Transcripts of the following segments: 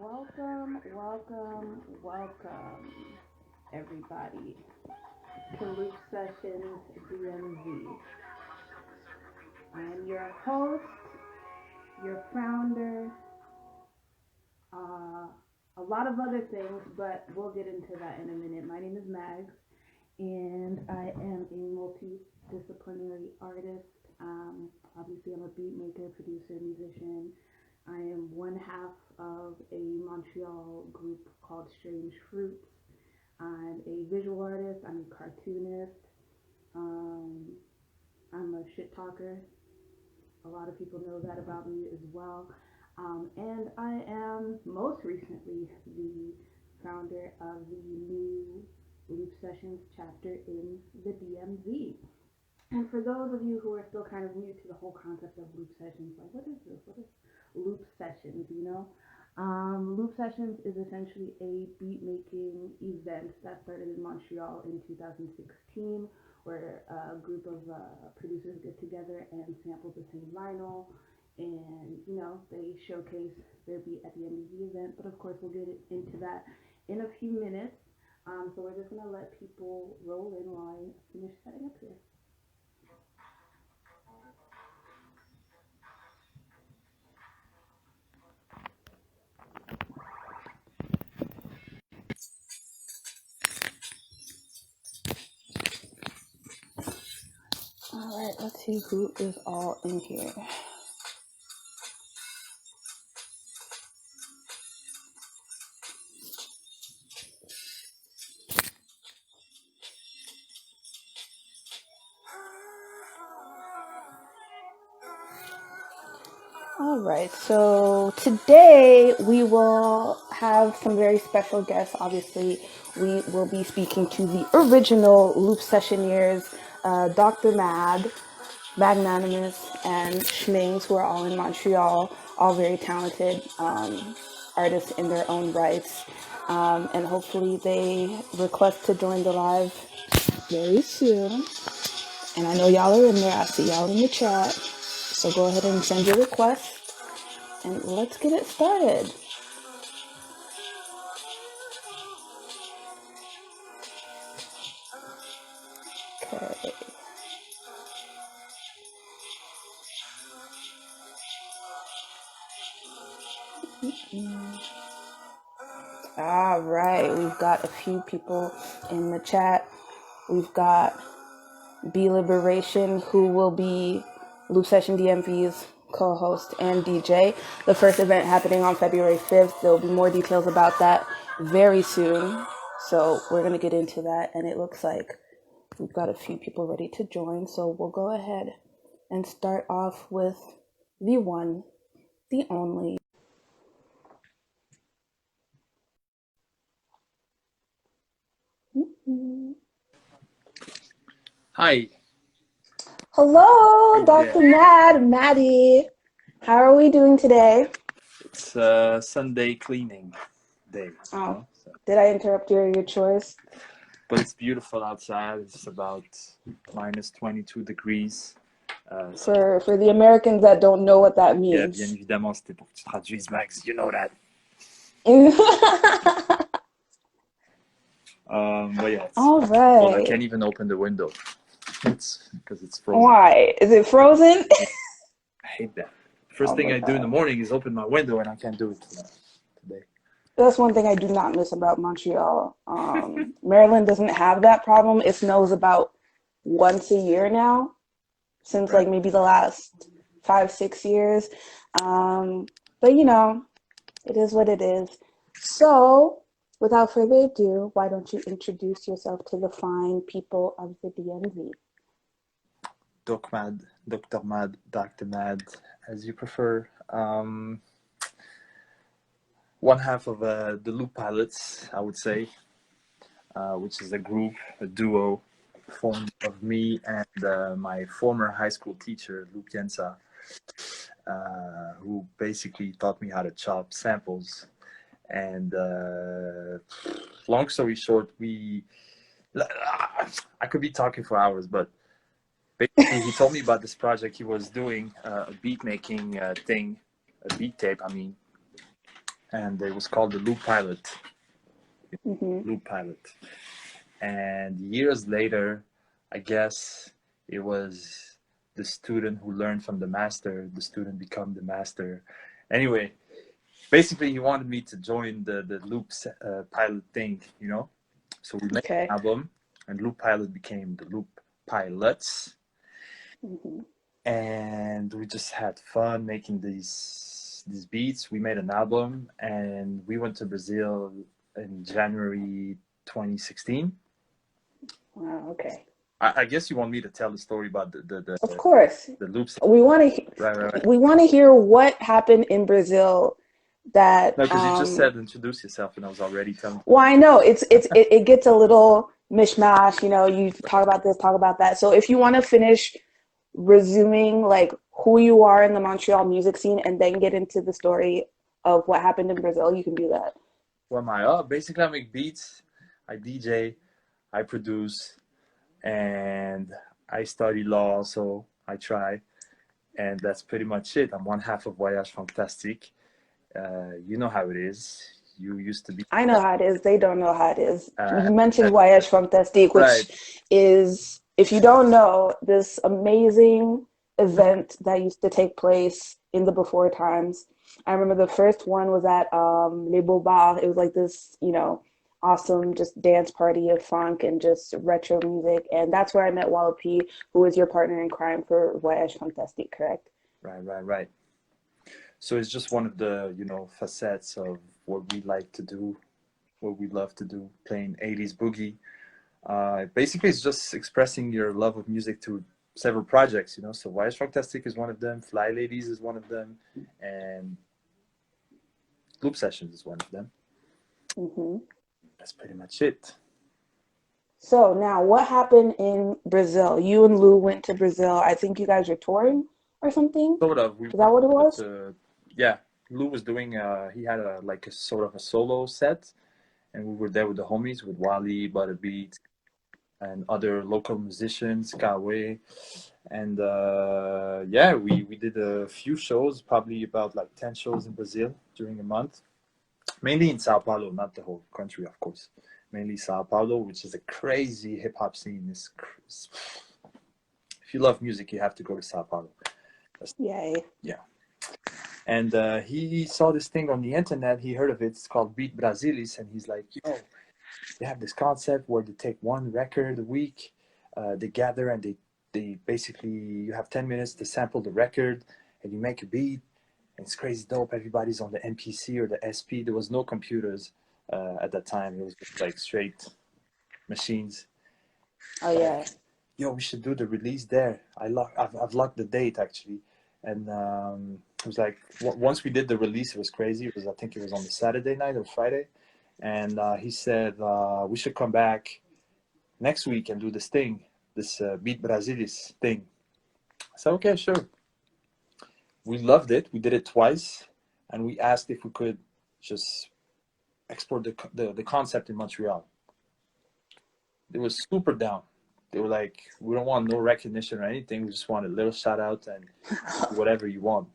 Welcome, everybody, to Loop Sessions DMV. I am your host, your founder, a lot of other things, but we'll get into that in a minute. My name is Mags, and I am a multidisciplinary artist. Obviously, I'm a beat maker, producer, musician. I am one half of a Montreal group called Strange Fruits. I'm a visual artist. I'm a cartoonist. Um, I'm a shit talker. A lot of people know that about me as well. And I am most recently the founder of the new Loop Sessions chapter in the DMV. And for those of you who are still kind of new to the whole concept of loop sessions, like what is this? What is loop sessions? Loop sessions is essentially a beat making event that started in Montreal in 2016, where a group of producers get together and sample the same vinyl, and they showcase their beat at the end of the event. But of course, we'll get into that in a few minutes. So we're just gonna let people roll in while I finish setting up here. All right, let's see who is all in here. All right, so today we will have some very special guests. Obviously, we will be speaking to the original Loop Sessioneers, Dr. Magnanimous, and Schmings, who are all in Montreal, all very talented artists in their own rights. And hopefully they request to join the live very soon. And I know y'all are in there. I see y'all in the chat. So go ahead and send your request. And let's get it started. Okay. All right, we've got a few people in the chat. We've got B Liberation, who will be Loop Session DMV's co-host and DJ. The first event happening on February 5th. There will be more details about that very soon. So we're going to get into that, and it looks like we've got a few people ready to join. So we'll go ahead and start off with the one, the only. Hi. Hello, Dr. Maddie. How are we doing today? It's Sunday cleaning day. Oh, did I interrupt your chores? But it's beautiful outside. It's about minus 22 degrees. For the Americans that don't know what that means. Yeah, bien évidemment, c'était pour que tu traduises, Max. You know that. But yeah. All right. Well, I can't even open the window. It's because it's frozen. Why? Is it frozen? I hate that. First thing I do in the morning is open my window, and I can't do it today. That's one thing I do not miss about Montreal. Maryland doesn't have that problem. It snows about once a year now, since like maybe the last 5-6 years. But it is what it is. So without further ado, why don't you introduce yourself to the fine people of the DMV? Doc Mad, Dr. Mad, Dr. Mad, as you prefer. One half of the Loop Pilots, I would say, which is a group, a duo formed of me and my former high school teacher, Luke Jensa, who basically taught me how to chop samples. And long story short, I could be talking for hours, but basically he told me about this project he was doing, a beat making thing, a beat tape, I mean. and it was called the Loop Pilot. Mm-hmm. Loop Pilot. And years later, I guess it was the student who learned from the master, the student become the master. Anyway, basically he wanted me to join the Loop Pilot thing, you know? So we made Okay. an album, and Loop Pilot became the Loop Pilots. Mm-hmm. And we just had fun making these beats. We made an album, and we went to Brazil in January 2016. Wow. Okay. I guess you want me to tell the story about Of course. the loops. We want to Right. we want to hear what happened in Brazil that No, because you just said introduce yourself, and I was already telling. well, I know it gets a little mishmash, you know, you talk about this, talk about that. So if you want to finish resuming like who you are in the Montreal music scene and then get into the story of what happened in Brazil, you can do that. What am I? Oh, basically I make beats, I DJ, I produce, and I study law, so I try, and that's pretty much it. I'm one half of Voyage Fantastique. You know how it is. You used to be. I know how it is. They don't know how it is. Uh, You mentioned Voyage Fantastique, right. which is, if you don't know, this amazing event that used to take place in the before times. I remember the first one was at Les Beaux Bars. It was like this, you know, awesome just dance party of funk and just retro music. And that's where I met Wallopy, who was your partner in crime for Voyage Fantastique, correct? Right. So it's just one of the, facets of what we like to do, what we love to do, playing 80s boogie. Basically, it's just expressing your love of music through several projects, So Voyage Fantastique is one of them, Fly Ladies is one of them, and Loop Sessions is one of them. Mm-hmm. That's pretty much it. So now, what happened in Brazil? You and Lou went to Brazil. I think you guys were touring or something. Sort of. We Is that what it was? yeah, Lou was doing. He had a sort of a solo set, and we were there with the homies, with Wally, Butterbeat, and other local musicians, Kawe, and yeah, we did a few shows, probably about like 10 shows in Brazil during a month, mainly in Sao Paulo, not the whole country, of course. Mainly Sao Paulo, which is a crazy hip hop scene. If you love music, you have to go to Sao Paulo. Yay. Yeah. And he saw this thing on the internet. He heard of it. It's called Beat Brasilis. And he's like, yo, they have this concept where they take one record a week. They gather and they basically, you have 10 minutes to sample the record and you make a beat. And it's crazy dope. Everybody's on the MPC or the SP. There was no computers at that time. It was just like straight machines. Oh yeah. Yo, we should do the release there. I've locked the date actually, and it was like once we did the release, it was crazy. I think it was on the Saturday night or Friday, and he said we should come back next week and do this thing, this Beat Brasilis thing. I said okay, sure. We loved it. We did it twice, and we asked if we could just export the concept in Montreal. They were super down. They were like, we don't want no recognition or anything. We just want a little shout out and whatever you want.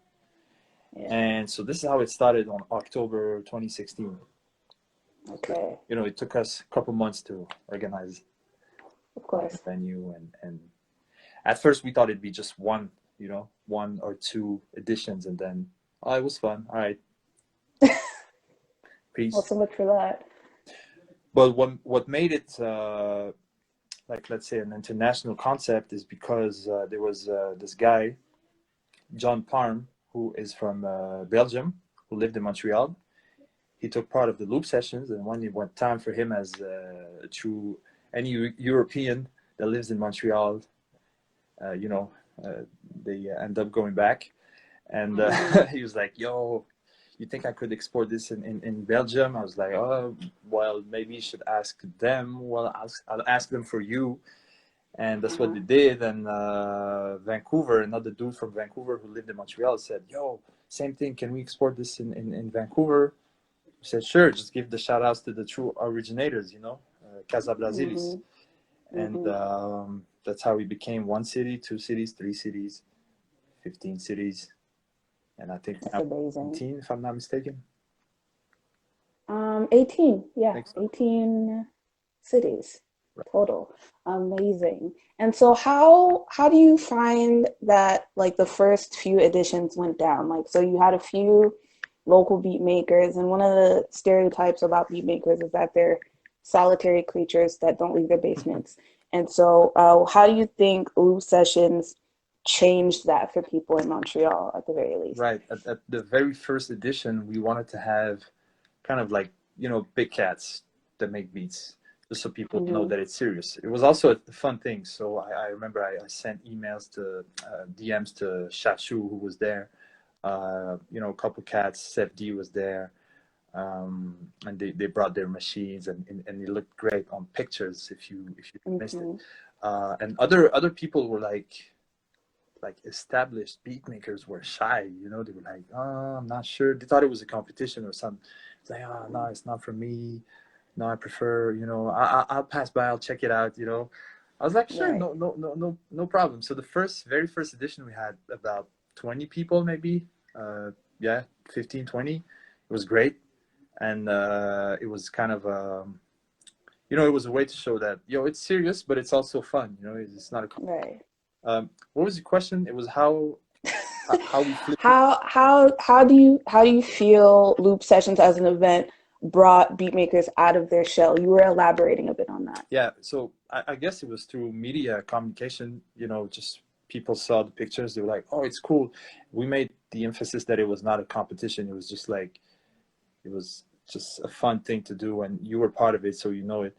Yeah. And so this is how it started on October 2016. Okay. It took us a couple months to organize Of course. the venue. And at first we thought it'd be just one or two editions. And then, oh, it was fun. All right. Peace. Well, so much for that. But what made it like, let's say, an international concept is because there was this guy, John Parm, who is from Belgium, who lived in Montreal. He took part of the Loop Sessions, and when it went time for him as true any European that lives in Montreal, they end up going back. And he was like, yo, you think I could export this in Belgium? I was like, oh, well, maybe you should ask them. Well, I'll ask them for you. And that's what they did. And Vancouver, another dude from Vancouver who lived in Montreal said, yo, same thing. Can we export this in Vancouver? I said, sure. Just give the shout outs to the true originators, Casa Brasilis. And that's how we became 1 city, 2 cities, 3 cities, 15 cities. And I think that's amazing. 17, if I'm not mistaken. 18, yeah, Think so. 18 cities Right. total. Amazing. And so how do you find that like the first few editions went down? Like so you had a few local beat makers, and one of the stereotypes about beat makers is that they're solitary creatures that don't leave their basements. And so how do you think Loop Sessions changed that for people in Montreal at the very least? Right. At the very first edition, we wanted to have kind of like, big cats that make beats, just so people know Mm-hmm. that it's serious. It was also a fun thing. So I remember I sent emails to DMs to Shachu, who was there. A couple cats. Seth D was there. And they brought their machines, and it looked great on pictures if you missed it. Mm-hmm. And other people were like established beat makers were shy. They were like, oh, I'm not sure. They thought it was a competition or something. It's like, oh no, it's not for me. No, I prefer, I'll pass by, I'll check it out. I was like, sure, Right. no problem. So the very first edition, we had about 20 people, maybe. Yeah, 15, 20. It was great. And it was kind of, it was a way to show that, it's serious, but it's also fun. It's not a, Right. what was your question? It was how we flipped it. How do you feel Loop Sessions as an event brought beatmakers out of their shell? You were elaborating a bit on that. Yeah, so I guess it was through media communication. Just people saw the pictures, they were like, oh, it's cool. We made the emphasis that it was not a competition. It was just like, it was just a fun thing to do, and you were part of it, so it.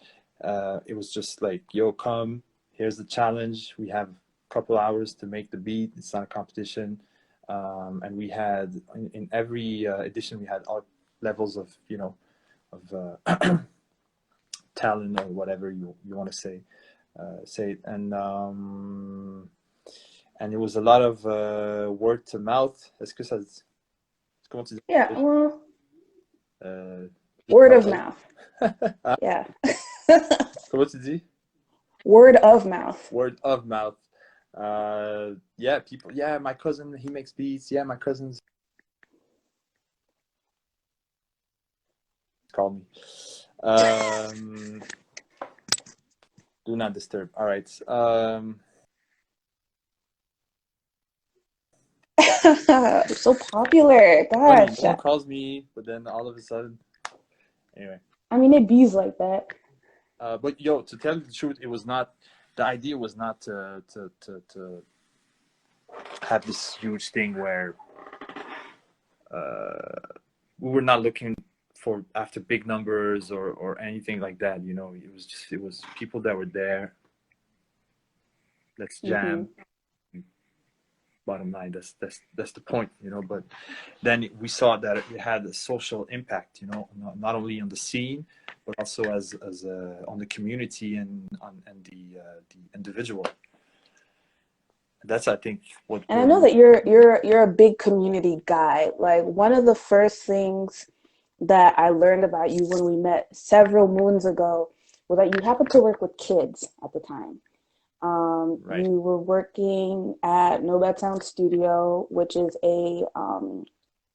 It was just like, yo, come, here's the challenge. We have a couple hours to make the beat. It's not a competition. And we had in every edition, we had all levels of of talent, or whatever you want to say it. And it was a lot of word to mouth. Est-ce que ça comment tu Yeah, dis? well, Euh, word of mouth. Ah, Yeah. comment tu dis? Word of mouth. Word of mouth. Yeah, people. Yeah, my cousin, he makes beats. Yeah, my cousins call me. Um, do not disturb. All right. So popular. Funny, Gosh. no one calls me, but then all of a sudden, anyway. I mean, it bees like that. But yo, to tell you the truth, it was not. The idea was not to have this huge thing where uh, we were not looking for after big numbers or anything like that. It was people that were there. Let's Hmm. jam. Bottom line, that's the point. But then we saw that it had a social impact. Not only on the scene, but also as on the community and the individual. That's, I think, what And I we're know that looking. you're a big community guy. Like one of the first things that I learned about you when we met several moons ago was that you happened to work with kids at the time. Right. You were working at No Bad Sound Studio, which is a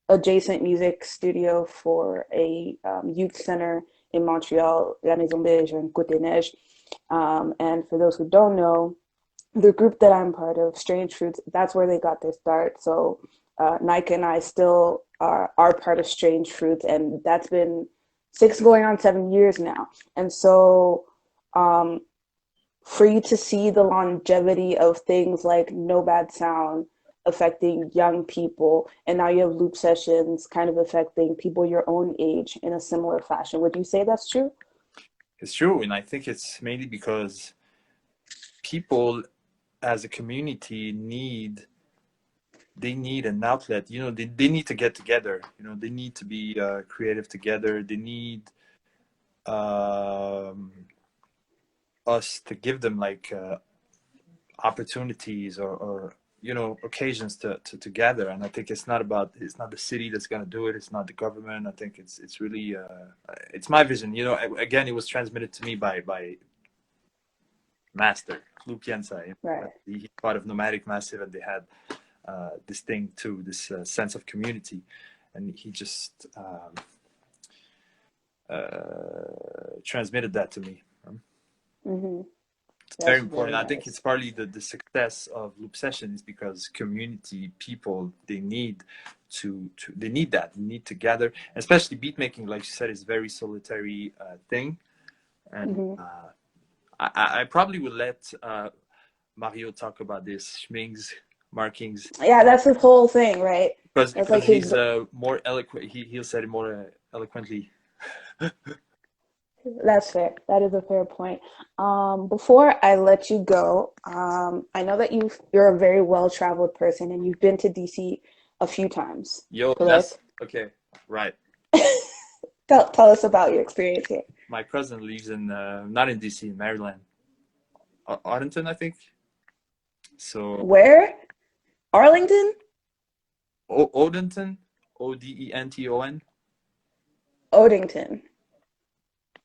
adjacent music studio for a youth center in Montreal, La Maison Beige and Côte Neige. And for those who don't know, the group that I'm part of, Strange Fruits, that's where they got their start. So Nike and I still are part of Strange Fruits, and that's been 6 going on 7 years now. And so um, for you to see the longevity of things like No Bad Sound affecting young people, and now you have Loop Sessions kind of affecting people your own age in a similar fashion. Would you say that's true? It's true, and I think it's mainly because people as a community need an outlet. They need to get together. They need to be creative together. They need um, us to give them like opportunities or occasions to gather. And I think it's not the city that's going to do it. It's not the government. I think it's really it's my vision. Again, it was transmitted to me by Master Luke Yensai. Right. He's part of Nomadic Massive, and they had this thing too, this sense of community, and he just transmitted that to me. Mm-hmm. It's very That's important. very I think it's nice. partly the success of loop sessions because community people they need they need that they need to gather, especially beat making, like you said, is very solitary thing. And Mm-hmm. I probably will let Mario talk about this schmings markings Yeah, that's his whole thing, right? That's like because his. he's more eloquent. He'll say it more eloquently. That's fair. That is a fair point. Before I let you go, I know that you're a very well-traveled person and you've been to DC a few times, Yo, that's correct? okay. Right. Tell us about your experience here. My cousin lives in not in DC, in Maryland, Arlington, I think. So Where? Arlington? Odenton, Odenton, Odington.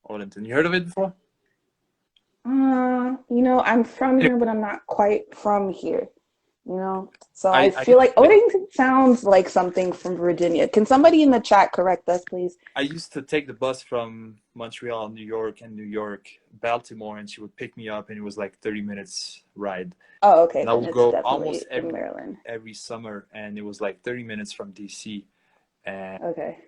Odenton. You heard of it before? I'm from Anyway, here, but I'm not quite from here, you know? So I I feel like I, Odington sounds like something from Virginia. Can somebody in the chat correct us, please? I used to take the bus from Montreal, New York, Baltimore, and she would pick me up, and it was like 30 minutes ride. Oh, okay, And I then would it's go definitely almost in Maryland. every summer, and it was like 30 minutes from DC. And Okay.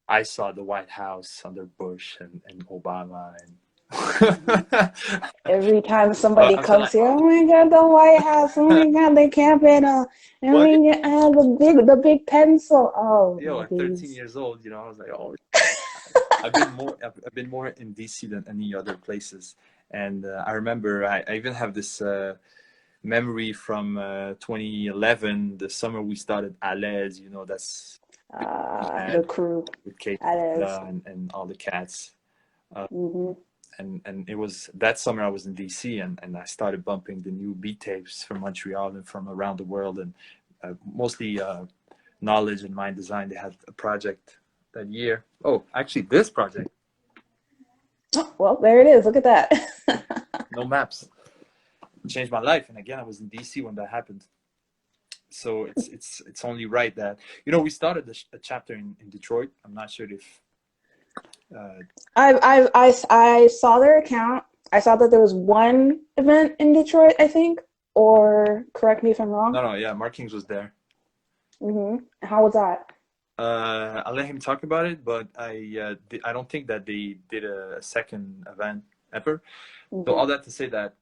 I saw the White House under Bush and Obama, and Hmm. Every time somebody I'm saying comes like, here, oh, oh my God, the White House, oh my God, the Capitol, oh what? my God, the big pencil. Oh Yo, my at 13 days. years old, I was like, oh, I've been more in DC than any other places. And I remember I even have this memory from 2011, the summer we started Alez, that's we The had crew. with Kate That is. and all the cats. Uh, Mm-hmm. and it was that summer I was in DC, and I started bumping the new beat tapes from Montreal and from around the world, and mostly knowledge and mind design. They had a project that year. Oh, actually, this project, Well, there it is. Look at that. no maps, changed my life. And again, I was in DC when that happened. So it's only right that we started a chapter in Detroit. I'm not sure if uh, I saw their account. I saw that there was one event in Detroit, I think, or correct me if I'm wrong. no, yeah, Markings was there. How was that? I'll let him talk about it, but I don't think that they did a second event ever. So Hmm. all that to say that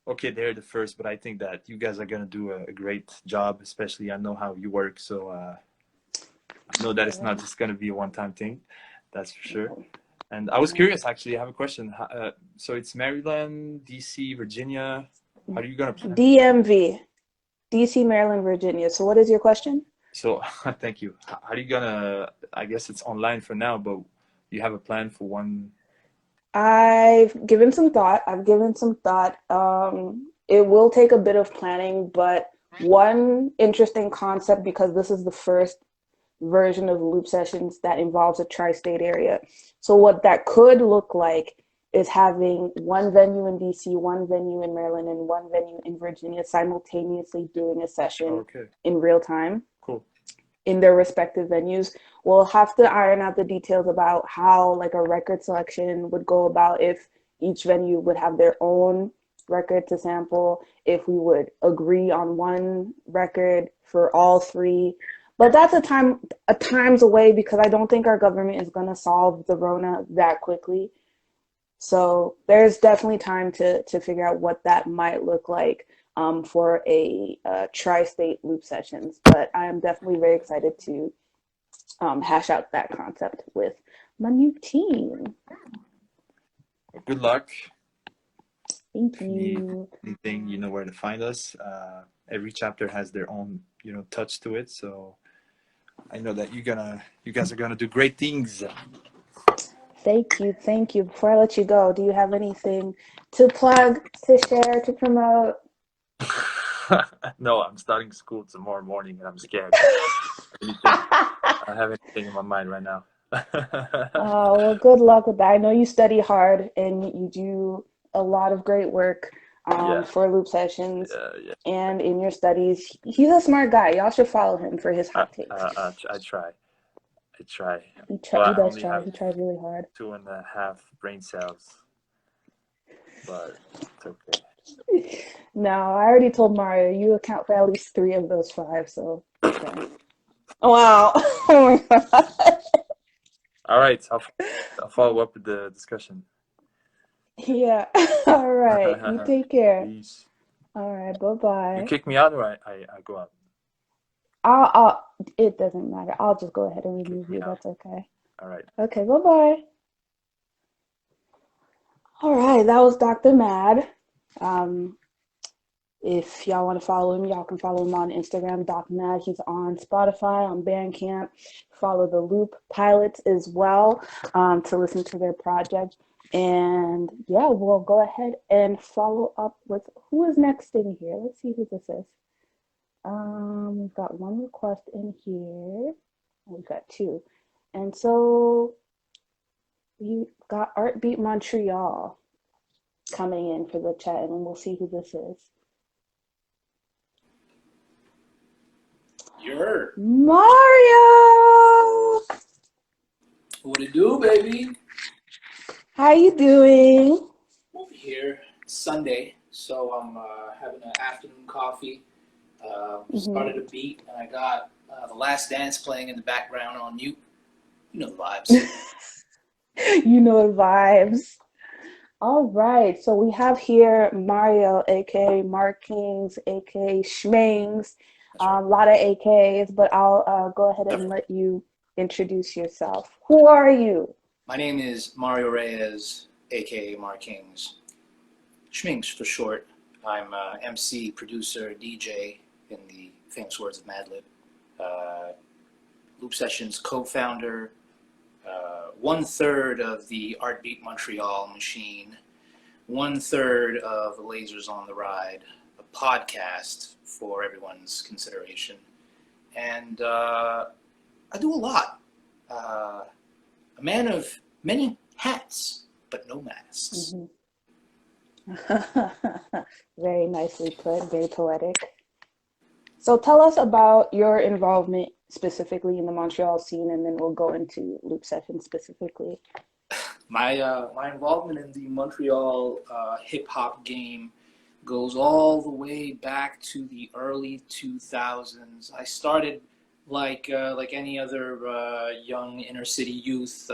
okay, they're the first, but I think that you guys are gonna do a great job. Especially I know how you work, so I know that it's not just gonna be a one-time thing. That's for sure. And I was curious, actually. I have a question. So it's Maryland, DC, Virginia. How are you gonna plan? DMV, DC, Maryland, Virginia. So what is your question? So thank you. How are you gonna? I guess it's online for now, but you have a plan for one. I've given some thought. It will take a bit of planning, but one interesting concept, because this is the first version of loop sessions that involves a tri-state area. So what that could look like is having one venue in DC, one venue in Maryland, and one venue in Virginia simultaneously doing a Oh, session okay, in real time cool. in their respective venues. We'll have to iron out the details about how like a record selection would go about, if each venue would have their own record to sample, if we would agree on one record for all three. But that's a times away, because I don't think our government is going to solve the Rona that quickly. So there's definitely time to figure out what that might look like for a tri-state loop sessions. But I am definitely very excited to hash out that concept with my new team. Good luck. Thank If you need you. anything, you know where to find us. Every chapter has their own, touch to it. So I know that you guys are gonna do great things. Thank you. Thank you. Before I let you go, do you have anything to plug, to share, to promote? No, I'm starting school tomorrow morning, and I'm scared. Anything? I don't have anything in my mind right now. Well, good luck with that. I know you study hard and you do a lot of great work Yeah, for loop sessions yeah. and in your studies. He's a smart guy. Y'all should follow him for his hot takes. I try. I try, He but I does only try. have He tries really hard. 2.5 brain cells, but it's okay. No, I already told Mario you account for at least three of those five, so okay. Wow. Oh my God. All right, I'll follow up with the discussion. Yeah. All right. You take care. Peace. All right. Bye You bye. kick me out, or I go out. It doesn't matter. I'll just go ahead and Kick remove me you. out. That's okay. All right. Okay. Bye bye. All right. That was Dr. Mad. Um, If y'all want to follow him, y'all can follow him on Instagram, Doc Mad. He's on Spotify, on Bandcamp. Follow the Loop Pilots as well to listen to their project. And yeah, we'll go ahead and follow up with who is next in here. Let's see who this is. We've got one request in here. We've got two. And so we got Art Beat Montreal coming in for the chat, and we'll see who this is. You're Mario! what it do, baby? How you doing? Over here, Sunday, so I'm having an afternoon coffee. Started a beat, and I got The Last Dance playing in the background on mute. You know the vibes. You know the vibes. All right, so we have here Mario, aka Markings, aka Schmings. That's right. A lot of AKs, but I'll go ahead and let you introduce yourself. Who are you? My name is Mario Reyes, aka Markings. Schminks for short. I'm a MC, producer, DJ, in the famous words of Madlib. Loop Sessions co-founder, 1/3 of the Art Beat Montreal machine, 1/3 of Lasers on the Ride, a podcast for everyone's consideration. And I do a lot. A man of many hats, but no masks. Very nicely put, very poetic. So tell us about your involvement specifically in the Montreal scene, and then we'll go into Loop Sessions specifically. My involvement in the Montreal hip hop game goes all the way back to the early 2000s. I started like any other young inner city youth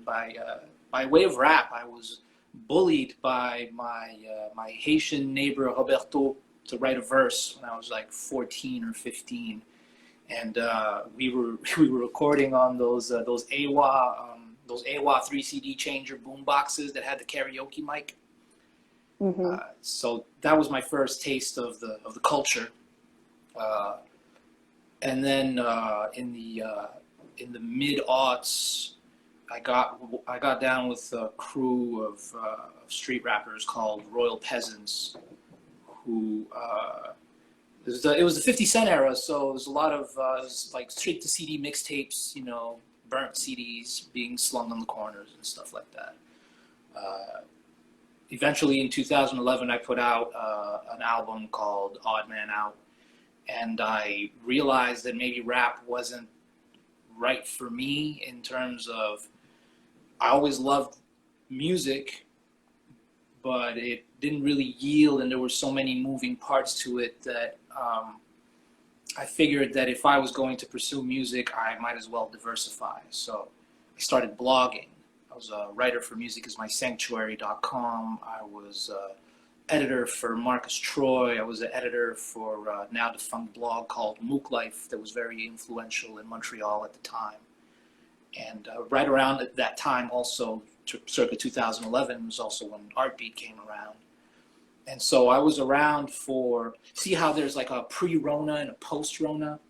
by way of rap. I was bullied by my Haitian neighbor Roberto to write a verse when I was like 14 or 15, and we were recording on those AWA 3 CD changer boom boxes that had the karaoke mic. So that was my first taste of the culture. And then in the mid aughts, I got down with a crew of street rappers called Royal Peasants, who it was the 50 Cent era, so there's a lot of it was like straight to CD mixtapes, you know, burnt CDs being slung on the corners and stuff like that. Eventually, in 2011, I put out an album called Odd Man Out, and I realized that maybe rap wasn't right for me in terms of I always loved music, but it didn't really yield, and there were so many moving parts to it that I figured that if I was going to pursue music, I might as well diversify. So I started blogging. I was a writer for musicismysanctuary.com. I was editor for Marcus Troy. I was an editor for a now defunct blog called Mook Life that was very influential in Montreal at the time. And right around at that time also, circa 2011, was also when Artbeat came around. And so I was around for, see how there's like a pre-Rona and a post-Rona?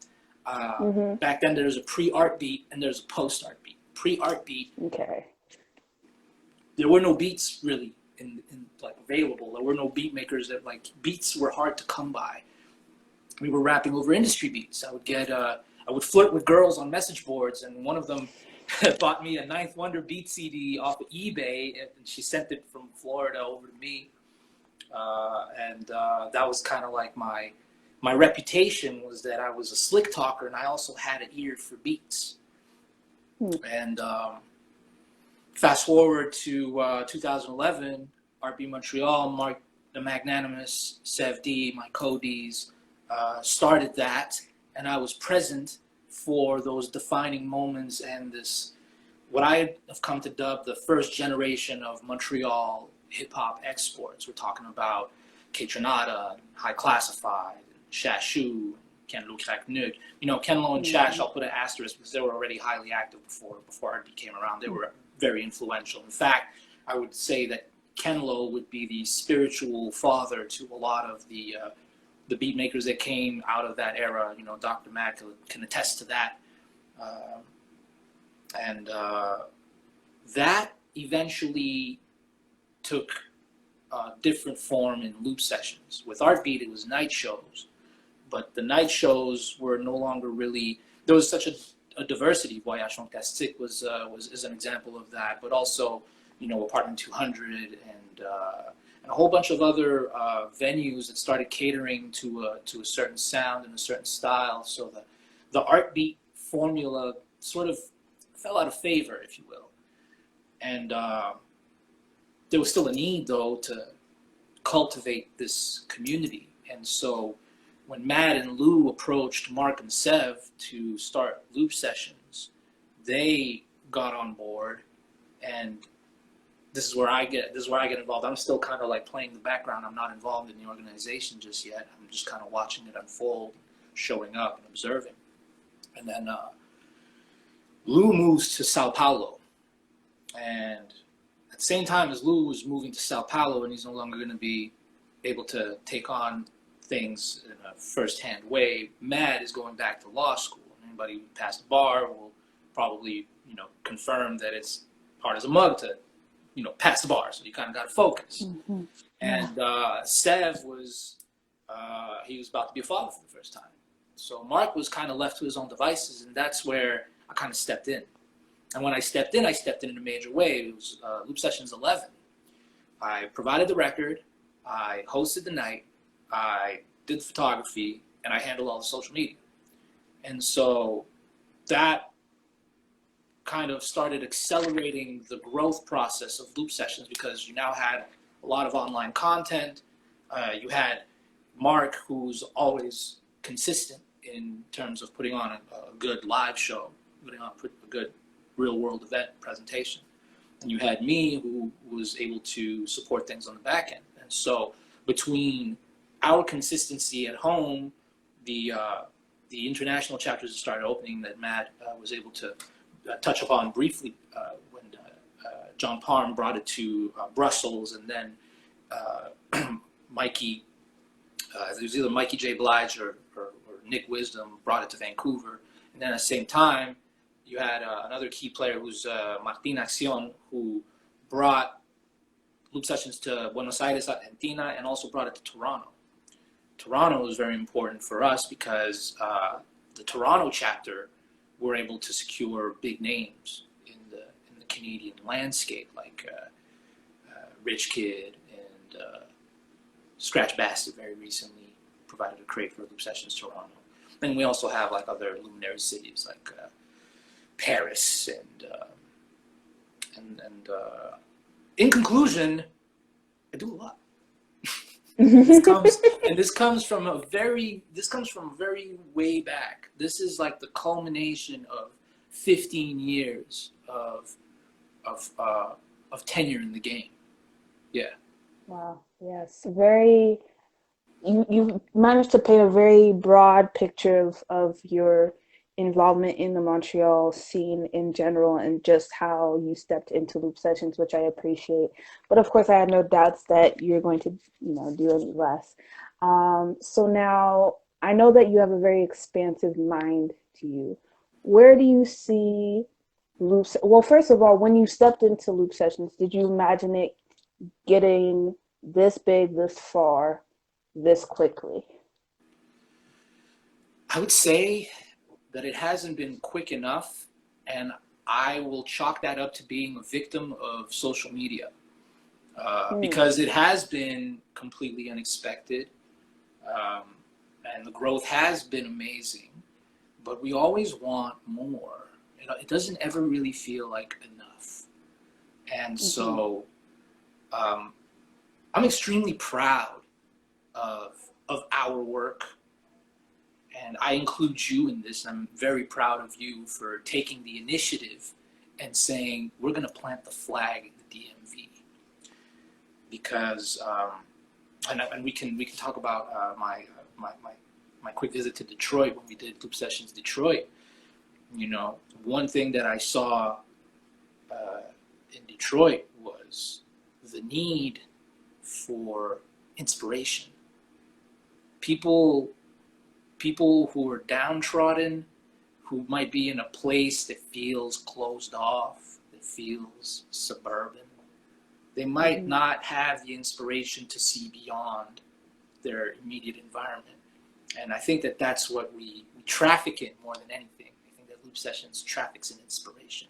Back then there's a pre-Artbeat and there's a post-Artbeat. Pre-Artbeat, Okay. there were no beats really in like available. There were no beat makers that like, beats were hard to come by. We were rapping over industry beats. I would flirt with girls on message boards, and one of them bought me a Ninth Wonder beat CD off of eBay, and she sent it from Florida over to me. And that was kind of like my reputation was that I was a slick talker, and I also had an ear for beats. And fast forward to 2011, RB Montreal, Mark the Magnanimous, Sev D, my co-Ds, started that, and I was present for those defining moments and this, what I have come to dub the first generation of Montreal hip-hop exports. We're talking about K-Tronada, High Classified, Shashu, Ken Lo Kraknuk. You know, Ken Lo and Shash, I'll put an asterisk because they were already highly active before RB came around. They were very influential. In fact, I would say that Ken Lo would be the spiritual father to a lot of the beat makers that came out of that era. You know, Dr. Mac can attest to that. And that eventually took a different form in loop sessions. With Artbeat, it was night shows, but the night shows were no longer really, there was such a diversity. Voyage Fantastique is an example of that, but also, you know, Apartment 200 and a whole bunch of other venues that started catering to a certain sound and a certain style. So the Artbeat formula sort of fell out of favor, if you will. And there was still a need, though, to cultivate this community. And so when Matt and Lou approached Mark and Sev to start loop sessions, they got on board, and this is where I get involved. I'm still kind of like playing the background. I'm not involved in the organization just yet. I'm just kind of watching it unfold, showing up and observing. And then Lou moves to Sao Paulo, and at the same time as Lou was moving to Sao Paulo, and he's no longer going to be able to take on things in a first-hand way, Mad is going back to law school. Anybody who passed the bar will probably, you know, confirm that it's hard as a mug to, you know, pass the bar. So you kind of got to focus. Mm-hmm. And Sev was, he was about to be a father for the first time. So Mark was kind of left to his own devices, and that's where I kind of stepped in. And when I stepped in a major way. It was Loop Sessions 11. I provided the record, I hosted the night, I did photography, and I handled all the social media. And so that kind of started accelerating the growth process of Loop Sessions, because you now had a lot of online content. You had Mark, who's always consistent in terms of putting on a good live show, putting on a good real-world event presentation. And you had me, who was able to support things on the back end. And so between our consistency at home, the international chapters that started opening that Matt was able to touch upon briefly when John Parham brought it to Brussels, and then Mikey, it was either Mikey J. Blige or Nick Wisdom brought it to Vancouver. And then at the same time, you had another key player who's Martin Accion, who brought Loop Sessions to Buenos Aires, Argentina, and also brought it to Toronto. Toronto was very important for us because the Toronto chapter were able to secure big names in the Canadian landscape, like Rich Kid and Scratch Bastard very recently provided a crate for Loop Sessions Toronto. And we also have like other luminary cities like Paris and in conclusion, I do a lot. This comes from very way back. This is like the culmination of 15 years of tenure in the game. Yeah. Wow. Yes. Very. You managed to paint a very broad picture of your involvement in the Montreal scene in general, and just how you stepped into Loop Sessions, which I appreciate. But of course, I had no doubts that you're going to, do any less. So now I know that you have a very expansive mind to you. Where do you see well, first of all, when you stepped into Loop Sessions, did you imagine it getting this big, this far, this quickly? I would say that it hasn't been quick enough, and I will chalk that up to being a victim of social media, because it has been completely unexpected, and the growth has been amazing, but we always want more. it doesn't ever really feel like enough. And so I'm extremely proud of our work. And I include you in this. I'm very proud of you for taking the initiative and saying, we're going to plant the flag in the DMV. Because, and we can talk about my quick visit to Detroit when we did Loop Sessions Detroit. You know, one thing that I saw in Detroit was the need for inspiration. People who are downtrodden, who might be in a place that feels closed off, that feels suburban, they might not have the inspiration to see beyond their immediate environment. And I think that that's what we traffic in more than anything. I think that Loop Sessions traffics in inspiration.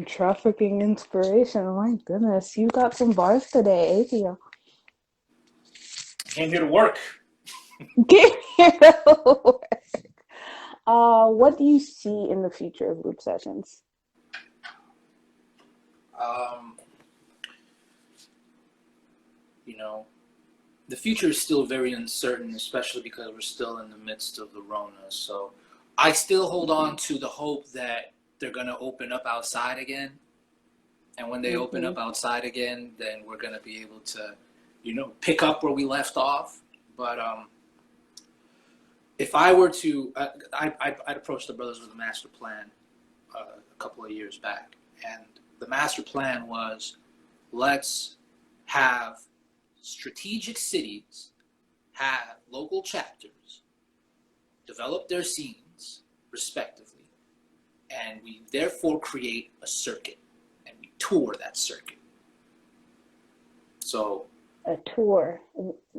Trafficking inspiration. Oh my goodness, you got some bars today, Athea. Came here to work. Get here to work. What do you see in the future of Loop Sessions? You know, the future is still very uncertain, especially because we're still in the midst of the Rona. So I still hold on to the hope that they're going to open up outside again. And when they open up outside again, then we're going to be able to, you know, pick up where we left off. But if I were to, I'd approach the brothers with a master plan a couple of years back. And the master plan was, let's have strategic cities have local chapters, develop their scenes respectively, and we therefore create a circuit, and we tour that circuit. So a tour,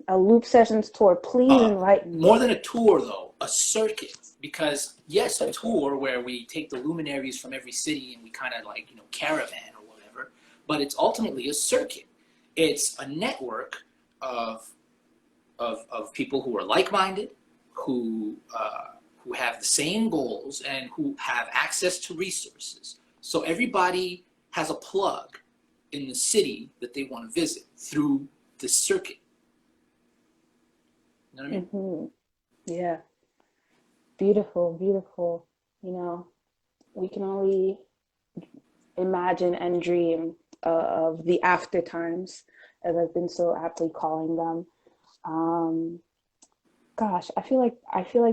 a Loop Sessions tour. Please invite me. More than a tour, though, a circuit. Because yes, a tour where we take the luminaries from every city and we kind of like, you know, caravan or whatever, but it's ultimately a circuit. It's a network of people who are like-minded, who have the same goals, and who have access to resources. So everybody has a plug in the city that they want to visit through the circuit. You know what I mean? Yeah. Beautiful, beautiful. You know, we can only imagine and dream of the after times, as I've been so aptly calling them. Gosh, I feel like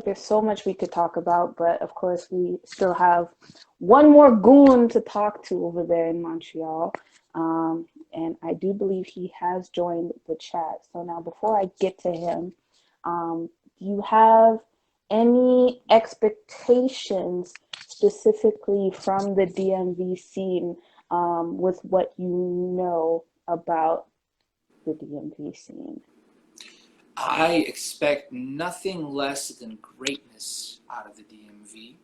there's so much we could talk about, but of course we still have one more goon to talk to over there in Montreal. And I do believe he has joined the chat. So now before I get to him, do you have any expectations specifically from the DMV scene with what you know about the DMV scene? I expect nothing less than greatness out of the DMV.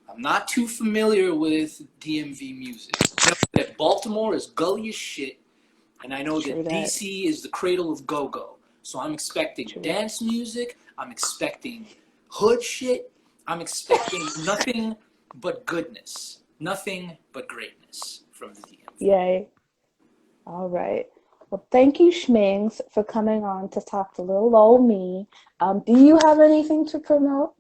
I'm not too familiar with DMV music. I know that Baltimore is gully as shit, and I know that DC is the cradle of go-go. So I'm expecting dance music, I'm expecting hood shit, I'm expecting nothing but goodness, nothing but greatness from the DMV. Yay. All right. Well, thank you, Schmings, for coming on to talk to little old me. Do you have anything to promote?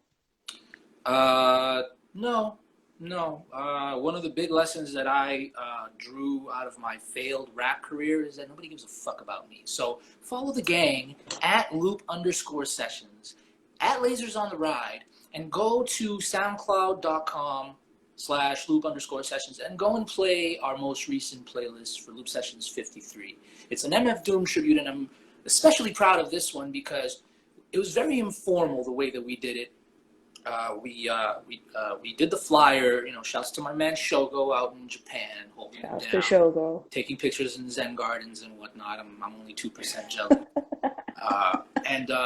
No. One of the big lessons that I drew out of my failed rap career is that nobody gives a fuck about me. So follow the gang at loop_sessions, at Lasers on the Ride, and go to soundcloud.com/loop_sessions and go and play our most recent playlist for Loop Sessions 53. It's an MF Doom tribute, and I'm especially proud of this one because it was very informal the way that we did it. We did the flyer, you know, shouts to my man Shogo out in Japan, holding Shouts it to down, Shogo. taking pictures in Zen gardens and whatnot. I'm only 2% jelly.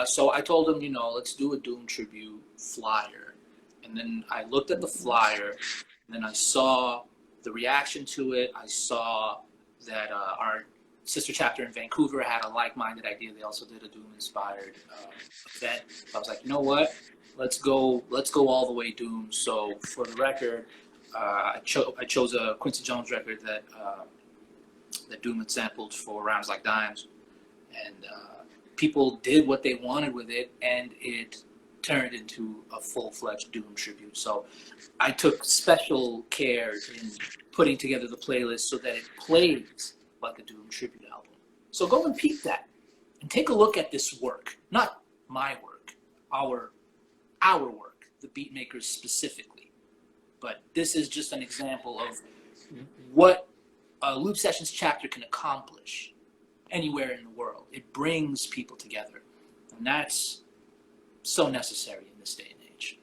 So I told him, you know, let's do a Doom tribute flyer. And then I looked at the flyer, and then I saw the reaction to it. I saw that our sister chapter in Vancouver had a like-minded idea. They also did a Doom-inspired event. I was like, you know what? let's go all the way Doom. So for the record, I chose a Quincy Jones record that Doom had sampled for Rounds Like Dimes, and people did what they wanted with it, and it turned into a full-fledged Doom tribute. So I took special care in putting together the playlist so that it plays like a Doom tribute album. So go and peep that, and take a look at this work. Not my work, our work, the beat makers specifically. But this is just an example of what a Loop Sessions chapter can accomplish anywhere in the world. It brings people together, and that's so necessary in this day and age.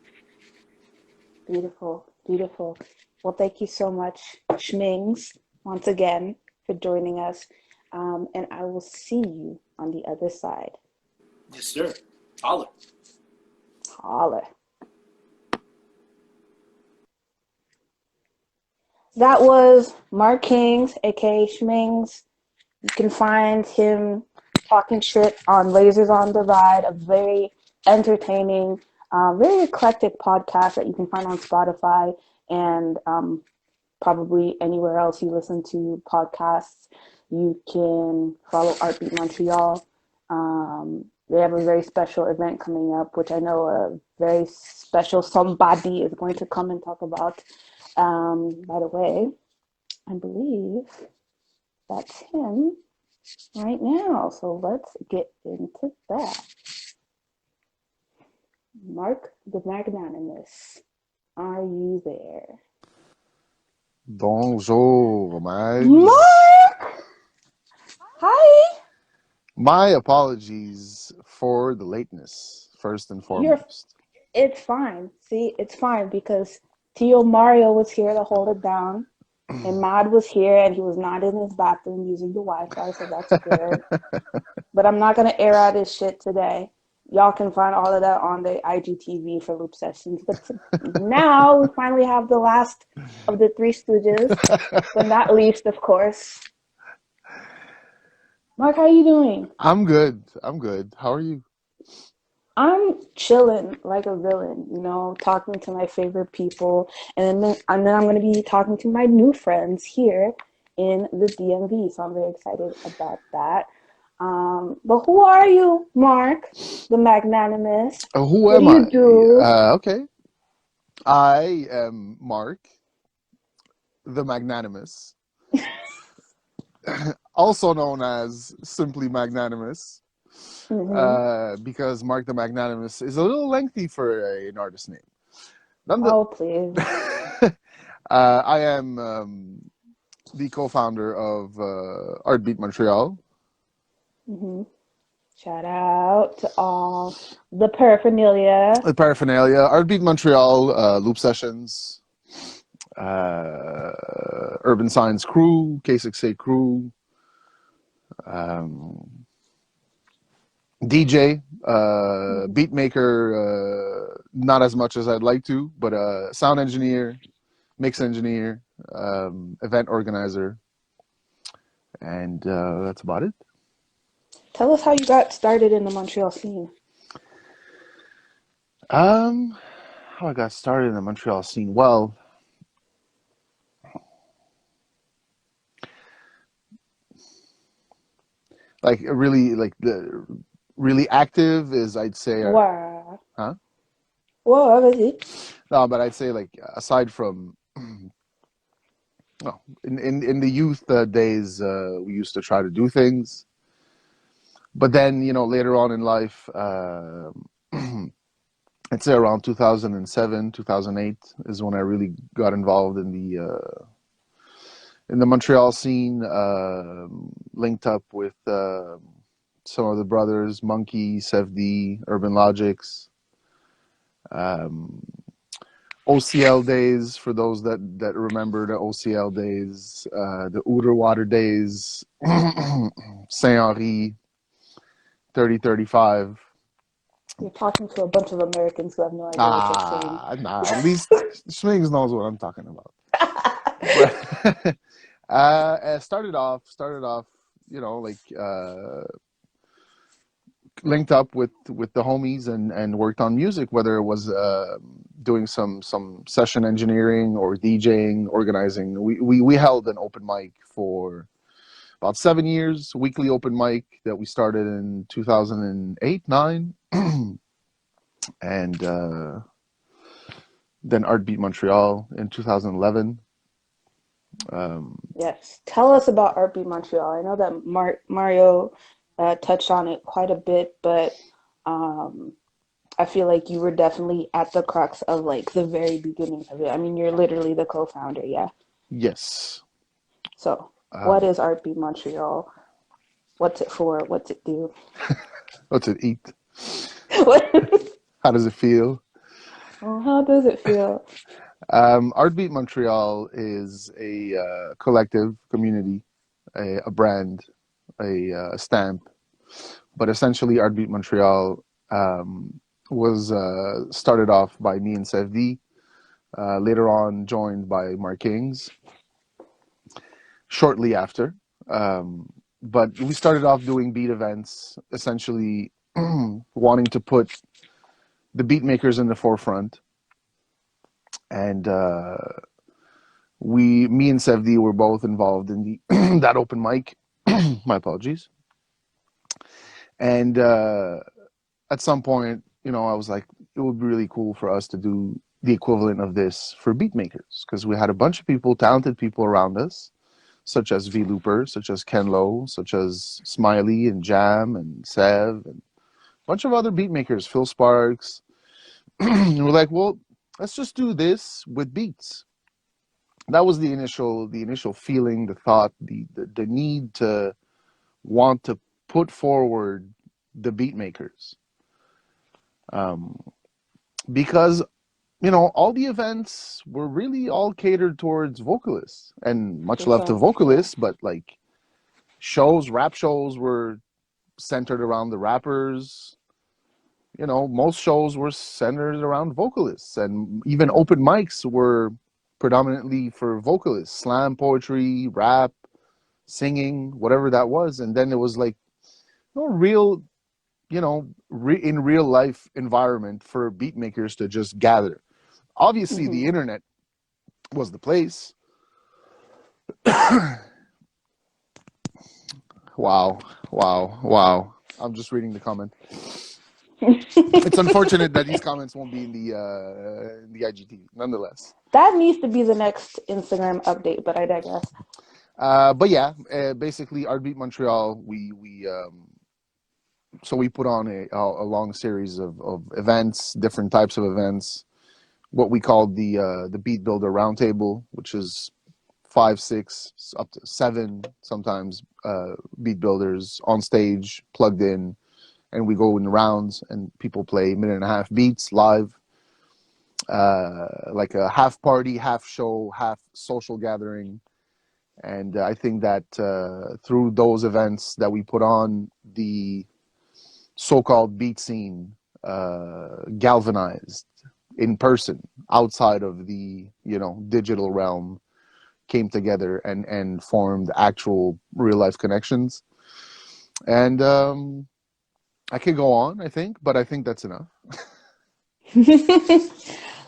Beautiful, beautiful. Well, thank you so much, Schmings, once again for joining us. And I will see you on the other side. Yes, sir. Holler. Holler. That was Mark Kings, aka Schmings. You can find him talking shit on Lasers on the Ride, a very entertaining, very eclectic podcast that you can find on Spotify and probably anywhere else you listen to podcasts. You can follow Artbeat Montreal. They have a very special event coming up, which I know a very special somebody is going to come and talk about. By the way, I believe that's him right now. So let's get into that. Mark the Magnanimous, are you there? Bonjour, Mags. Mark! Hi! My apologies for the lateness, first and foremost. It's fine. See, it's fine because Tio Mario was here to hold it down, and Mad was here, and he was not in his bathroom using the Wi-Fi, so that's good. But I'm not going to air out his shit today. Y'all can find all of that on the IGTV for Loop Sessions. But now we finally have the last of the Three Stooges, but not least, of course. Mark, how are you doing? I'm good. How are you? I'm chilling like a villain, you know, talking to my favorite people, and then I'm going to be talking to my new friends here in the DMV, so I'm very excited about that. But who are you, Mark, the Magnanimous? Who What am do you I? do? Okay. I am Mark, the Magnanimous, also known as simply Magnanimous, because Mark the Magnanimous is a little lengthy for an artist name. Oh, please. I am the co-founder of Artbeat Montreal. Shout out to all the paraphernalia. Artbeat Montreal, Loop Sessions, Urban Science Crew, K6A Crew, DJ, beat maker, not as much as I'd like to, but sound engineer, mix engineer, event organizer, and that's about it. Tell us how you got started in the Montreal scene. How I got started in the Montreal scene. Well, like the really active is, I'd say. Wow. Huh? Whoa, vas-y. No, but I'd say, like, aside from, in the youth days, we used to try to do things, but then, you know, later on in life, I'd say around 2007, 2008 is when I really got involved in the Montreal scene, linked up with some of the brothers, Monkey, Sefdi, Urban Logics, OCL days, for those that remember the OCL days, the Outerwater days, Saint-Henri, 3035. You're talking to a bunch of Americans who have no idea what you're saying. Nah, at least Schmings knows what I'm talking about. But, started off, you know, like, linked up with the homies and worked on music, whether it was doing some session engineering or DJing, organizing. We held an open mic for about 7 years, weekly open mic that we started in 2008, 9, and then Art Beat Montreal in 2011. Yes. Tell us about Art Montreal. I know that Mario touched on it quite a bit, but I feel like you were definitely at the crux of like the very beginning of it. I mean, you're literally the co-founder, yeah. Yes. So, what is Art Montreal? What's it for? What's it do? What's it eat? What? How does it feel? Oh, how does it feel? Art Beat Montreal is a collective community, a brand, a stamp. But essentially, Art Beat Montreal was started off by me and Sevdi, later on joined by Mark Kings shortly after. But we started off doing beat events, essentially wanting to put the beat makers in the forefront. And me and Sevdi were both involved in the that open mic. My apologies. And at some point, I was like, it would be really cool for us to do the equivalent of this for beat makers, because we had a bunch of people, talented people around us, such as V Looper, such as Ken Lowe, such as Smiley and Jam and Sev, and a bunch of other beat makers, Phil Sparks. And we're like, well, let's just do this with beats. That was the initial feeling, the thought, the need to want to put forward the beat makers. Because all the events were really all catered towards vocalists, and much love to vocalists, but like rap shows were centered around the rappers. Most shows were centered around vocalists, and even open mics were predominantly for vocalists, slam poetry, rap, singing, whatever that was. And then it was like no real, in real life environment for beat makers to just gather. Obviously, the internet was the place. Wow. I'm just reading the comment. It's unfortunate that these comments won't be in the IGT, nonetheless. That needs to be the next Instagram update, but I digress. But yeah, basically, Art Beat Montreal, so we put on a long series of events, different types of events, what we called the Beat Builder Roundtable, which is 5, 6, up to 7 sometimes beat builders on stage, plugged in, and we go in rounds and people play 1.5 beats live, like a half party, half show, half social gathering. And I think that through those events that we put on, the so-called beat scene galvanized in person, outside of the digital realm, came together and formed actual real life connections. And I could go on, I think, but I think that's enough.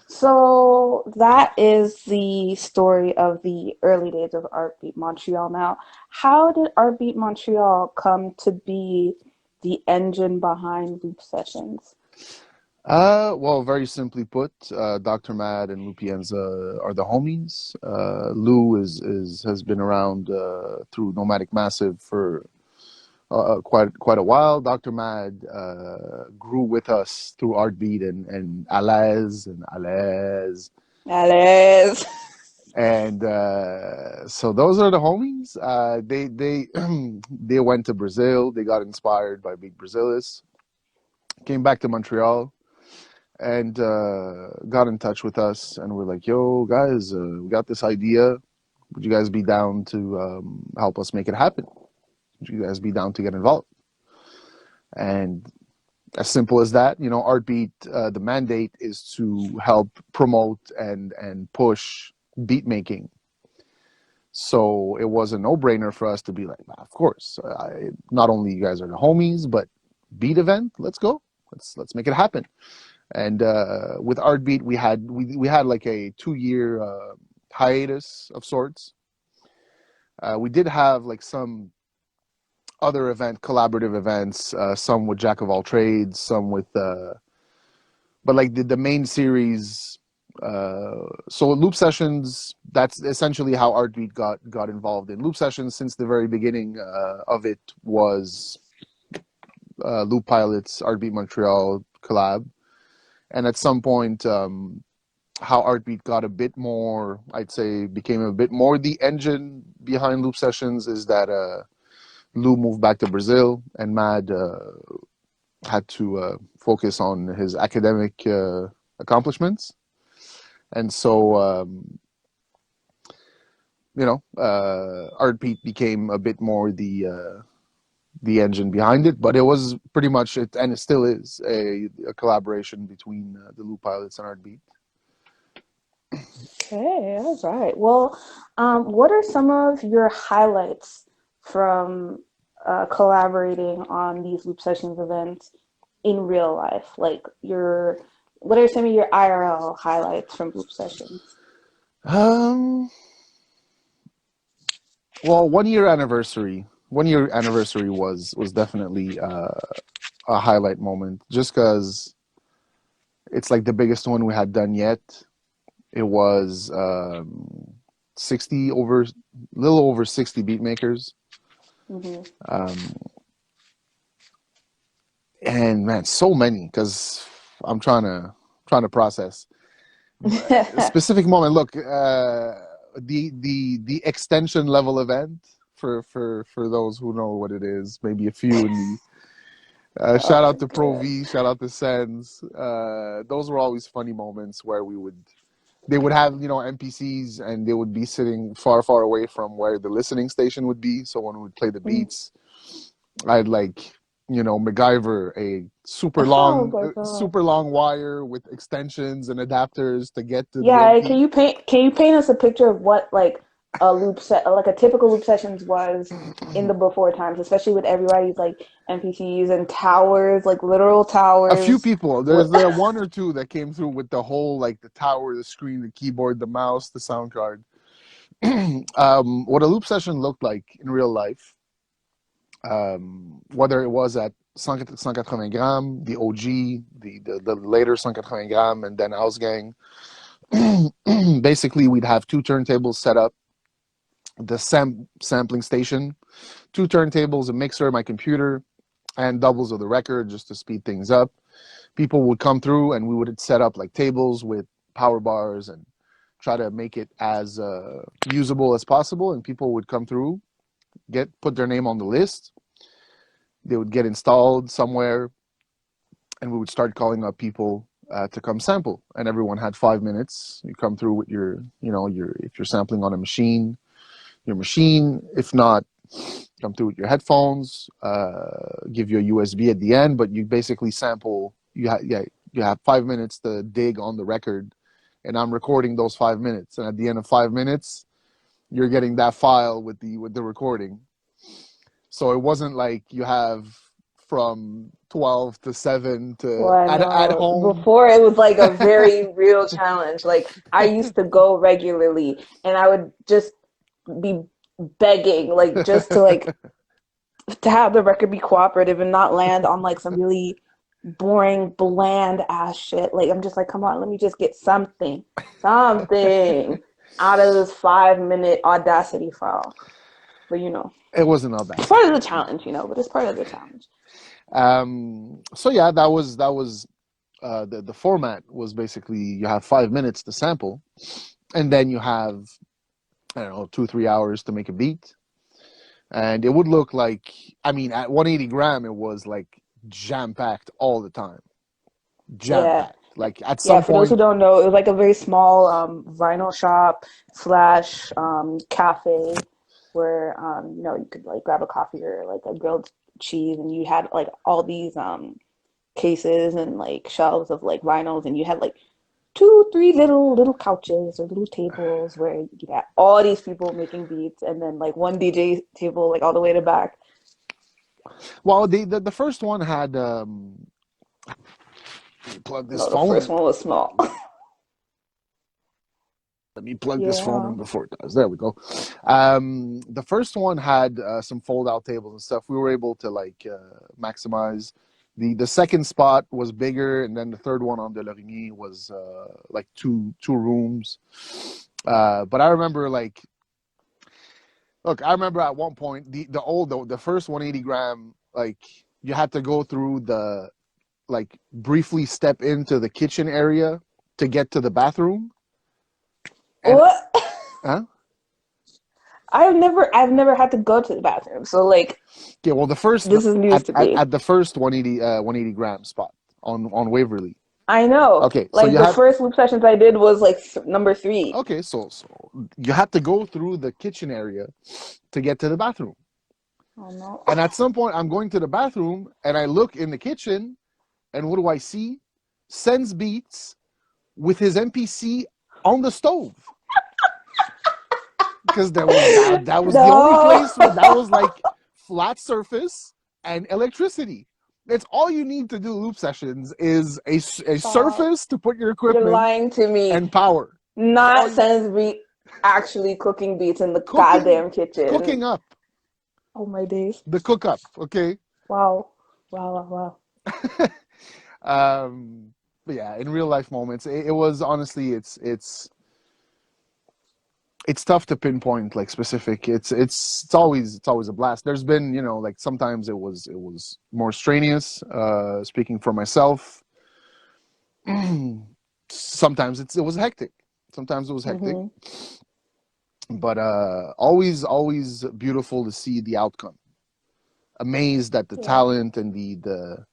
So that is the story of the early days of Art Beat Montreal. Now, how did Art Beat Montreal come to be the engine behind Loop Sessions? Well, very simply put, Dr. Mad and Lou Pienza are the homies. Lou has been around through Nomadic Massive for quite a while. Dr. Mad grew with us through Artbeat and Alez. And so those are the homies. They went to Brazil. They got inspired by Beat Brazilis. Came back to Montreal and got in touch with us. And we're like, yo, guys, we got this idea. Would you guys be down to help us make it happen? Would you guys be down to get involved? And as simple as that, Artbeat, the mandate is to help promote and push beat making. So it was a no-brainer for us to be like, of course, not only you guys are the homies, but beat event. Let's go. Let's make it happen. And with Artbeat, we had like a 2 year hiatus of sorts. We did have like some other collaborative events, some with Jack of all trades, some with, but like the main series. So Loop Sessions, that's essentially how Artbeat got involved in Loop Sessions. Since the very beginning of it was Loop Pilots, Artbeat Montreal collab, and at some point, how Artbeat got a bit more, I'd say, became a bit more the engine behind Loop Sessions is that Lou moved back to Brazil, and Mad had to focus on his academic accomplishments. And so, Artbeat became a bit more the engine behind it, but it was pretty much it, and it still is a collaboration between the Loop Pilots and Artbeat. Okay, all right. Well, what are some of your highlights from collaborating on these Loop Sessions events in real life? Like what are some of your IRL highlights from Loop Sessions? Well, 1 year anniversary. 1 year anniversary was definitely a highlight moment, just because it's like the biggest one we had done yet. It was little over 60 beat makers. Mm-hmm. And man, so many, because I'm trying to process. A specific moment. Look, the extension level event for those who know what it is. Maybe a few in the shout out to Pro V, shout out to Sens. Those were always funny moments where they would have NPCs, and they would be sitting far away from where the listening station would be. So when we would play the beats, I'd MacGyver a super Oh my God. long wire with extensions and adapters to get to the Yeah, MP. can you paint us a picture of what like a typical loop sessions was in the before times, especially with everybody's like NPCs and towers, like literal A few towers. people. There are one or two that came through with the whole, like, the tower, the screen, the keyboard, the mouse, the sound card. What a loop session looked like in real life, whether it was at 180 gram, the OG, the later 180 gram, and then Ausgang. Basically, we'd have two turntables set up, the sampling station, two turntables, a mixer, my computer, and doubles of the record just to speed things up. People would come through, and we would set up like tables with power bars and try to make it as usable as possible. And people would come through, put their name on the list. They would get installed somewhere, and we would start calling up people to come sample. And everyone had 5 minutes. You come through with if you're sampling on a machine, your machine. If not, come through with your headphones. Give you a USB at the end, but you basically sample. You have 5 minutes to dig on the record, and I'm recording those 5 minutes. And at the end of 5 minutes, you're getting that file with the recording. So it wasn't like you have from 12 to 7 to at home. Before it was like a very real challenge. Like I used to go regularly, and I would just be begging, like just to have the record be cooperative and not land on like some really boring, bland ass shit. Like I'm just like, come on, let me just get something out of this 5-minute Audacity file. But it wasn't all bad. It's part of the challenge, but it's part of the challenge. So yeah, that was the format was basically you have 5 minutes to sample, and then you have, I don't know, 2-3 hours to make a beat. And it would look like, at 180 gram, it was like jam packed all the time. Jam packed. Like at some point. For those who don't know, it was like a very small vinyl shop / cafe where you could like grab a coffee or like a grilled cheese, and you had like all these cases and like shelves of like vinyls, and you had like 2-3 little couches or little tables where you had all these people making beats, and then like one DJ table like all the way to back. Well, the first one had let me plug this No, the first phone. one was small. Let me plug this phone Yeah. in before it does. There we go. The first one had some fold out tables and stuff. We were able to like maximize. The second spot was bigger, and then the third one on De Lorigny was like two rooms. But I remember like, look, I remember at one point the first 180 gram, like you had to go through the, like, briefly step into the kitchen area to get to the bathroom. And What? huh? I've never had to go to the bathroom. So like Okay, well, the first this is news to me. at the first 180 gram spot on Waverly. I know. Okay, so Like you the have first loop sessions I did was like number 3. okay, so you have to go through the kitchen area to get to the bathroom. Oh no. And at some point, I'm going to the bathroom, and I look in the kitchen, and what do I see? Sens Beats with his MPC on the stove. Because that was the only No. place where that was like flat surface and electricity. That's all you need to do loop sessions is a Stop. surface to put your You're equipment lying to me. and power. That's all Not you Sainsbury actually cooking beats in the cooking goddamn kitchen. cooking up Oh my days. the cook up. Okay. Wow. Wow, wow, But yeah, in real life moments, it was honestly it's tough to pinpoint like specific. It's always a blast. There's been, like sometimes it was more strenuous. Speaking for myself, sometimes it was hectic. Sometimes it was wow. hectic, but always beautiful to see the outcome. Amazed at the Yeah. talent and the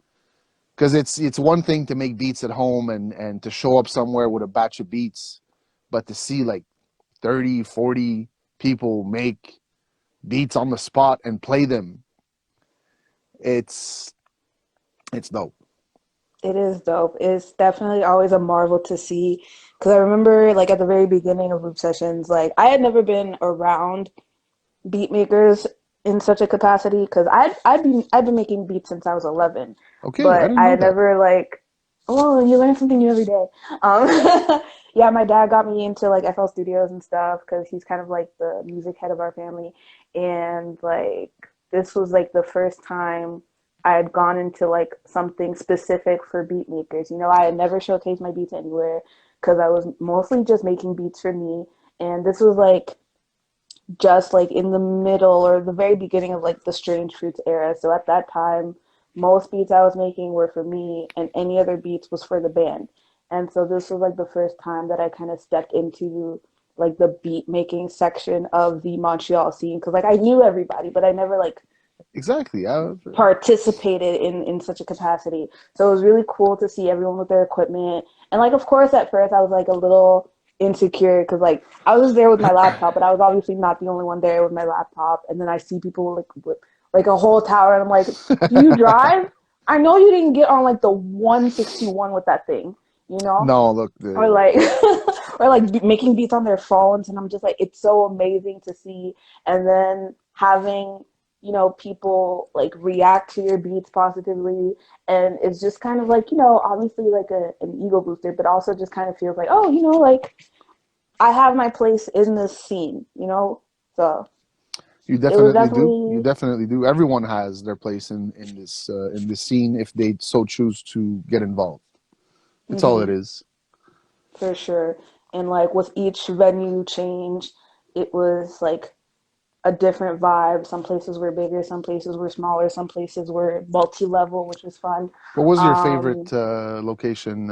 because it's one thing to make beats at home and to show up somewhere with a batch of beats, but to see like 30, 40 people make beats on the spot and play them, it's dope. It is dope. It's definitely always a marvel to see. Because I remember, like, at the very beginning of loop sessions, like, I had never been around beat makers in such a capacity. Because I've been making beats since I was 11, Okay, I but didn't I know had that. never like, oh, you learn something new every day. Yeah, my dad got me into like FL Studios and stuff because he's kind of like the music head of our family, and like this was like the first time I had gone into like something specific for beat makers. I had never showcased my beats anywhere because I was mostly just making beats for me, and this was like just like in the middle or the very beginning of like the Strange Fruits era. So at that time, most beats I was making were for me, and any other beats was for the band. And so this was like the first time that I kind of stepped into like the beat making section of the Montreal scene because like I knew everybody, but I never like Exactly. participated in such a capacity. So it was really cool to see everyone with their equipment. And like, of course, at first I was like a little insecure because like I was there with my laptop, but I was obviously not the only one there with my laptop. And then I see people like with like a whole tower, and I'm like, "Do you drive? I know you didn't get on like the 161 with that thing, you know?" No, look, Or like or like making beats on their phones, and I'm just like, it's so amazing to see. And then having people like react to your beats positively, and it's just kind of like obviously like an ego booster, but also just kind of feels like, oh, like I have my place in this scene. So you it was definitely do. You definitely. definitely do. Everyone has their place in this scene if they so choose to get involved. It's all it Mhm, is. for sure. And like with each venue change, it was like a different vibe. Some places were bigger, some places were smaller, some places were multi-level, which was fun. What was your favorite Um, location?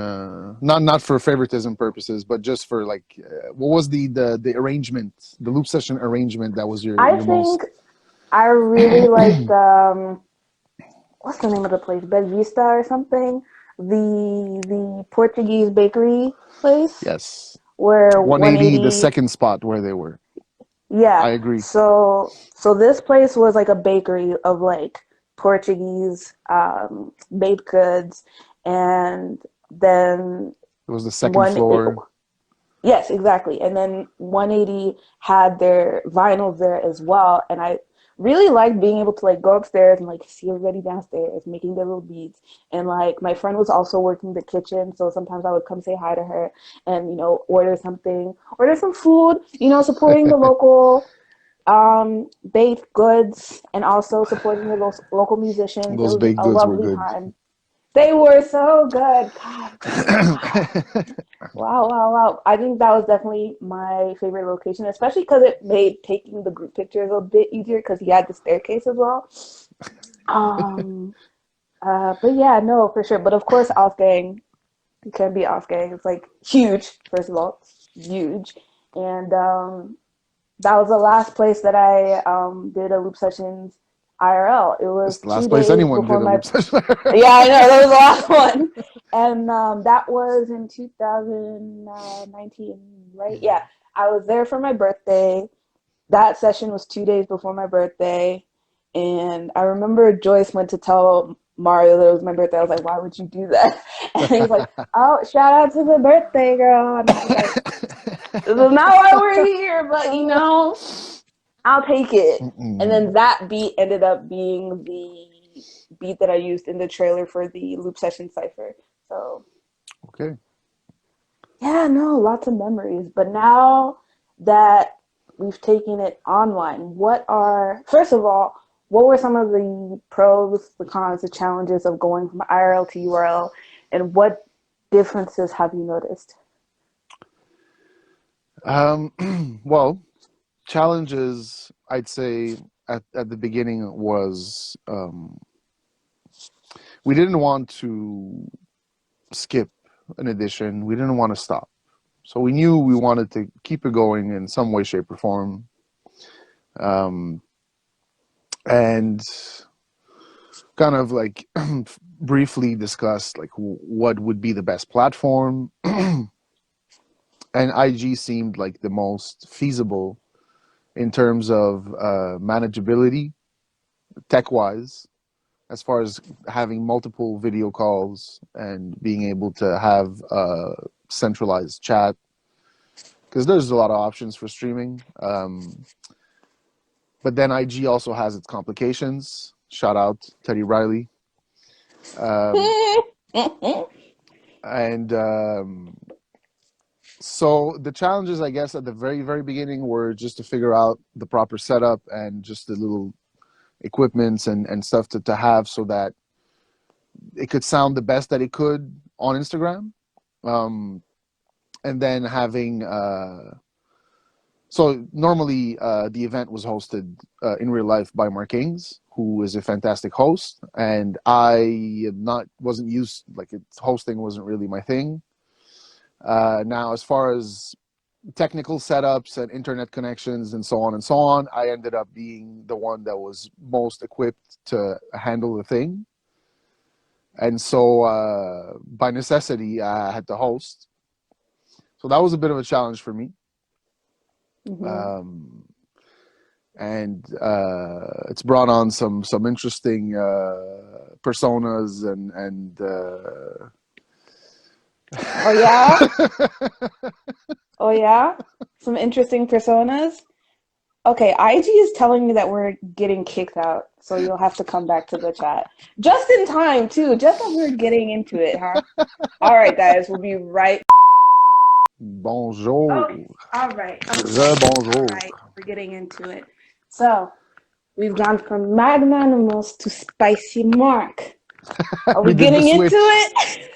Not for favoritism purposes, but just for like, what was the arrangement, the loop session arrangement that was your I your most? think I really liked what's the name of the place? Bed Vista or something? The Portuguese bakery place Yes, where 180, the 180. second spot where they were. Yeah. I agree. So this place was like a bakery of like Portuguese baked goods, and then It was the second one it, floor. yes, exactly. And then 180 had their vinyls there as well, and I really liked being able to like go upstairs and like see everybody downstairs making their little beats. And like my friend was also working the kitchen, so sometimes I would come say hi to her and order some food, supporting the local baked goods and also supporting the local musicians. It Those was baked a goods were lovely good. time. They were so good. God. Wow. Wow. I think that was definitely my favorite location, especially because it made taking the group pictures a bit easier because you had the staircase as well. Um, but yeah, no, for sure. But of course, Wolfgang, you can't be Wolfgang. It's like huge, first of all, it's huge. And that was the last place that I did a loop sessions IRL. It It's was the last 2 place days anyone before did a my loop session. yeah, I know that was the last one, and that was in 2019, right? Yeah, I was there for my birthday. That session was 2 days before my birthday, and I remember Joyce went to tell Mario that it was my birthday. I was like, "Why would you do that?" And he was like, "Oh, shout out to the birthday girl," and I was like, "This is not why we're here, but I'll take it." And then that beat ended up being the beat that I used in the trailer for the Loop Session Cypher. So, Okay. yeah, no, lots of memories. But now that we've taken it online, first of all, what were some of the pros, the cons, the challenges of going from IRL to URL, and what differences have you noticed? Well, challenges, I'd say at the beginning was we didn't want to skip an edition. We didn't want to stop. So we knew we wanted to keep it going in some way, shape, or form. And kind of like briefly discussed like what would be the best platform. And IG seemed like the most feasible in terms of manageability, tech-wise, as far as having multiple video calls and being able to have centralized chat, because there's a lot of options for streaming. But then IG also has its complications. Shout out Teddy Riley. And so the challenges, I guess, at the very, very beginning were just to figure out the proper setup and just the little equipments and stuff to have so that it could sound the best that it could on Instagram. And then having so normally the event was hosted in real life by Mark Ings, who is a fantastic host, and I wasn't used, like, hosting wasn't really my thing. Now, as far as technical setups and internet connections and so on, I ended up being the one that was most equipped to handle the thing. And so by necessity, I had to host. So that was a bit of a challenge for me. Mm-hmm. And it's brought on some interesting personas and Oh yeah? Oh yeah? Some interesting personas? Okay, IG is telling me that we're getting kicked out, so you'll have to come back to the chat. Just in time, too, just as we're getting into it, huh? All right, guys, we'll be right. Bonjour. Okay, all right. Bonjour. All right, we're getting into it. So, we've gone from magnanimous to spicy Mark. Are we We did the getting into switch. it?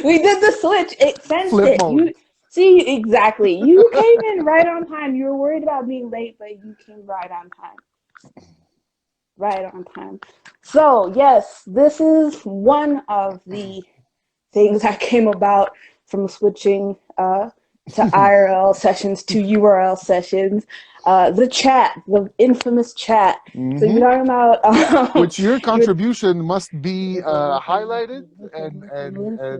We did the switch. It sensed Flip it. mode. You see exactly. You came in right on time. You were worried about being late, but you came right on time. Right on time. So yes, this is one of the things that came about from switching to IRL sessions to URL sessions. The chat, the infamous chat. So you're talking about which your contribution must be highlighted and you're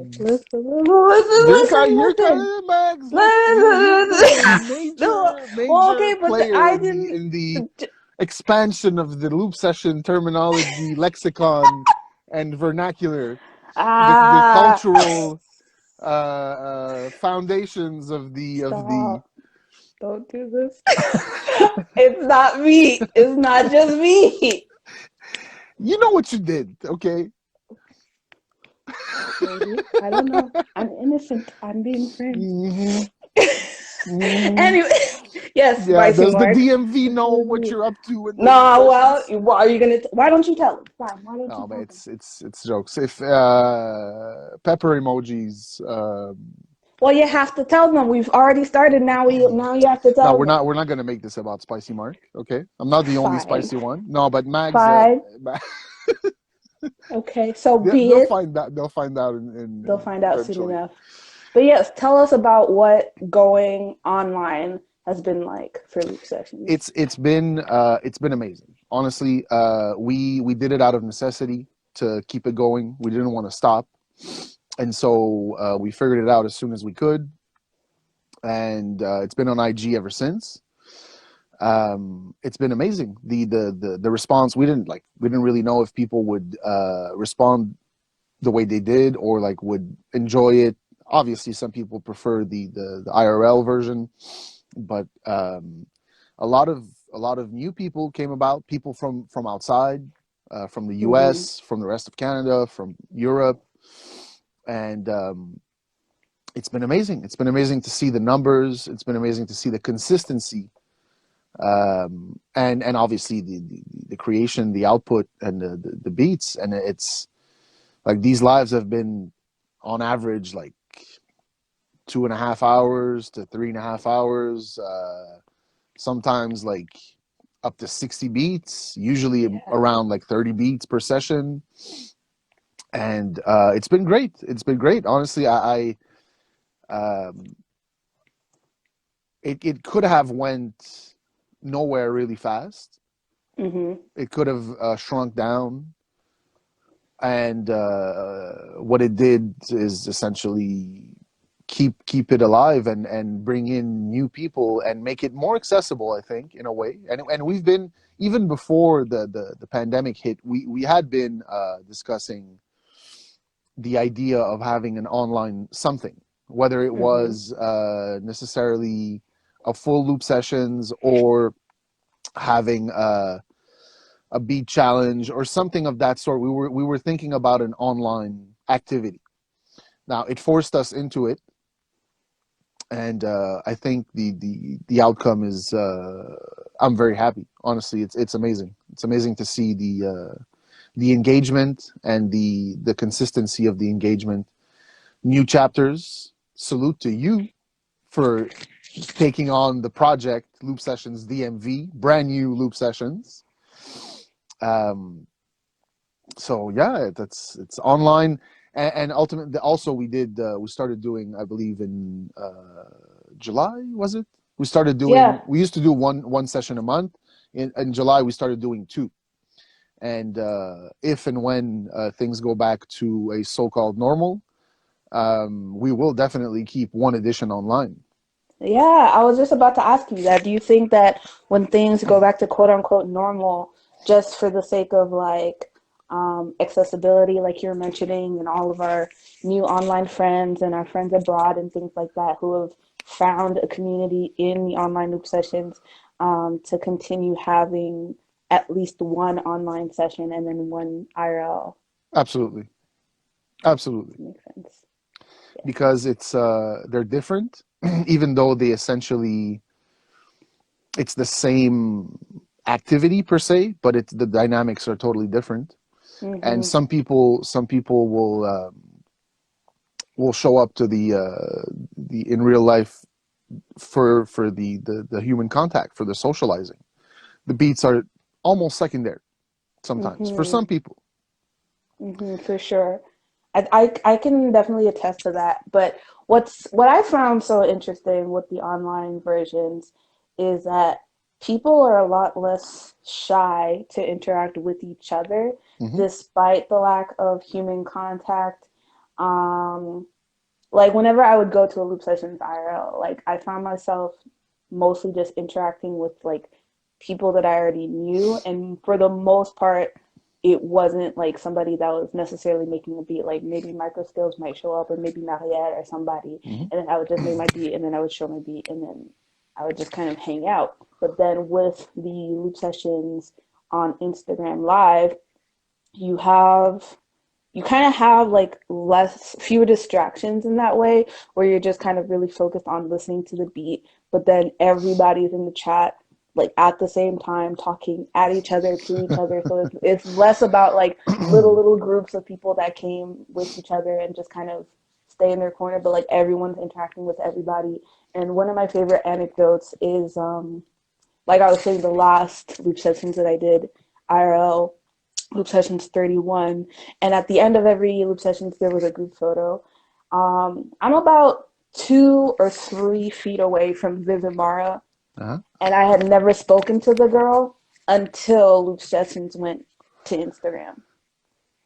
kind of Mags. You're a major player in the expansion of the loop session terminology, lexicon, and vernacular, the cultural foundations of the Don't do this. It's not me. It's not just me. You know what you did, okay? Maybe. I don't know. I'm innocent. I'm being friends. hmm hmm Anyway, yes, Yeah, Spicy does the Mark. DMV This know was what me. you're up to in the loop No, well, sessions? what are you gonna? Why don't you tell them? Fine. Why don't you No, but tell them? it's jokes. If pepper emojis, Well, you have to tell them. We've already started. Now you have to no, tell them. we're not gonna make this about Spicy Mark. Okay, I'm not the only Fine. spicy one. No, but Mags, Fine. Okay. So be they'll it. find that they'll find out They'll find out soon eventually. enough. But yes, tell us about what going online has been like for loop sessions. It's been amazing. Honestly, we did it out of necessity to keep it going. We didn't want to stop, and so we figured it out as soon as we could, and it's been on IG ever since. It's been amazing. The response, we didn't really know if people would respond the way they did or like would enjoy it. Obviously, some people prefer the IRL version, but a lot of new people came about. People from outside, from the Mm-hmm. U.S., from the rest of Canada, from Europe, and it's been amazing. It's been amazing to see the numbers. It's been amazing to see the consistency, and obviously the creation, the output, and the beats. And it's like these lives have been on average like 2.5 hours to 3.5 hours. Sometimes like up to 60 beats, usually Yeah. around like 30 beats per session. And it's been great. It's been great. Honestly, it could have went nowhere really fast. Mm-hmm. It could have shrunk down. And what it did is essentially keep it alive and bring in new people and make it more accessible, I think, in a way. And we've been, even before the pandemic hit, we had been discussing the idea of having an online something, whether it Mm-hmm. was necessarily a full loop sessions or having a beat challenge or something of that sort. We were thinking about an online activity. Now it forced us into it, and I think the outcome is I'm very happy. Honestly, it's amazing. It's amazing to see the engagement and the consistency of the engagement. New chapters. Salute to you for taking on the project Loop Sessions DMV, brand new Loop Sessions. Um, so yeah, it's online, and ultimately also we started doing, I believe in July, was it? Yeah. We used to do one session a month. In July we started doing two, and if and when things go back to a so-called normal, we will definitely keep one edition online. Yeah, I was just about to ask you that. Do you think that when things go back to quote unquote normal, just for the sake of like accessibility, like you're mentioning, and all of our new online friends and our friends abroad and things like that who have found a community in the online loop sessions, to continue having at least one online session and then one IRL? Absolutely, absolutely, Makes sense. Yeah. because it's they're different, even though they essentially it's the same activity per se, but it's the dynamics are totally different. And Mm-hmm. some people will show up to the in real life for the human contact, for the socializing. The beats are almost secondary sometimes for Mm-hmm. some people. For sure. I can definitely attest to that. But what I found so interesting with the online versions is that people are a lot less shy to interact with each other Hmm despite the lack of human contact. Um, like whenever I would go to a loop sessions IRL, like I found myself mostly just interacting with like people that I already knew, and for the most part, it wasn't like somebody that was necessarily making a beat. Like maybe micro skills might show up, or maybe Mariette or somebody, hmm and then I would just make my beat, and then I would show my beat, and then I would just kind of hang out. But then with the loop sessions on Instagram Live, you have you kind of have like fewer distractions in that way, where you're just kind of really focused on listening to the beat, but then everybody's in the chat like at the same time talking at each other, to each other. So it's less about like little groups of people that came with each other and just kind of stay in their corner, but like everyone's interacting with everybody. And one of my favorite anecdotes is like I was saying, the last loop sessions that I did IRL, loop sessions 31, and at the end of every loop sessions there was a group photo. I'm about 2 or 3 feet away from Viv and Mara, Uh-huh. and I had never spoken to the girl until loop sessions went to Instagram.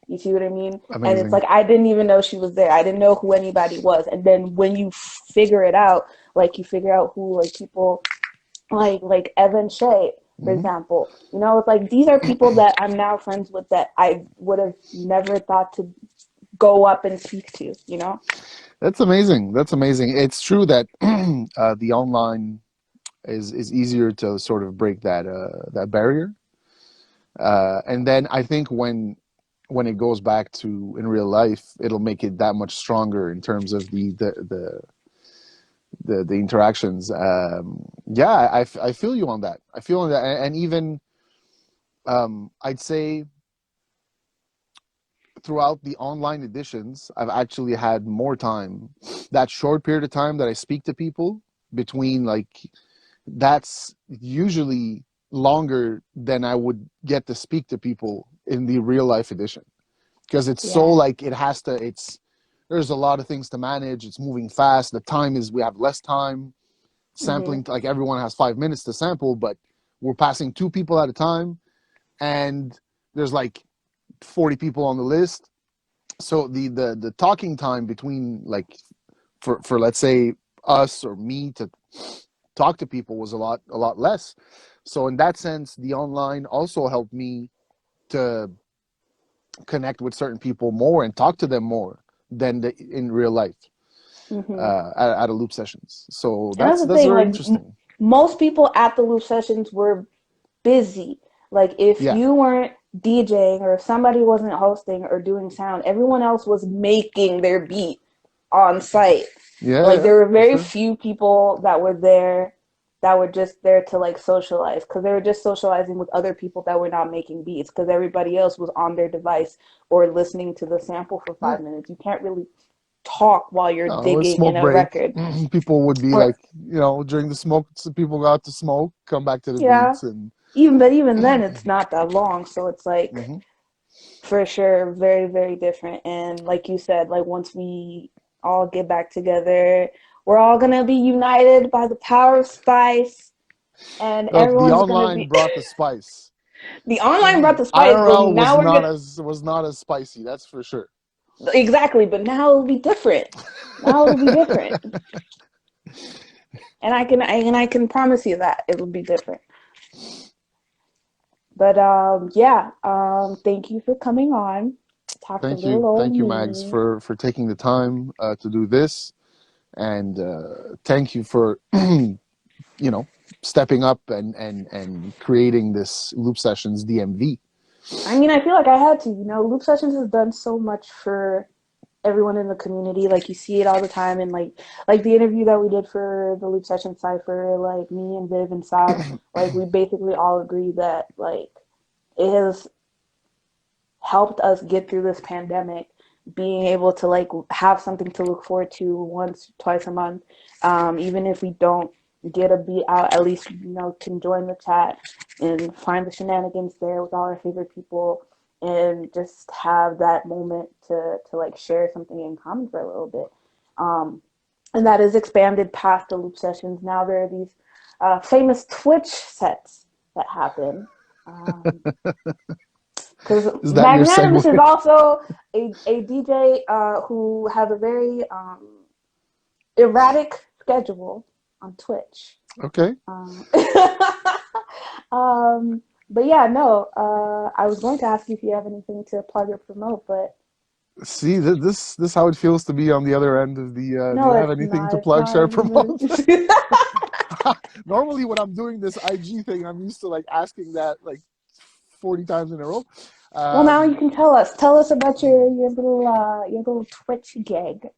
You see what I mean? And it's Amazing. like I didn't even know she was there. I didn't know who anybody was. And then when you figure it out, like you figure out who like people like Evan Shea, for Mhm. example. You know, it's like these are people that I'm now friends with that I would have never thought to go up and speak to, you know? That's amazing. That's amazing. It's true that the online is easier to sort of break that barrier. And then I think when it goes back to in real life, it'll make it that much stronger in terms of the interactions. Yeah, I feel you on that. I feel on that, and even I'd say throughout the online editions, I've actually had more time. That short period of time that I speak to people between, like, that's usually longer than I would get to speak to people in the real life edition, because it's so Yeah. like there's a lot of things to manage. It's moving fast. The time is, we have less time Mm-hmm. sampling. Like, everyone has 5 minutes to sample, but we're passing 2 people at a time, and there's like 40 people on the list. So the talking time between, like, for let's say us or me to talk to people was a lot less. So in that sense, the online also helped me to connect with certain people more and talk to them more than in real life, Mm-hmm. at a loop sessions. So And that's the that's thing, very like interesting. most people at the loop sessions were busy. Like if Yeah, you weren't DJing or if somebody wasn't hosting or doing sound, everyone else was making their beat on site. yeah, Like yeah, there were for very sure. few people that were there that were just there to like socialize, because they were just socializing with other people that were not making beats, because everybody else was on their device or listening to the sample for Yeah. 5 minutes. You can't really talk while you're No, a digging in smoke a break. record. People would be Or like, during the smoke, so people go out to smoke, come back to the yeah, beats, and even then it's not that long, so it's like hmm for sure very very different. And like you said, like once we all get back together, we're all gonna be united by the power of spice, and the everyone's gonna online be brought the spice. the online brought the spice, but IRL now we're gonna was not as spicy, that's for sure. exactly, but now it'll be different. Now it'll be different. And I can promise you that it'll be different. But yeah, thank you for coming on. Talk to little old Thank you, Mags, me. for taking the time to do this, and thank you for stepping up and creating this Loop Sessions DMV. I mean, I feel like I had to, Loop Sessions has done so much for everyone in the community. Like you see it all the time, and like the interview that we did for the Loop Session Cypher, like me and Viv and Sab, like we basically all agree that like it has helped us get through this pandemic, being able to like have something to look forward to once, twice a month. Even if we don't get a beat out, at least can join the chat and find the shenanigans there with all our favorite people, and just have that moment to like share something in common for a little bit. And that is expanded past the loop sessions. Now there are these famous Twitch sets that happen. Because Is that your Magnanimous is segue? also a DJ who has a very erratic schedule on Twitch. Okay. But yeah, no, I was going to ask you if you have anything to plug or promote, but See, this how it feels to be on the other end of the. Do no, you have it's anything not. to It's plug, not share, even. promote? Normally, when I'm doing this IG thing, I'm used to like asking that like 40 times in a row. Well, now you Um, can tell us. Tell us about your little Twitch gig.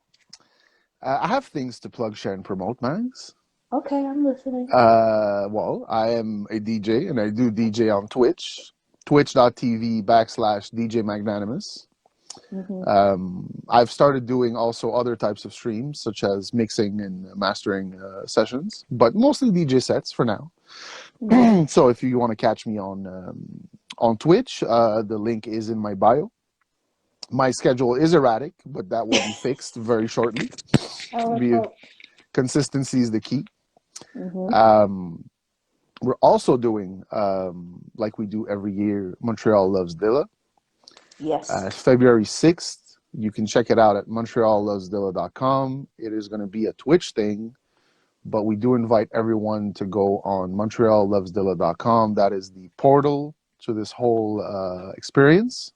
I have things to plug, share, and promote, Mags. Okay, I'm listening. Well, I am a DJ and I do DJ on Twitch, twitch.tv/DJ Magnanimous. Hmm. I've started doing also other types of streams, such as mixing and mastering sessions, but mostly DJ sets for now. Nice. So if you want to catch me on Twitch, the link is in my bio. My schedule is erratic, but that will be fixed very shortly. Consistency is the key. Hmm. Um, we're also doing, like we do every year, Montreal Loves Dilla. Yes. February 6th. You can check it out at montreallovesdilla.com. It is going to be a Twitch thing, but we do invite everyone to go on montreallovesdilla.com. That is the portal to this whole experience.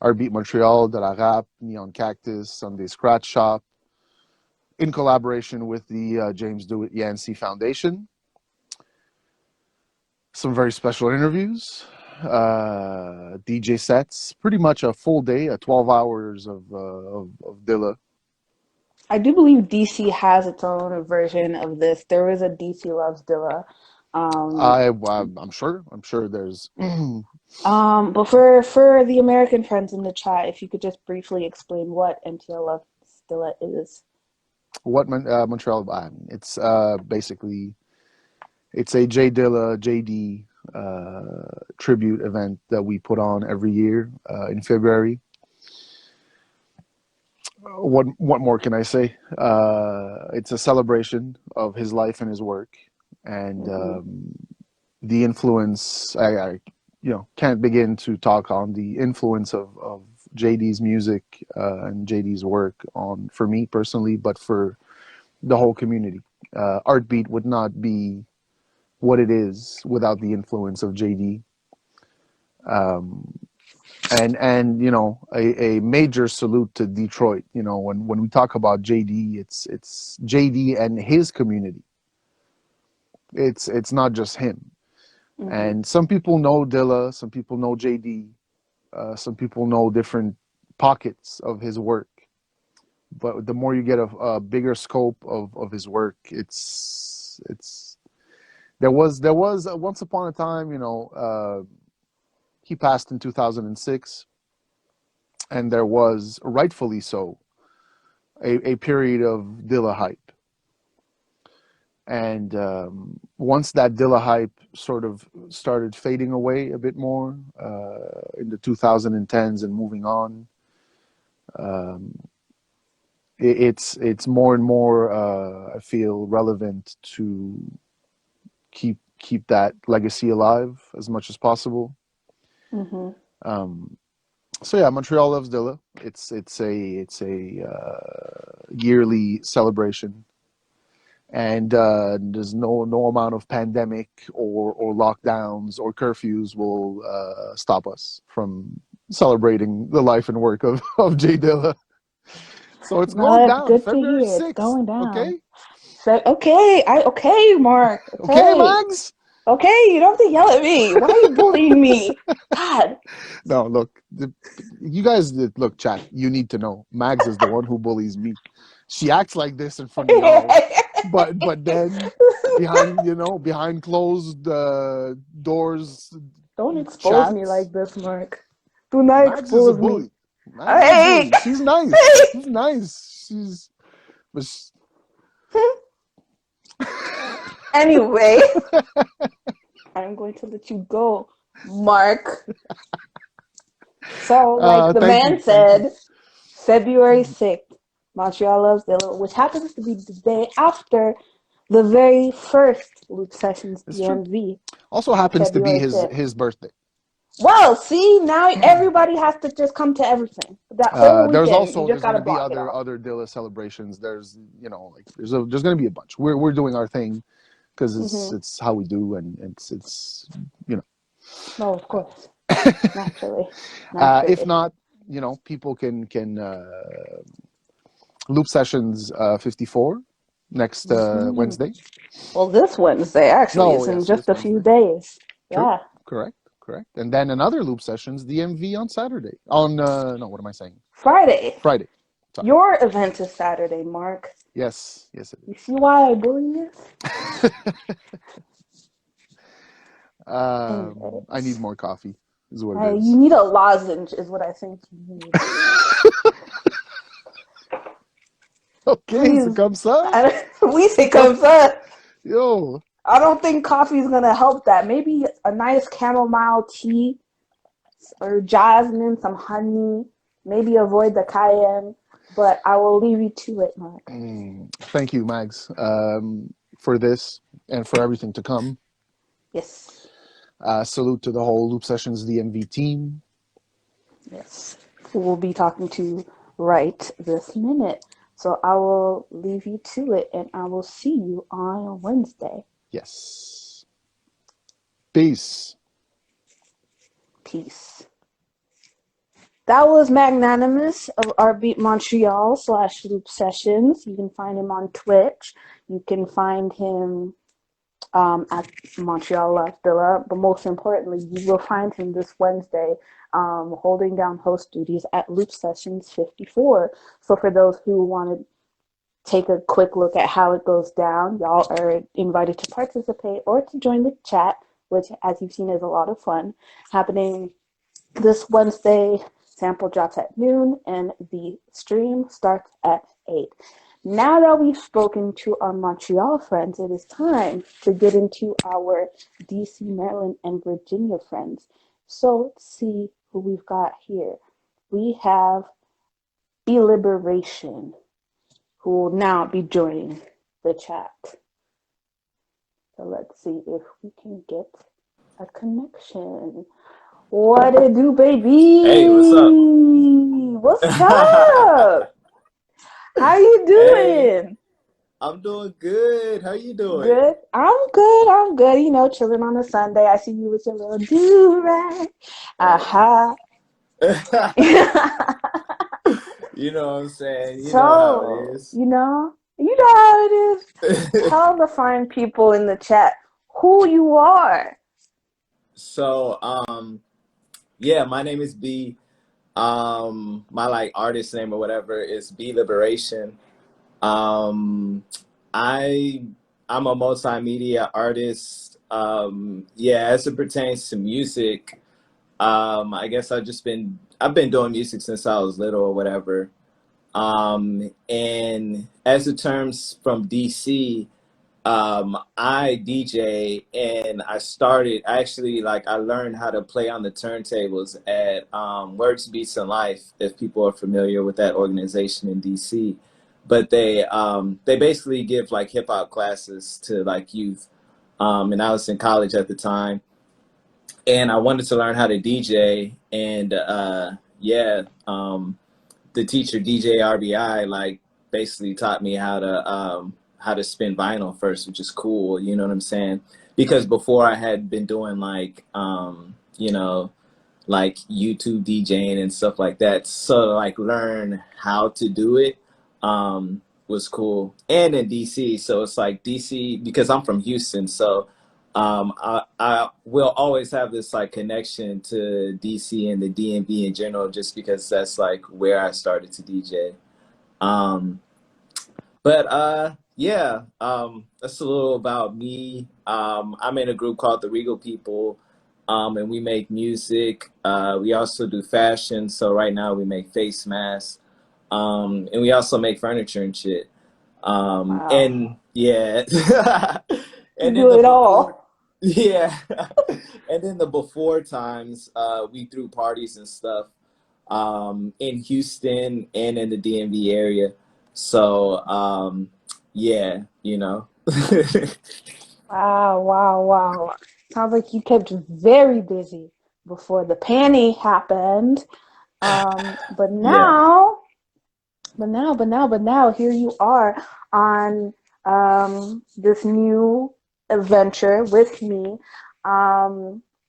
Our Beat Montreal, De La Rap, Neon Cactus, Sunday Scratch Shop, in collaboration with the James Dewitt Yancey Foundation. Some very special interviews, DJ sets, pretty much a full day, 12 hours of Dilla. I do believe DC has its own version of this. There is a DC Loves Dilla. I'm sure there's But for the American friends in the chat, if you could just briefly explain what MTL Loves Dilla is. what Montreal. It's basically it's a J Dilla JD tribute event that we put on every year in February. What more can I say? It's a celebration of his life and his work, and the influence. I can't begin to talk on the influence of JD's music and JD's work on for me personally, but for the whole community. Artbeat would not be what it is without the influence of JD. And a major salute to Detroit. When we talk about JD, it's JD and his community. It's not just him. Mm-hmm. And some people know Dilla, some people know JD, some people know different pockets of his work. But the more you get a bigger scope of his work, it's there was once upon a time, he passed in 2006, and there was, rightfully so, a period of Dilla hype. And once that Dilla hype sort of started fading away a bit more in the 2010s and moving on, it's more and more I feel relevant to keep that legacy alive as much as possible. Mm-hmm. So yeah, Montreal Loves Dilla. It's a yearly celebration, and there's no amount of pandemic or lockdowns or curfews will stop us from celebrating the life and work of J Dilla. So it's Well, going that's down good to February hear. 6th. It's going down. Okay. So okay, Mark. Okay, Mags. Okay, you don't have to yell at me. Why are you bullying me? God. No, look, you guys, look, chat. You need to know, Mags is the one who bullies me. She acts like this in front of y'all, but then behind closed doors. Don't expose me like this, Mark. Do not Mags is a expose me. bully. Mags is a bully. She's nice. She's nice. Anyway, I'm going to let you go, Mark. So, like the man said, February 6th, Montreal Loves Dilla, which happens to be the day after the very first Loop Sessions DMV. Also happens to be February his birthday. Well, see, now everybody has to just come to everything. That whole weekend, there's also you just going gotta to be block it off. other Dilla celebrations. There's there's going to be a bunch. We're doing our thing because it's how we do, and it's No, of course, naturally. If not, people can Loop Sessions 54 next Mhm. Wednesday. Well, this Wednesday, actually. No, It's in yes, just this a few Wednesday. days. True. Yeah. Correct. Correct. And then another loop sessions, DMV on Saturday. On no, what am I saying? Friday. Friday. Sorry. Your event is Saturday, Mark. Yes. Yes, it You see why I bully you? is. I need Anyways. more coffee. Is what it You is. need a lozenge, is what I think you need. Okay, c'est Please. comme ça. We C'est say comme comme ça. yo. I don't think coffee is going to help that. Maybe a nice chamomile tea or jasmine, some honey. Maybe avoid the cayenne. But I will leave you to it, Mark. Thank you, Mags, for this and for everything to come. Yes. Salute to the whole Loop Sessions DMV team. Yes. Who we'll be talking to right this minute. So I will leave you to it and I will see you on Wednesday. Yes. Peace. Peace. That was Magnanimous of Art Montreal / Loop Sessions. You can find him on Twitch. You can find him at Montreal La Villa. But most importantly, you will find him this Wednesday holding down host duties at Loop Sessions 54. So for those who want to take a quick look at how it goes down, y'all are invited to participate or to join the chat, which, as you've seen, is a lot of fun, happening this Wednesday. Sample drops at noon and the stream starts at 8. Now that we've spoken to our Montreal friends, it is time to get into our DC, Maryland, and Virginia friends. So let's see who we've got here. We have Liberation, who will now be joining the chat. So let's see if we can get a connection. What it do, baby? Hey, what's up? What's up? How you Hey, doing? I'm doing good. How you doing? Good. I'm good. I'm good. You know, chilling on a Sunday. I see you with your little do-rag. Aha. You know what I'm saying? You know how it So, is. you know how it is. Tell the fine people in the chat who you are. So, yeah, my name is B. My like artist name or whatever is B Liberation. Um, I'm a multimedia artist. Yeah, as it pertains to music, I guess I've been doing music since I was little or whatever. And as it terms from DC, I DJ and I learned how to play on the turntables at Words, Beats, and Life, if people are familiar with that organization in DC. But they basically give like hip hop classes to like youth. And I was in college at the time and I wanted to learn how to DJ and yeah, the teacher DJ RBI like basically taught me how to spin vinyl first, which is cool. You know what I'm saying? Because before I had been doing like you know, like YouTube DJing and stuff like that. So like learn how to do it was cool. And in DC, so it's like DC because I'm from Houston, so I will always have this like connection to DC and the DMV in general, just because that's like where I started to DJ. Um, but yeah, that's a little about me. I'm in a group called the Regal People, and we make music. We also do fashion. So right now we make face masks, and we also make furniture and shit. Wow. And yeah, You and then do the it before, all. yeah, and then the before times, we threw parties and stuff, in Houston and in the DMV area. So, yeah, you know. Wow, wow, wow. Sounds like you kept very busy before the panty happened. But Yeah. now, here you are on this new adventure with me.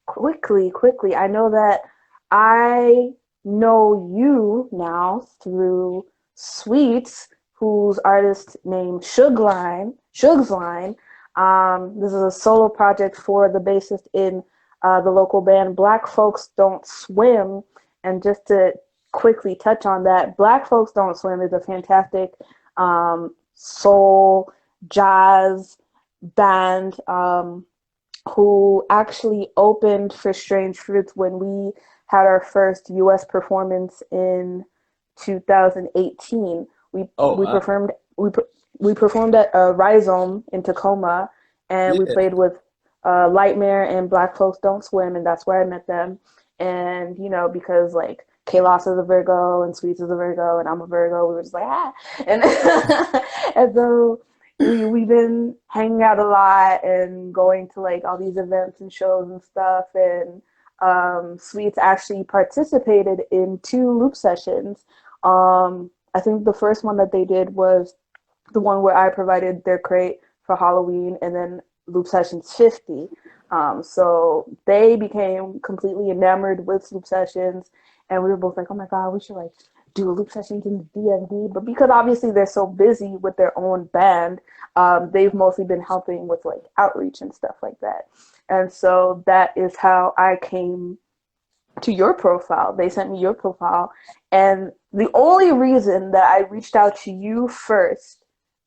Quickly, I know that I know you now through Sweets, whose artist named Suge's Line. This is a solo project for the bassist in the local band Black Folks Don't Swim. And just to quickly touch on that, Black Folks Don't Swim is a fantastic soul jazz band who actually opened for Strange Fruits when we had our first U.S. performance in 2018. Oh, We wow. performed we performed at Rhizome in Tacoma, and we Yeah. played with Lightmare and Black Folks Don't Swim, and that's where I met them. And you know, because like Kalos is a Virgo and Sweets is a Virgo and I'm a Virgo, we were just like and and so we've been hanging out a lot and going to like all these events and shows and stuff. And Sweets actually participated in 2 loop sessions. I think the first one that they did was the one where I provided their crate for Halloween, and then Loop Sessions 50. So they became completely enamored with Loop Sessions, and we were both like, oh my God, we should like do Loop Sessions in the DMV. But because obviously they're so busy with their own band, they've mostly been helping with like outreach and stuff like that. And so that is how I came to your profile. They sent me your profile. And the only reason that I reached out to you first,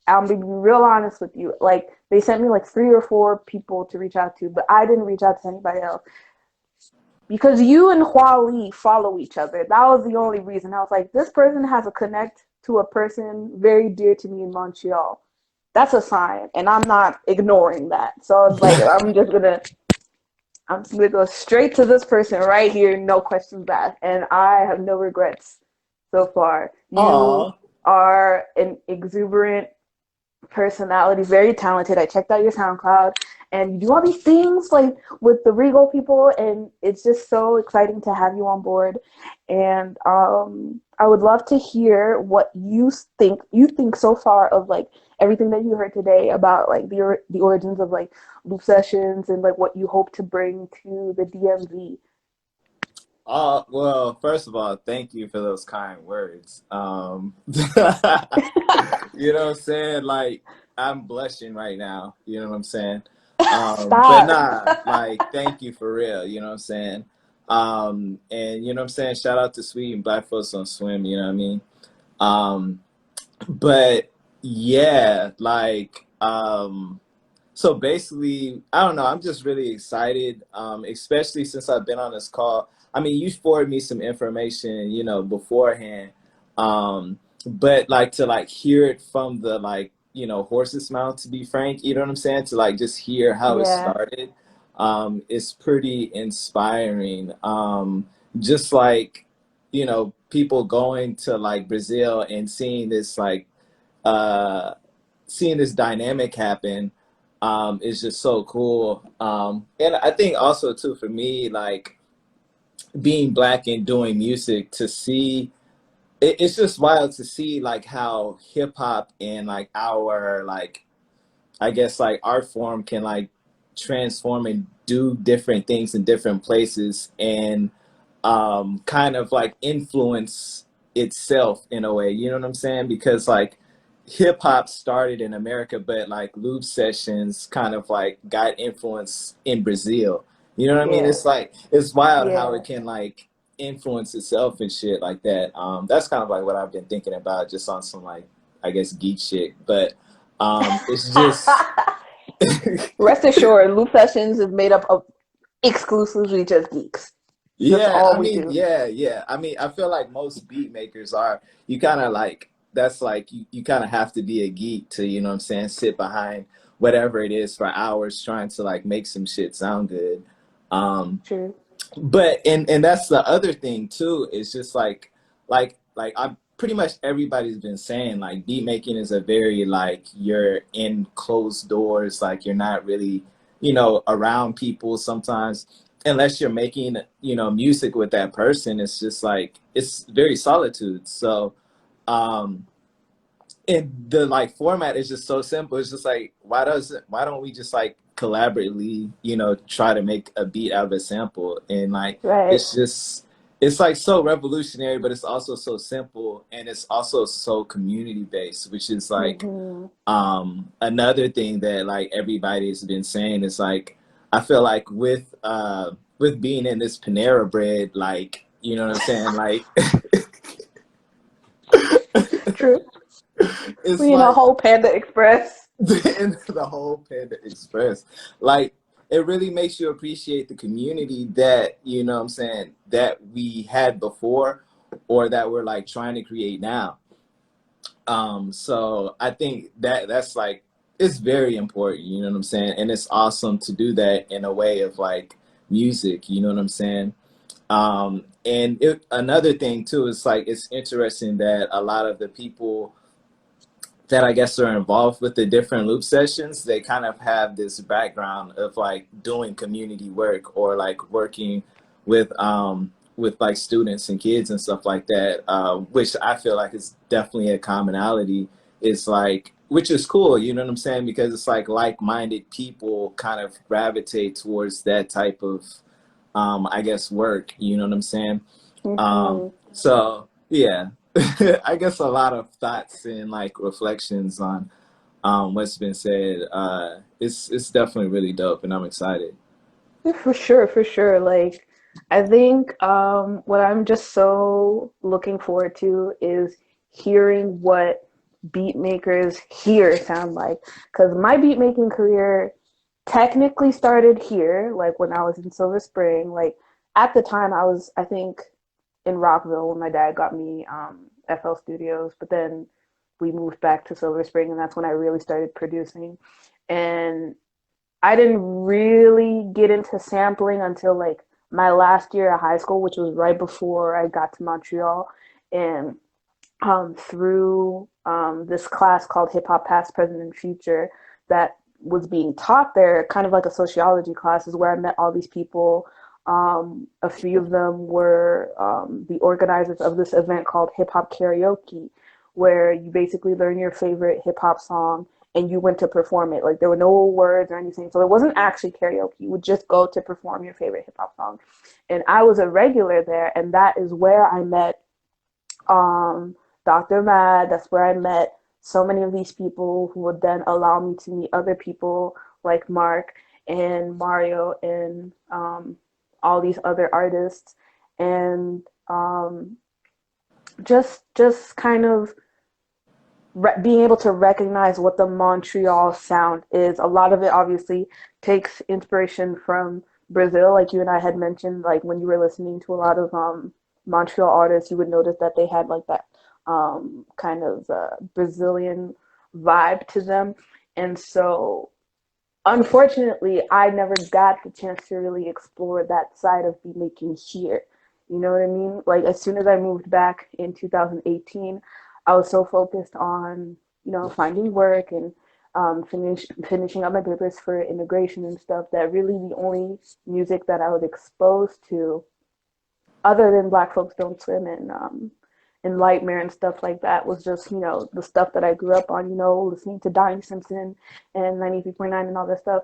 I'm gonna be real honest with you, like they sent me like 3 or 4 people to reach out to, but I didn't reach out to anybody else. Because you and Hua Li follow each other. That was the only reason. I was like, this person has a connect to a person very dear to me in Montreal. That's a sign, and I'm not ignoring that. So I was like, I'm just gonna go straight to this person right here, no questions asked, and I have no regrets so far. You Aw. are an exuberant personality, very talented. I checked out your SoundCloud, and you do all these things like with the Regal people, and it's just so exciting to have you on board. And I would love to hear what you think so far of like everything that you heard today about like the origins of like loop sessions and like what you hope to bring to the DMV. Well, first of all, thank you for those kind words. You know what I'm saying? Like, I'm blushing right now. You know what I'm saying? But Stop. nah, like, thank you for real. You know what I'm saying? And you know what I'm saying? Shout out to Sweet and Black Folks on Swim. You know what I mean? Um, but yeah, like, so basically, I don't know. I'm just really excited, especially since I've been on this call. I mean, you forwarded me some information, you know, beforehand, but like to like hear it from the like you know horse's mouth. To be frank, you know what I'm saying? To like just hear how it Yeah. started, is pretty inspiring. Just like you know, people going to like Brazil and seeing this like uh, seeing this dynamic happen is just so cool. And I think also too for me, like being black and doing music, to see it's just wild to see like how hip hop and like our like I guess like art form can like transform and do different things in different places and kind of like influence itself in a way. You know what I'm saying? Because like hip hop started in America, but like loop sessions kind of like got influence in Brazil. You know what I mean? Yeah. It's like it's wild how Yeah. it can like influence itself and shit like that. That's kind of like what I've been thinking about just on some like I guess geek shit. But it's just Rest assured, Loop Sessions is made up of exclusively just geeks. That's yeah, all I we mean, do. yeah. I mean, I feel like most beat makers are, you kind of like, that's like, you kind of have to be a geek to, you know what I'm saying, sit behind whatever it is for hours trying to like make some shit sound good. Um, True. but and that's the other thing too. It's just like I pretty much everybody's been saying like beat making is a very like you're in closed doors, like you're not really you know around people sometimes unless you're making you know music with that person. It's just like it's very solitude. So um and the like format is just so simple. It's just like why don't we just like collaboratively, you know, try to make a beat out of a sample and like Right. it's just it's like so revolutionary, but it's also so simple, and it's also so community based, which is like Mm-hmm. another thing that like everybody's been saying is like I feel like with being in this Panera Bread, like you know what I'm saying, like True. it's We in a like whole Panda Express. the whole Panda Express, like it really makes you appreciate the community that you know what I'm saying that we had before, or that we're like trying to create now. So I think that that's like it's very important, you know what I'm saying? And it's awesome to do that in a way of like music, you know what I'm saying? Another thing too is like it's interesting that a lot of the people that I guess are involved with the different loop sessions, they kind of have this background of like doing community work or like working with like students and kids and stuff like that, which I feel like is definitely a commonality. It's like which is cool, you know what I'm saying? Because it's like-minded people kind of gravitate towards that type of I guess work, you know what I'm saying? Mm-hmm. So yeah, I guess a lot of thoughts and like reflections on what's been said. It's definitely really dope, and I'm excited. Yeah, for sure, for sure. Like, I think what I'm just so looking forward to is hearing what beat makers here sound like. Because my beat making career technically started here, like when I was in Silver Spring. Like, at the time, I was, I think, in Rockville when my dad got me FL Studios, but then we moved back to Silver Spring, and that's when I really started producing. And I didn't really get into sampling until like my last year of high school, which was right before I got to Montreal. And through this class called Hip Hop Past, Present, and Future that was being taught there, kind of like a sociology class, is where I met all these people. A few of them were the organizers of this event called Hip Hop Karaoke, where you basically learn your favorite hip hop song and you went to perform it. Like there were no words or anything. So it wasn't actually karaoke. You would just go to perform your favorite hip hop song. And I was a regular there, and that is where I met um, Dr. Mad. That's where I met so many of these people who would then allow me to meet other people like Mark and Mario and all these other artists. And just kind of being able to recognize what the Montreal sound is. A lot of it obviously takes inspiration from Brazil, like you and I had mentioned. Like when you were listening to a lot of Montreal artists, you would notice that they had like that kind of Brazilian vibe to them. And so, unfortunately, I never got the chance to really explore that side of beat making here. You know what I mean? Like as soon as I moved back in 2018, I was so focused on, finding work and finishing up my papers for immigration and stuff that really the only music that I was exposed to, other than Black Folks Don't Swim and Lightmare and stuff like that, was just, the stuff that I grew up on, listening to Donnie Simpson and 93.9 and all that stuff.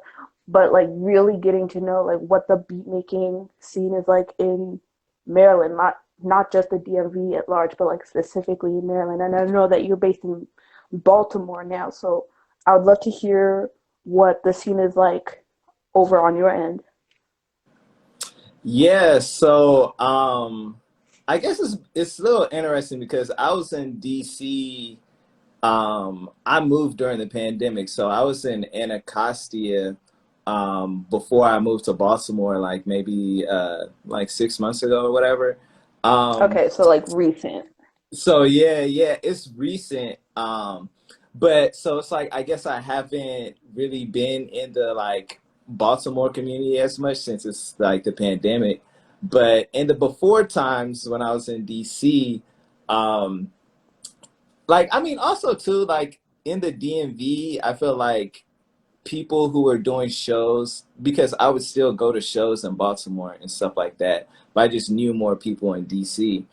But like really getting to know like what the beat making scene is like in Maryland, not just the DMV at large, but like specifically in Maryland. And I know that you're based in Baltimore now, so I would love to hear what the scene is like over on your end. Yeah, so I guess it's a little interesting because I was in DC. I moved during the pandemic, so I was in Anacostia before I moved to Baltimore, like maybe like 6 months ago or whatever. Um, Okay, so like recent. so yeah, it's recent. But so it's like I guess I haven't really been in the like Baltimore community as much since it's like the pandemic. But in the before times when I was in DC, um, like I mean also too like in the DMV, I feel like people who were doing shows because I would still go to shows in Baltimore and stuff like that, but I just knew more people in DC.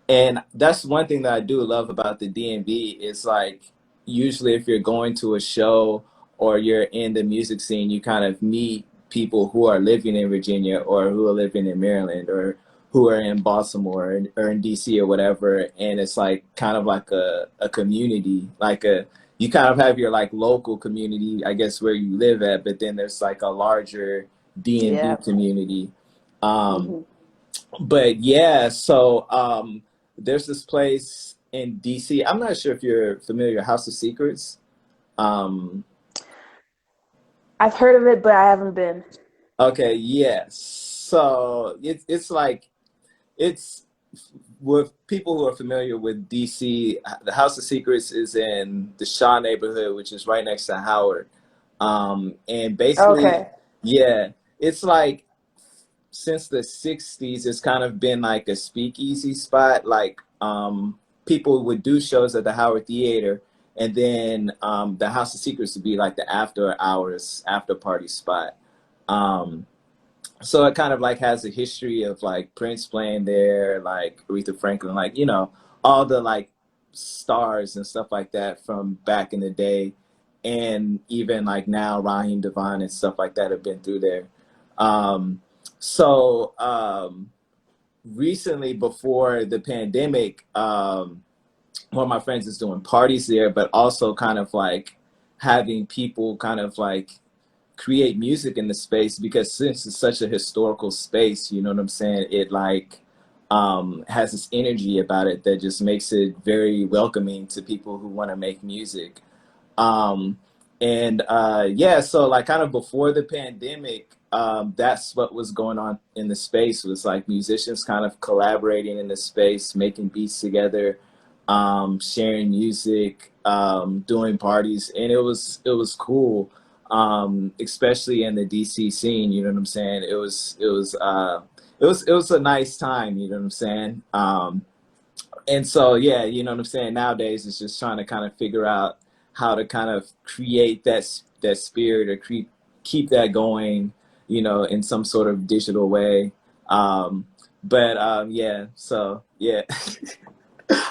And that's one thing that I do love about the DMV is like usually if you're going to a show or you're in the music scene, you kind of meet people who are living in Virginia or who are living in Maryland or who are in Baltimore or in DC or whatever, and it's like kind of like a community, like you kind of have your like local community, I guess, where you live at, but then there's like a larger DMV Yeah. community. Um, Hmm. but yeah, so there's this place in DC. I'm not sure if you're familiar, House of Secrets. Um, I've heard of it, but I haven't been. okay, yes. So it's like it's with people who are familiar with DC, the House of Secrets is in the Shaw neighborhood, which is right next to Howard. And basically, Okay. yeah, it's like since the 60s, it's kind of been like a speakeasy spot. Like people would do shows at the Howard Theater, and then the House of Secrets would be like the after hours, after party spot. Um, so it kind of like has a history of like Prince playing there, like Aretha Franklin, like, all the like stars and stuff like that from back in the day. And even like now, Raheem Devon and stuff like that have been through there. Um, so recently, before the pandemic, one of my friends is doing parties there, but also kind of like having people kind of like create music in the space, because since it's such a historical space, you know what I'm saying? It like has this energy about it that just makes it very welcoming to people who want to make music. Um, and yeah, so like kind of before the pandemic, that's what was going on in the space, was like musicians kind of collaborating in the space, making beats together, sharing music, doing parties, and it was cool. Especially in the DC scene, you know what I'm saying? It was a nice time, you know what I'm saying? And so yeah, you know what I'm saying, nowadays it's just trying to kind of figure out how to kind of create that spirit, or keep that going, in some sort of digital way. But yeah, so yeah.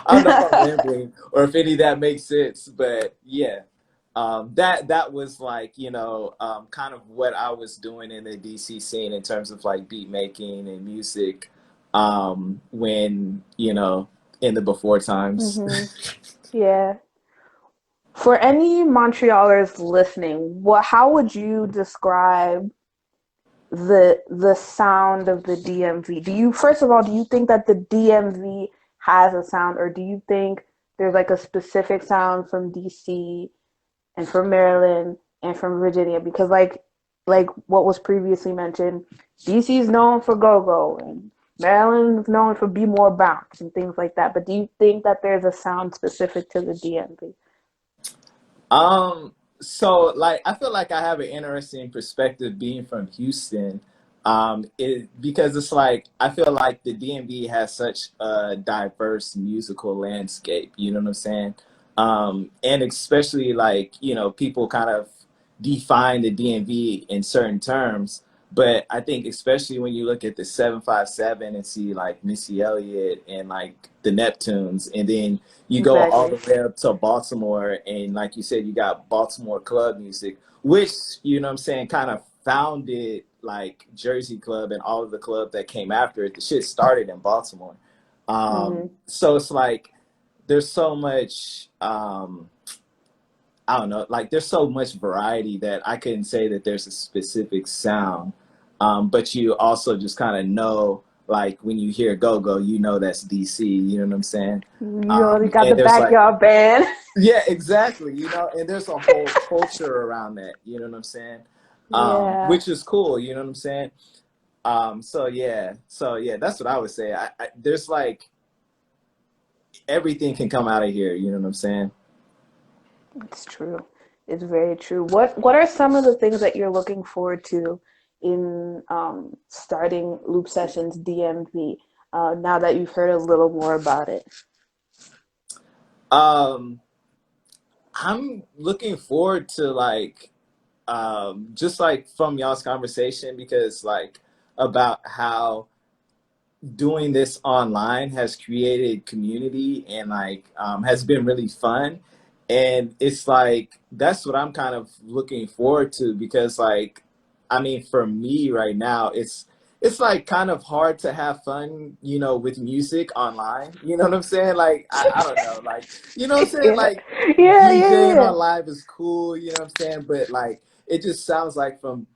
I don't know if I'm rambling or if any of that makes sense, but yeah, that was like, kind of what I was doing in the DC scene in terms of like beat making and music, when, in the before times. Hmm. Yeah. For any Montrealers listening, how would you describe the sound of the DMV? First of all, do you think that the DMV has a sound, or do you think there's like a specific sound from DC and from Maryland and from Virginia? Because like what was previously mentioned, DC is known for go-go and Maryland is known for be more bounce and things like that. But do you think that there's a sound specific to the DMV? Um, so like I feel like I have an interesting perspective being from Houston. Because it's like I feel like the DMV has such a diverse musical landscape, you know what I'm saying? And especially like, people kind of define the DMV in certain terms. But I think especially when you look at the 757 and see like Missy Elliott and like the Neptunes, and then you go all Exactly. the way up to Baltimore, and like you said, you got Baltimore club music, which, you know what I'm saying, kind of founded like Jersey Club and all of the clubs that came after it. The shit started in Baltimore. Hmm. So it's like there's so much, I don't know, like there's so much variety that I couldn't say that there's a specific sound. But you also just kind of know, like when you hear go go, that's DC, you know what I'm saying? You already got the And there's like, backyard band. yeah, exactly, and there's a whole culture around that, you know what I'm saying? Yeah. Which is cool, you know what I'm saying? So yeah, that's what I would say. There's like everything can come out of here, you know what I'm saying? It's true. It's very true. What are some of the things that you're looking forward to in starting Loop Sessions DMV? Now that you've heard a little more about it. Um, I'm looking forward to like, just like from y'all's conversation, because like about how doing this online has created community and like, has been really fun. And it's like that's what I'm kind of looking forward to, because like, I mean, for me right now, it's like kind of hard to have fun, you know, with music online. You know what I'm saying? Like I don't know, like you know what I'm saying? Yeah, Like yeah, yeah, DJing yeah. on live is cool, you know what I'm saying? But like it just sounds like from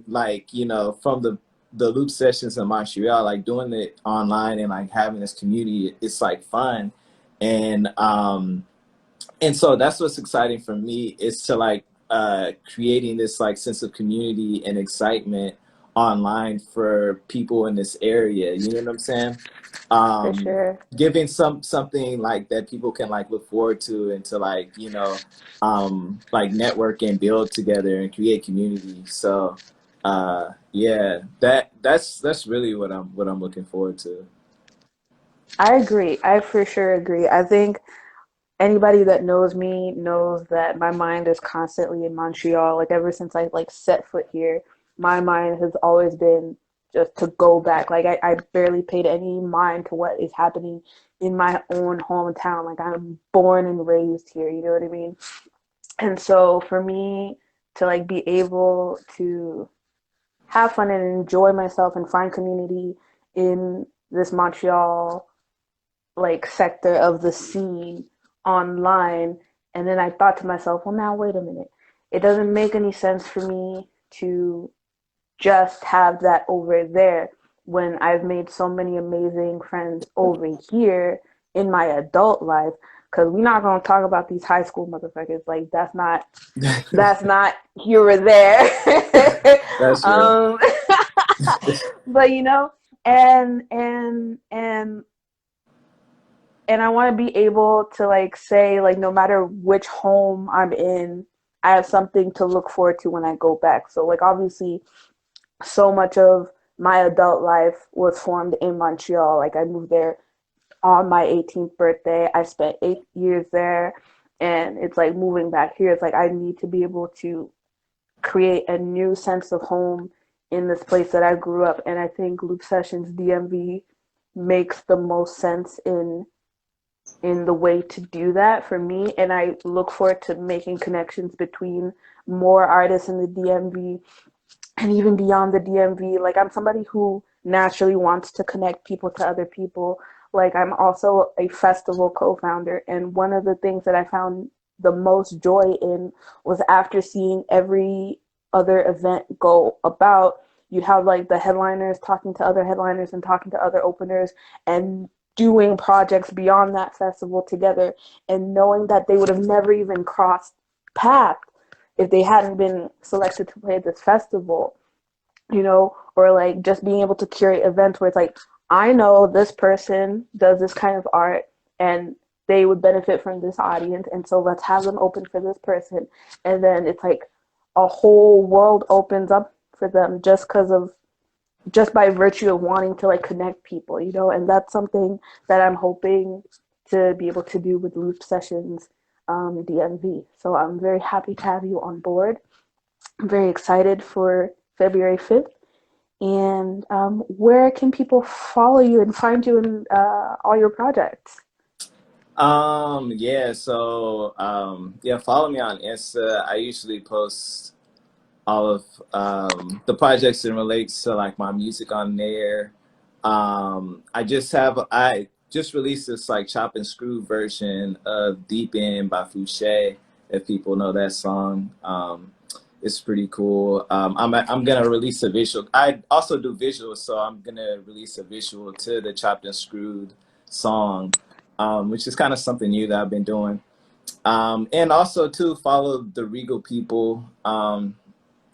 like, you know, from the loop sessions in Montreal, like doing it online and like having this community, it's like fun. And and so that's what's exciting for me is to like creating this like sense of community and excitement online for people in this area, you know what I'm saying? For um sure. Giving something like that people can like look forward to and to like, you know, like network and build together and create community. So yeah, that's really what I'm looking forward to. I agree. I for sure agree. I think anybody that knows me knows that my mind is constantly in Montreal. Like ever since I like set foot here, my mind has always been just to go back. Like I barely paid any mind to what is happening in my own hometown. Like I'm born and raised here, you know what I mean? And so for me to like be able to have fun and enjoy myself and find community in this Montreal like sector of the scene online. And then I thought to myself, well, now wait a minute. It doesn't make any sense for me to just have that over there when I've made so many amazing friends over here in my adult life. Because we're not gonna talk about these high school motherfuckers. Like that's not you were there. That's real. um, but you know, and and I want to be able to like say like no matter which home I'm in, I have something to look forward to when I go back. So like obviously so much of my adult life was formed in Montreal. Like I moved there on my 18th birthday. I spent 8 years there, and it's like moving back here. It's like I need to be able to create a new sense of home in this place that I grew up. And I think Loop Sessions DMV makes the most sense in the way to do that for me. And I look forward to making connections between more artists in the DMV and even beyond the DMV. Like I'm somebody who naturally wants to connect people to other people. Like I'm also a festival co-founder, and one of the things that I found the most joy in was after seeing every other event go about, you'd have like the headliners talking to other headliners and talking to other openers and doing projects beyond that festival together, and knowing that they would have never even crossed paths if they hadn't been selected to play at this festival, you know, or like just being able to curate events where it's like, I know this person does this kind of art and they would benefit from this audience. And so let's have them open for this person. And then it's like a whole world opens up for them just by virtue of wanting to like connect people, you know, and that's something that I'm hoping to be able to do with Loop Sessions DMV. So I'm very happy to have you on board. I'm very excited for February 5th. And where can people follow you and find you in all your projects? Yeah, so yeah, follow me on Insta. I usually post all of the projects that relates to like my music on there. I just released this like chop and screw version of Deep End by Fouché, if people know that song. It's pretty cool. I'm gonna release a visual. I also do visuals, so I'm gonna release a visual to the chopped and screwed song, which is kind of something new that I've been doing. And also to follow the Regal people.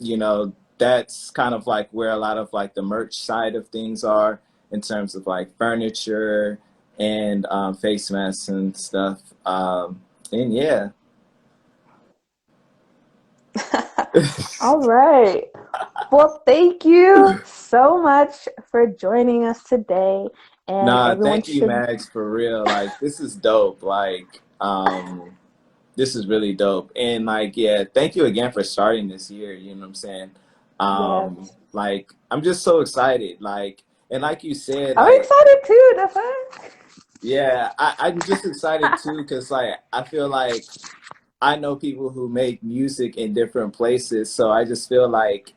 You know, that's kind of like where a lot of like the merch side of things are in terms of like furniture and face masks and stuff. And yeah. All right. Well, thank you so much for joining us today. And Nah, everyone thank you, should, Max, for real. Like this is dope. Like this is really dope. And like yeah, thank you again for starting this year, you know what I'm saying? yes. Like I'm just so excited. Like and like you said, I'm like excited too, the fuck? yeah, I'm just excited too because like I feel like I know people who make music in different places, so I just feel like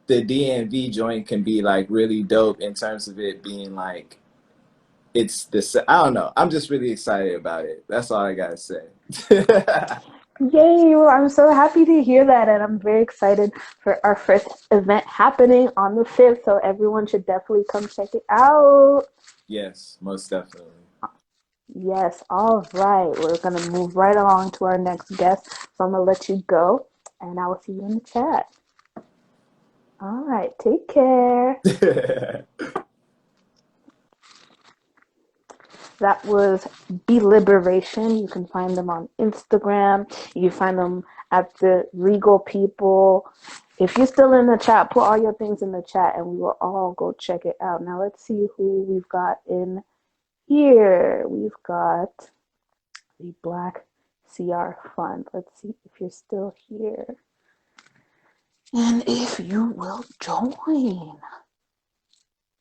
the DMV joint can be like really dope in terms of it being like it's this. I don't know. I'm just really excited about it. That's all I gotta say. Yay! Well, I'm so happy to hear that, and I'm very excited for our first event happening on the 5th. So everyone should definitely come check it out. Yes, most definitely. Yes, all right. We're gonna move right along to our next guest. So I'm gonna let you go, and I will see you in the chat. All right, take care. That was Be Liberation. You can find them on Instagram. You can find them at the Regal People. If you're still in the chat, put all your things in the chat and we will all go check it out. Now let's see who we've got in here. We've got the Black CR Fund. Let's see if you're still here and if you will join.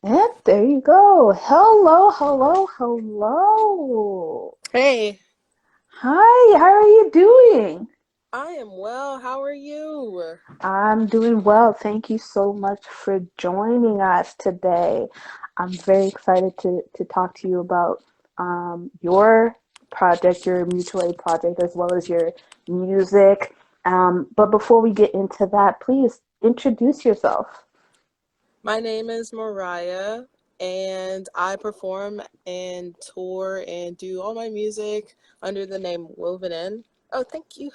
And there you go. Hello, hello, hello. Hey, Hi, how are you doing? I am well. How are you? I'm doing well. Thank you so much for joining us today. I'm very excited to talk to you about your project, your mutual aid project, as well as your music. But before we get into that, please introduce yourself. My name is Mariah, and I perform and tour and do all my music under the name Woven In. Oh, thank you.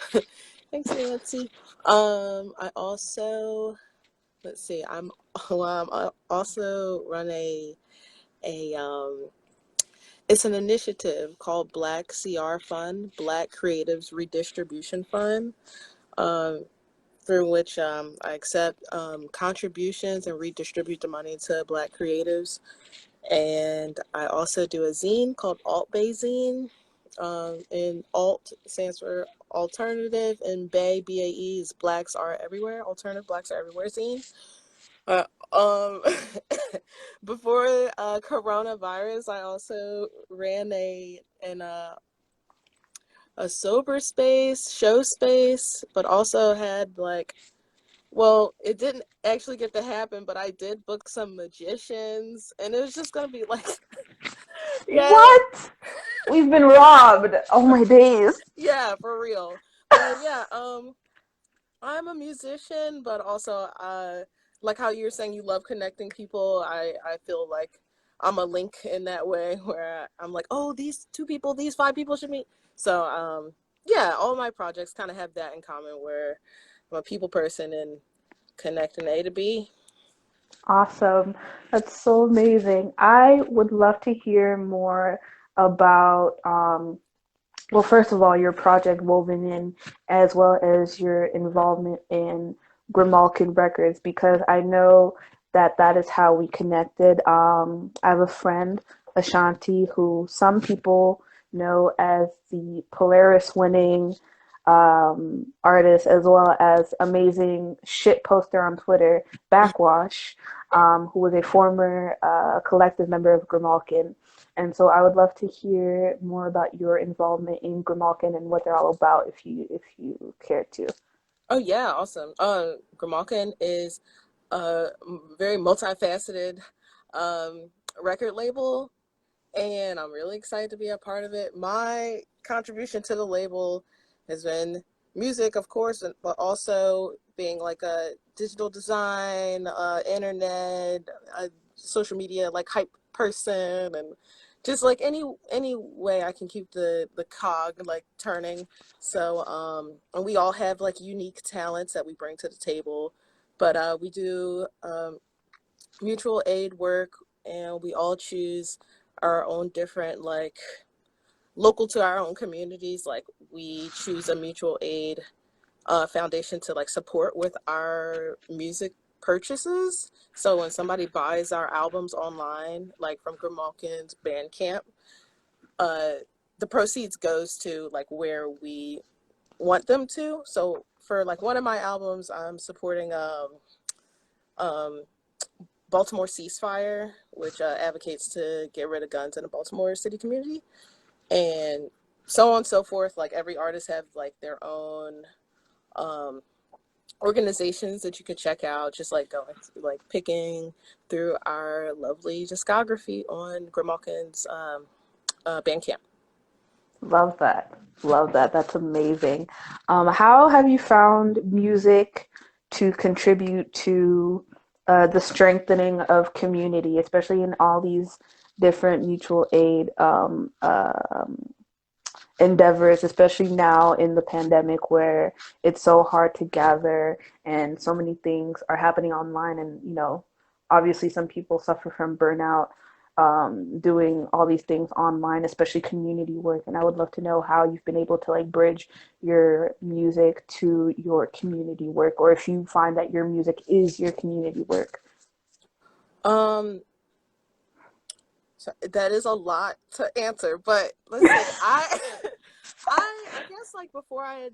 Thanks, Nancy. I also, let's see, I also run a it's an initiative called Black CR Fund, Black Creatives Redistribution Fund. Um, through which I accept contributions and redistribute the money to Black creatives. And I also do a zine called Alt Bay Zine. And Alt stands for Alternative, and Bay, BAE, is Blacks Are Everywhere, Alternative Blacks Are Everywhere Zine. Uh, um, before coronavirus, I also ran a sober space, show space, but also had like, well, it didn't actually get to happen, but I did book some magicians, and it was just gonna be like, yeah, What? We've been robbed. Oh my days. yeah, for real. But yeah, I'm a musician, but also, like how you were saying, you love connecting people. I feel like I'm a link in that way, where I'm like, oh, these 2 people, these 5 people should meet. So, yeah, all my projects kind of have that in common, where I'm a people person and connecting A to B. Awesome. That's so amazing. I would love to hear more about, well, first of all, your project Woven In, as well as your involvement in Grimalkin Records, because I know that that is how we connected. I have a friend, Ashanti, who some people know as the Polaris winning artist, as well as amazing shit poster on Twitter, Backwash, who was a former collective member of Grimalkin. And so I would love to hear more about your involvement in Grimalkin and what they're all about, if you care to. Oh yeah, awesome. Grimalkin is a very multifaceted um, record label, and I'm really excited to be a part of it. My contribution to the label has been music, of course, but also being like a digital design, internet, social media, like hype person, and just like any way I can keep the cog like turning. So and we all have like unique talents that we bring to the table, but we do mutual aid work, and we all choose our own different, like, local to our own communities. Like, we choose a mutual aid foundation to like support with our music purchases. So when somebody buys our albums online, like from Grimalkin's Bandcamp, uh the proceeds goes to like where we want them to. So for like one of my albums, I'm supporting um Baltimore Ceasefire, which advocates to get rid of guns in the Baltimore city community, and so on and so forth. Like, every artist have like their own um, organizations that you could check out, just like going through, like picking through our lovely discography on Grimalkin's Bandcamp. Love that. Love that. That's amazing. How have you found music to contribute to the strengthening of community, especially in all these different mutual aid endeavors, especially now in the pandemic where it's so hard to gather and so many things are happening online, and obviously some people suffer from burnout doing all these things online, especially community work. And I would love to know how you've been able to like bridge your music to your community work, or if you find that your music is your community work. Um, so that is a lot to answer, but let's say I guess like before I had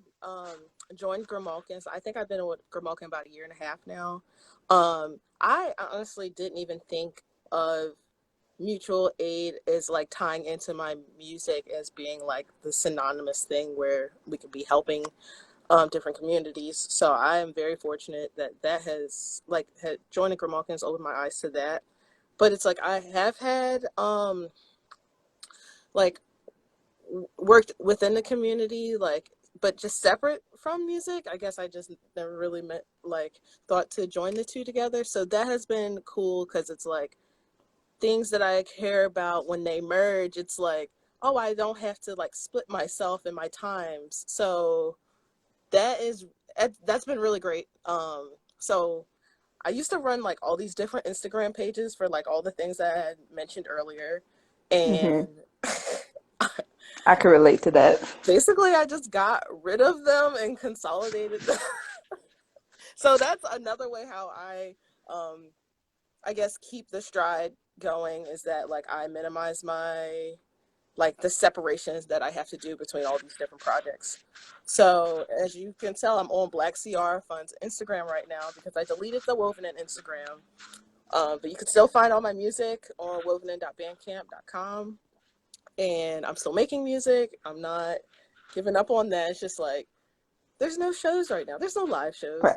joined Grimalkin, so I think I've been with Grimalkin about a year and a half now. I honestly didn't even think of mutual aid as like tying into my music as being like the synonymous thing where we could be helping different communities. So I am very fortunate that has like had joining Grimalkin's opened my eyes to that. But it's like I have had like worked within the community, like, but just separate from music. I guess I just never really thought to join the two together. So that has been cool because it's like things that I care about when they merge. It's like, oh, I don't have to like split myself and my times. So that's been really great. So I used to run like all these different Instagram pages for like all the things that I had mentioned earlier, Hmm. and I can relate to that. basically I just got rid of them and consolidated them. So that's another way how I guess keep the stride going, is that like I minimize my like the separations that I have to do between all these different projects. So as you can tell, I'm on Black CR Fund's Instagram right now because I deleted the Wovenin Instagram. But you can still find all my music on wovenin.bandcamp.com. And I'm still making music. I'm not giving up on that. It's just like, there's no shows right now. There's no live shows. Right.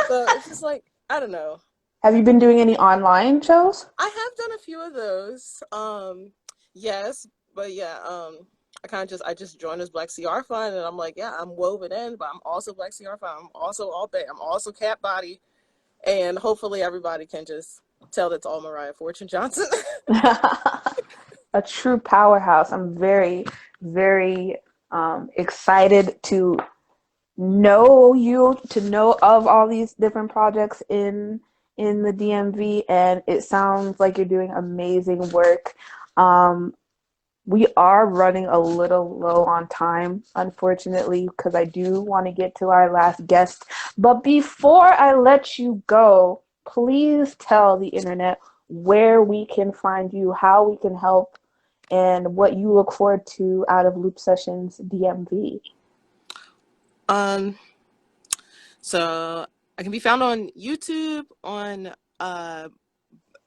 So it's just like, I don't know. Have you been doing any online shows? I have done a few of those. Yes, but yeah, I just joined as Black CR Fund, and I'm like, yeah, I'm woven in, but I'm also Black CR Fund. I'm also All Bay. I'm also Cat Body, and hopefully everybody can just tell that's all Mariah Fortune Johnson. A true powerhouse. I'm very, very excited to know you, to know of all these different projects in the DMV, and it sounds like you're doing amazing work. Um, we are running a little low on time, unfortunately, because I do want to get to our last guest. But before I let you go, please tell the internet where we can find you, how we can help, and what you look forward to out of Loop Sessions DMV. um, so I can be found on YouTube, on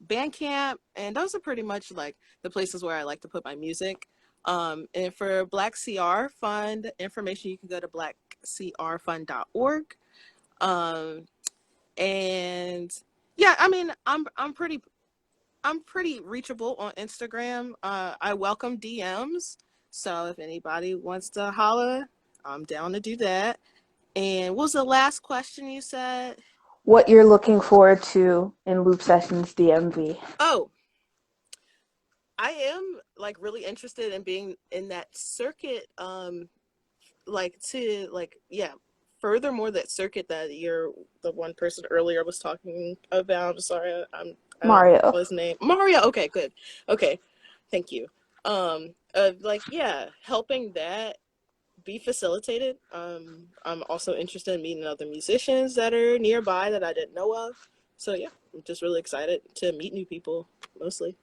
Bandcamp, and those are pretty much like the places where I like to put my music. And for Black CR Fund information, you can go to blackcrfund.org. Um, and yeah, I mean, I'm pretty reachable on Instagram. I welcome DMs, so if anybody wants to holler, I'm down to do that. And what was the last question you said? What you're looking forward to in Loop Sessions DMV. Oh, I am like really interested in being in that circuit, like to like, yeah, furthermore that circuit that you're the one person earlier was talking about. I'm sorry, I don't Mario. know his name. Mario. Okay, good. Okay, thank you. Like, yeah, helping that be facilitated. I'm also interested in meeting other musicians that are nearby that I didn't know of. So yeah, I'm just really excited to meet new people, mostly.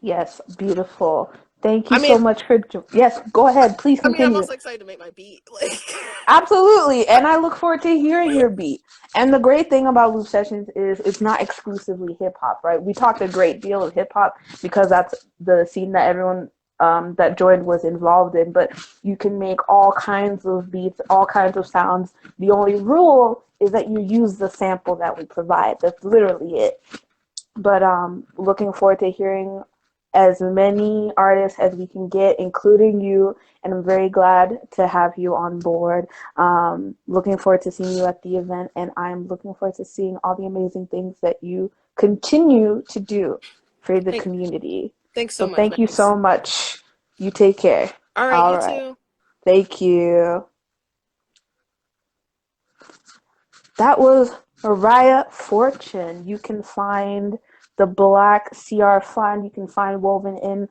Yes, beautiful. Thank you I mean, so much for. Yes, go ahead. Please I'm continue. also excited to make my beat. Like, Absolutely. And I look forward to hearing your beat. And the great thing about Loop Sessions is it's not exclusively hip hop, right? We talked a great deal of hip hop because that's the scene that everyone that joined was involved in. But you can make all kinds of beats, all kinds of sounds. The only rule is that you use the sample that we provide. That's literally it. But looking forward to hearing as many artists as we can get, including you. And I'm very glad to have you on board. Looking forward to seeing you at the event, and I'm looking forward to seeing all the amazing things that you continue to do for the community. Thanks so much, thank you Max. so much. You take care. All right, you too. Thank you. That was Mariah Fortune. You can find the Black CR Fund. You can find Woven in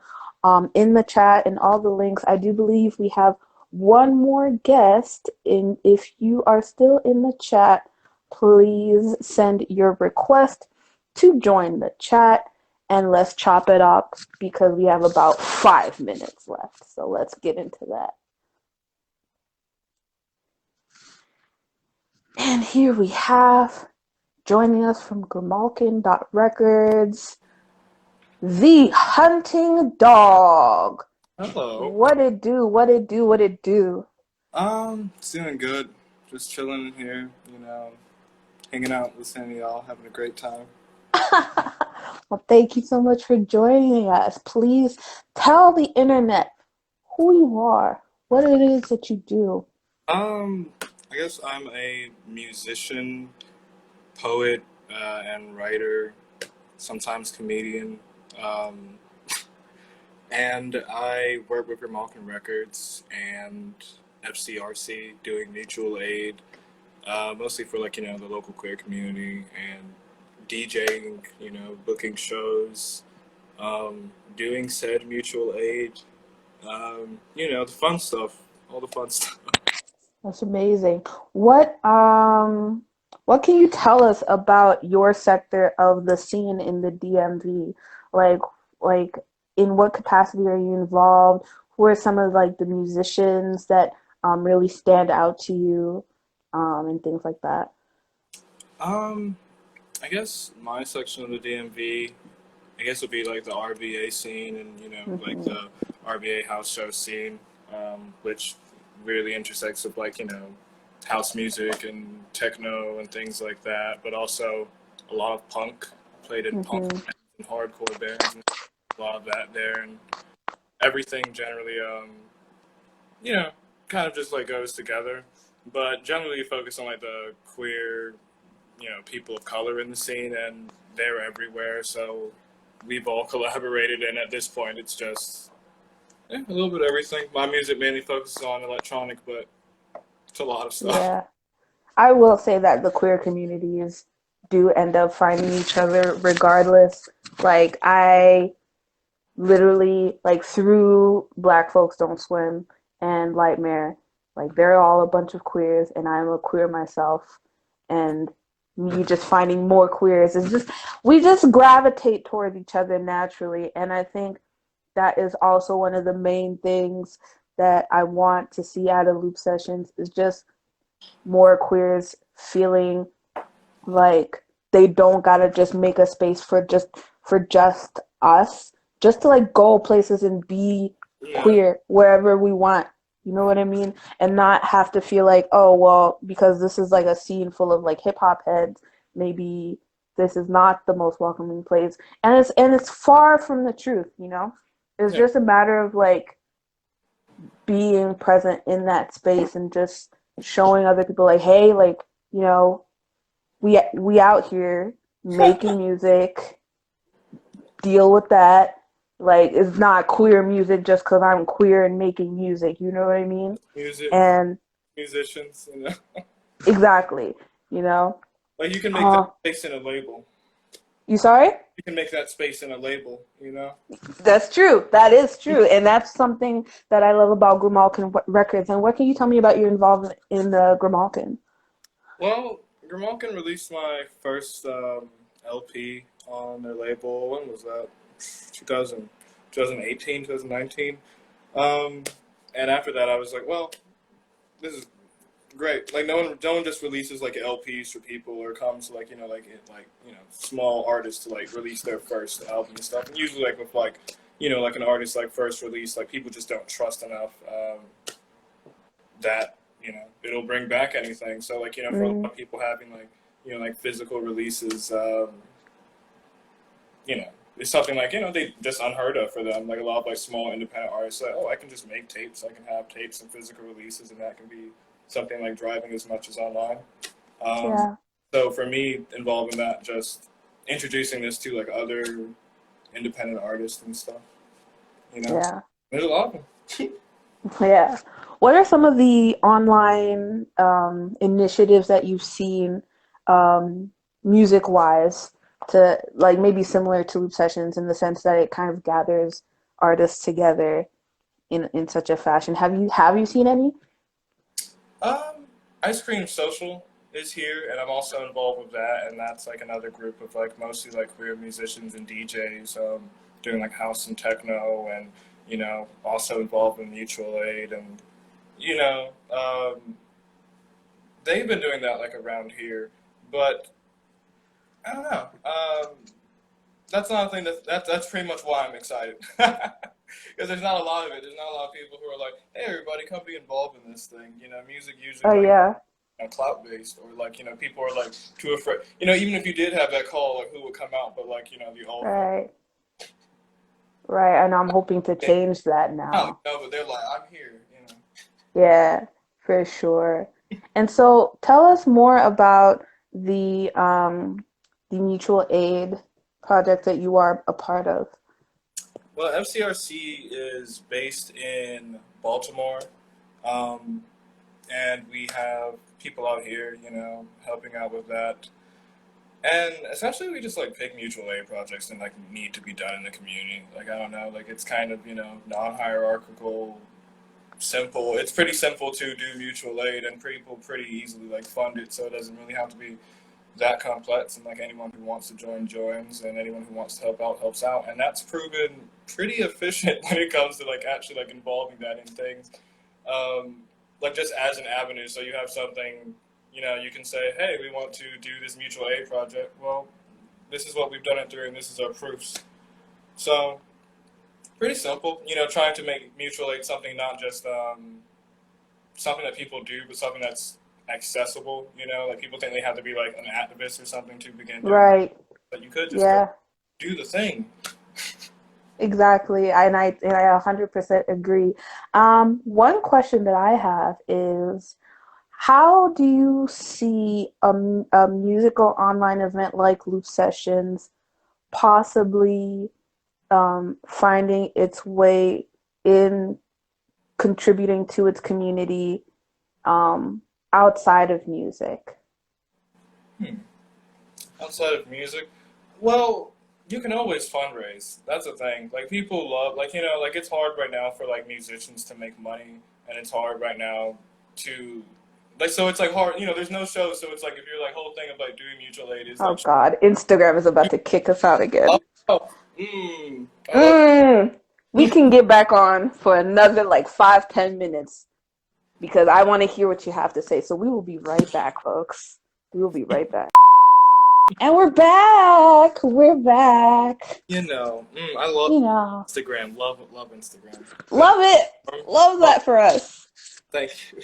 the chat and all the links. I do believe we have one more guest. And if you are still in the chat, please send your request to join the chat, and let's chop it up because we have about 5 minutes left. So let's get into that. And here we have, joining us from Grimalkin.Records, The Hunting Dog. Hello. What it do? What it do? What it do? It's doing good. Just chilling in here, hanging out, listening to y'all, having a great time. Well, thank you so much for joining us. Please tell the internet who you are, what it is that you do. I guess I'm a musician, poet, and writer, sometimes comedian. And I work with Grimalkin Records and FCRC doing mutual aid, mostly for the local queer community, and DJing, booking shows, doing said mutual aid, the fun stuff, all the fun stuff. That's amazing. What can you tell us about your sector of the scene in the DMV? Like in what capacity are you involved? Who are some of the musicians that really stand out to you, and things like that? I guess my section of the DMV, would be the RBA scene and the RBA house show scene, which really intersects with house music and techno and things like that, but also a lot of punk. Played in punk and hardcore bands, and a lot of that there, and everything generally kind of just goes together, but generally focus on the queer people of color in the scene, and they're everywhere, so we've all collaborated, and at this point it's just a little bit of everything. My music mainly focuses on electronic, but it's a lot of stuff. Yeah. I will say that the queer communities do end up finding each other regardless. I literally, through Black Folks Don't Swim and Lightmare, they're all a bunch of queers, and I'm a queer myself, and me just finding more queers is just, we just gravitate toward each other naturally, and I think that is also one of the main things that I want to see out of Loop Sessions is just more queers feeling like they don't gotta just make a space for just us, just to go places and be queer wherever we want. You know what I mean? And not have to feel oh, well, because this is a scene full of hip hop heads, maybe this is not the most welcoming place. And it's far from the truth, It's just a matter of being present in that space and just showing other people hey, we out here making music, deal with that. It's not queer music just because I'm queer and making music, you know what I mean? Music and musicians, exactly, you can make that space in a label. You sorry? You can make that space in a label, That's true. That is true. And that's something that I love about Grimalkin Records. And what can you tell me about your involvement in the Grimalkin? Well, Grimalkin released my first LP on their label. When was that? 2018, 2019. And after that, I was like, well, this is great. No one just releases LPs for people or comes small artists to release their first album and stuff. And usually with an artist first release, people just don't trust enough that it'll bring back anything. So like, for a lot of people having like, like physical releases, it's something like, they just unheard of for them. Like a lot of like small independent artists like, oh, I can just make tapes. I can have tapes and physical releases, and that can be something like driving as much as online. Yeah. So for me, involved in that, just introducing this to like other independent artists and stuff. Yeah. There's a lot of them. Yeah. What are some of the online initiatives that you've seen music-wise to like maybe similar to Loop Sessions in the sense that it kind of gathers artists together in such a fashion? Have you seen any? Ice Cream Social is here, and I'm also involved with that, and that's like another group of like mostly like queer musicians and DJs doing like house and techno, and also involved in mutual aid, and they've been doing that like around here, but I don't know. That's not a thing that's pretty much why I'm excited. Because there's not a lot of it. There's not a lot of people who are like, hey, everybody, come be involved in this thing. Music usually Oh like yeah. clout based, or like people are like too afraid. Even if you did have that call, like who would come out? But like the old Right. Right. And I'm hoping to change that now. but they're like, I'm here. Yeah, for sure. And so tell us more about the mutual aid project that you are a part of. Well, FCRC is based in Baltimore, and we have people out here, helping out with that. And essentially, we just like pick mutual aid projects and like need to be done in the community. Like I don't know, like it's kind of non-hierarchical, simple. It's pretty simple to do mutual aid, and people pretty easily like fund it, so it doesn't really have to be that complex. And like anyone who wants to join joins, and anyone who wants to help out helps out. And that's proven pretty efficient when it comes to like actually like involving that in things, like just as an avenue. So you have something. You can say, hey, we want to do this mutual aid project. Well, this is what we've done it through, and this is our proofs. So, pretty simple. Trying to make mutual aid something not just something that people do, but something that's accessible. Like people think they have to be like an activist or something to begin doing. Right. But you could just do the thing. Exactly. And I 100% agree. One question that I have is, how do you see a musical online event like Loop Sessions possibly finding its way in contributing to its community outside of music? Outside of music? Well, you can always fundraise. That's the thing. Like people love, like, like it's hard right now for like musicians to make money, and it's hard right now to like, so it's like hard, there's no show, so it's like if your like whole thing of like doing mutual aid is Oh like God, Instagram is about to kick us out again. We can get back on for another like 5-10 minutes because I want to hear what you have to say. So we will be right back, folks. We will be right back. And we're back. We're back. I love Instagram. Love Instagram. Love it. Love that for us. Thank you.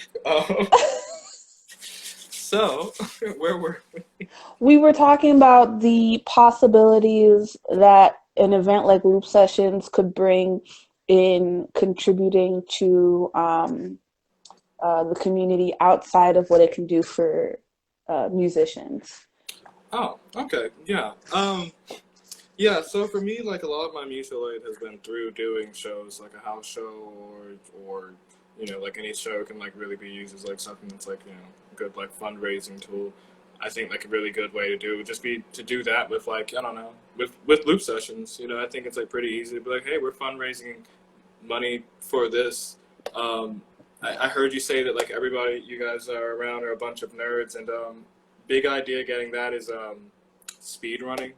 So, where were we? We were talking about the possibilities that an event like Loop Sessions could bring in contributing to the community outside of what it can do for musicians. Oh, okay. Yeah. Yeah, so for me, like a lot of my mutual aid has been through doing shows, like a house show or like any show can like really be used as like something that's like, a good like fundraising tool. I think like a really good way to do it would just be to do that with like, I don't know, with Loop Sessions. I think it's like pretty easy to be like, hey, we're fundraising money for this. I heard you say that like everybody you guys are around are a bunch of nerds, and big idea getting that is speed running.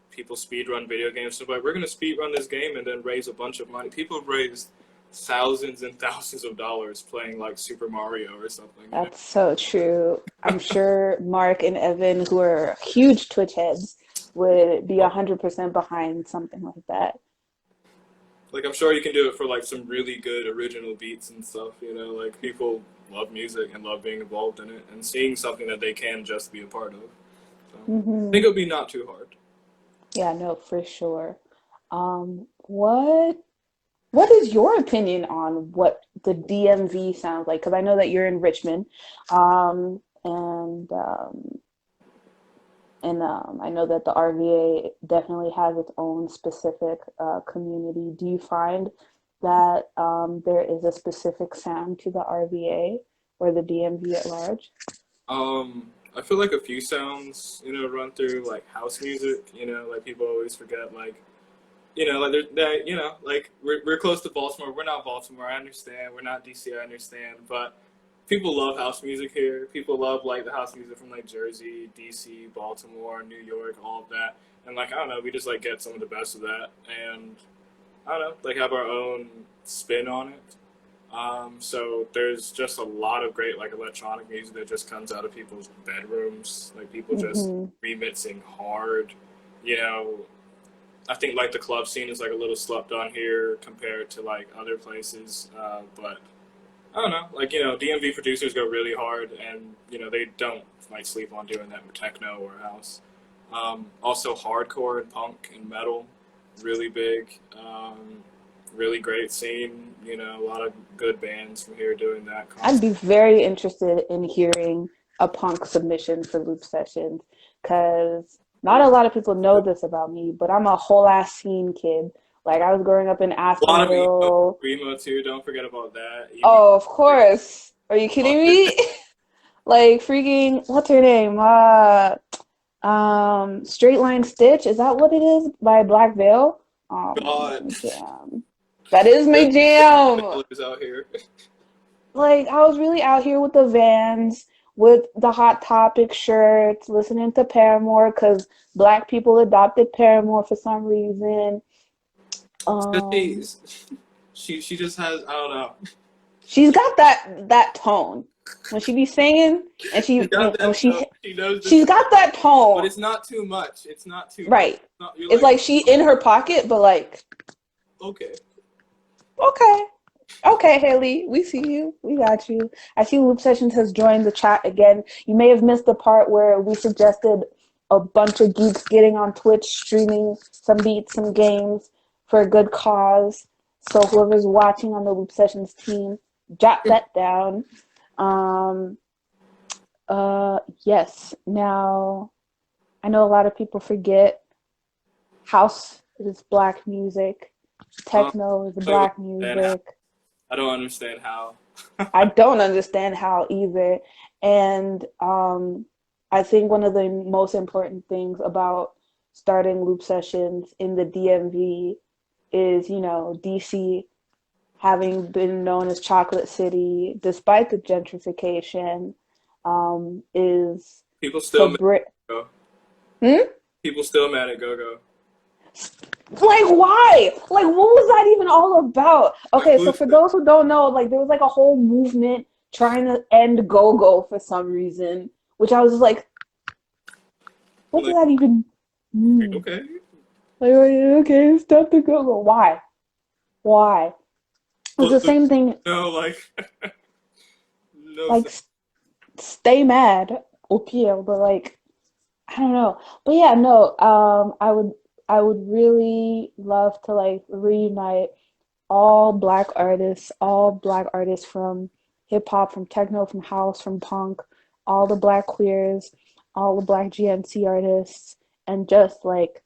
People speed run video games. So like, we're gonna speed run this game and then raise a bunch of money. People have raised thousands and thousands of dollars playing like Super Mario or something. That's so true. I'm sure Mark and Evan, who are huge Twitch heads, would be 100% behind something like that. like I'm sure you can do it for like some really good original beats and stuff. You know, like people love music and love being involved in it and seeing something that they can just be a part of. So I think it'll be not too hard. Yeah, no, for sure. What is your opinion on what the DMV sounds like? Because I know that you're in Richmond, and I know that the RVA definitely has its own specific community. Do you find that there is a specific sound to the RVA or the DMV at large? I feel like a few sounds, you know, run through like house music. You know, like people always forget, like, you know, like you know, like we're close to Baltimore. We're not Baltimore. I understand. We're not DC. I understand, but people love house music here. People love like the house music from like Jersey, DC, Baltimore, New York, all of that. And like I don't know, we just like get some of the best of that, and I don't know, like have our own spin on it. So there's just a lot of great like electronic music that just comes out of people's bedrooms, like people just Hmm. remixing hard. You know, I think like the club scene is like a little slept on here compared to like other places, but I don't know, like, you know, DMV producers go really hard, and you know they don't like sleep on doing that with techno or house. Also, hardcore and punk and metal, really big, really great scene. You know, a lot of good bands from here doing that. I'd be very interested in hearing a punk submission for Loop Sessions because not a lot of people know this about me, but I'm a whole ass scene kid. Like I was growing up in A lot of Aspenville. emo too. Don't forget about that. Oh, of course. Are you kidding me? Like freaking, what's her name? Straight Line Stitch. Is that what it is by Black Veil? God, My jam. That is my jam. is out here. Like I was really out here with the Vans, with the Hot Topic shirts, listening to Paramore because Black people adopted Paramore for some reason. Um, She just has, I don't know. she's got that tone when she be singing, and She got that. She knows she's got that but tone, it's not too much. It's not too much. right? You're It's like she in her pocket, but like, okay. okay, Haley, we see you, we got you. I see Loop Sessions has joined the chat again. You may have missed the part where we suggested a bunch of geeks getting on Twitch, streaming some beats, some games for a good cause. So whoever's watching on the Loop Sessions team, jot that down. Um, yes. Now, I know a lot of people forget house is black music, techno is black music. I don't understand how. I don't understand how either. And I think one of the most important things about starting Loop Sessions in the DMV is, you know, DC having been known as Chocolate City, despite the gentrification, is People still to mad at Go-Go. People still mad at Go-Go. Like, why? Like, what was that even all about? Okay, so for those who don't know, like, there was like a whole movement trying to end go-go for some reason, which I was just like, what does that even mean? Okay. Like, okay, stop the go-go. Why? Why? It's the same thing. No, like, no. Like, stay mad, au pire, but like, I don't know. But yeah, no, I would really love to like reunite all black artists from hip hop, from techno, from house, from punk, all the black queers, all the black GNC artists, and just like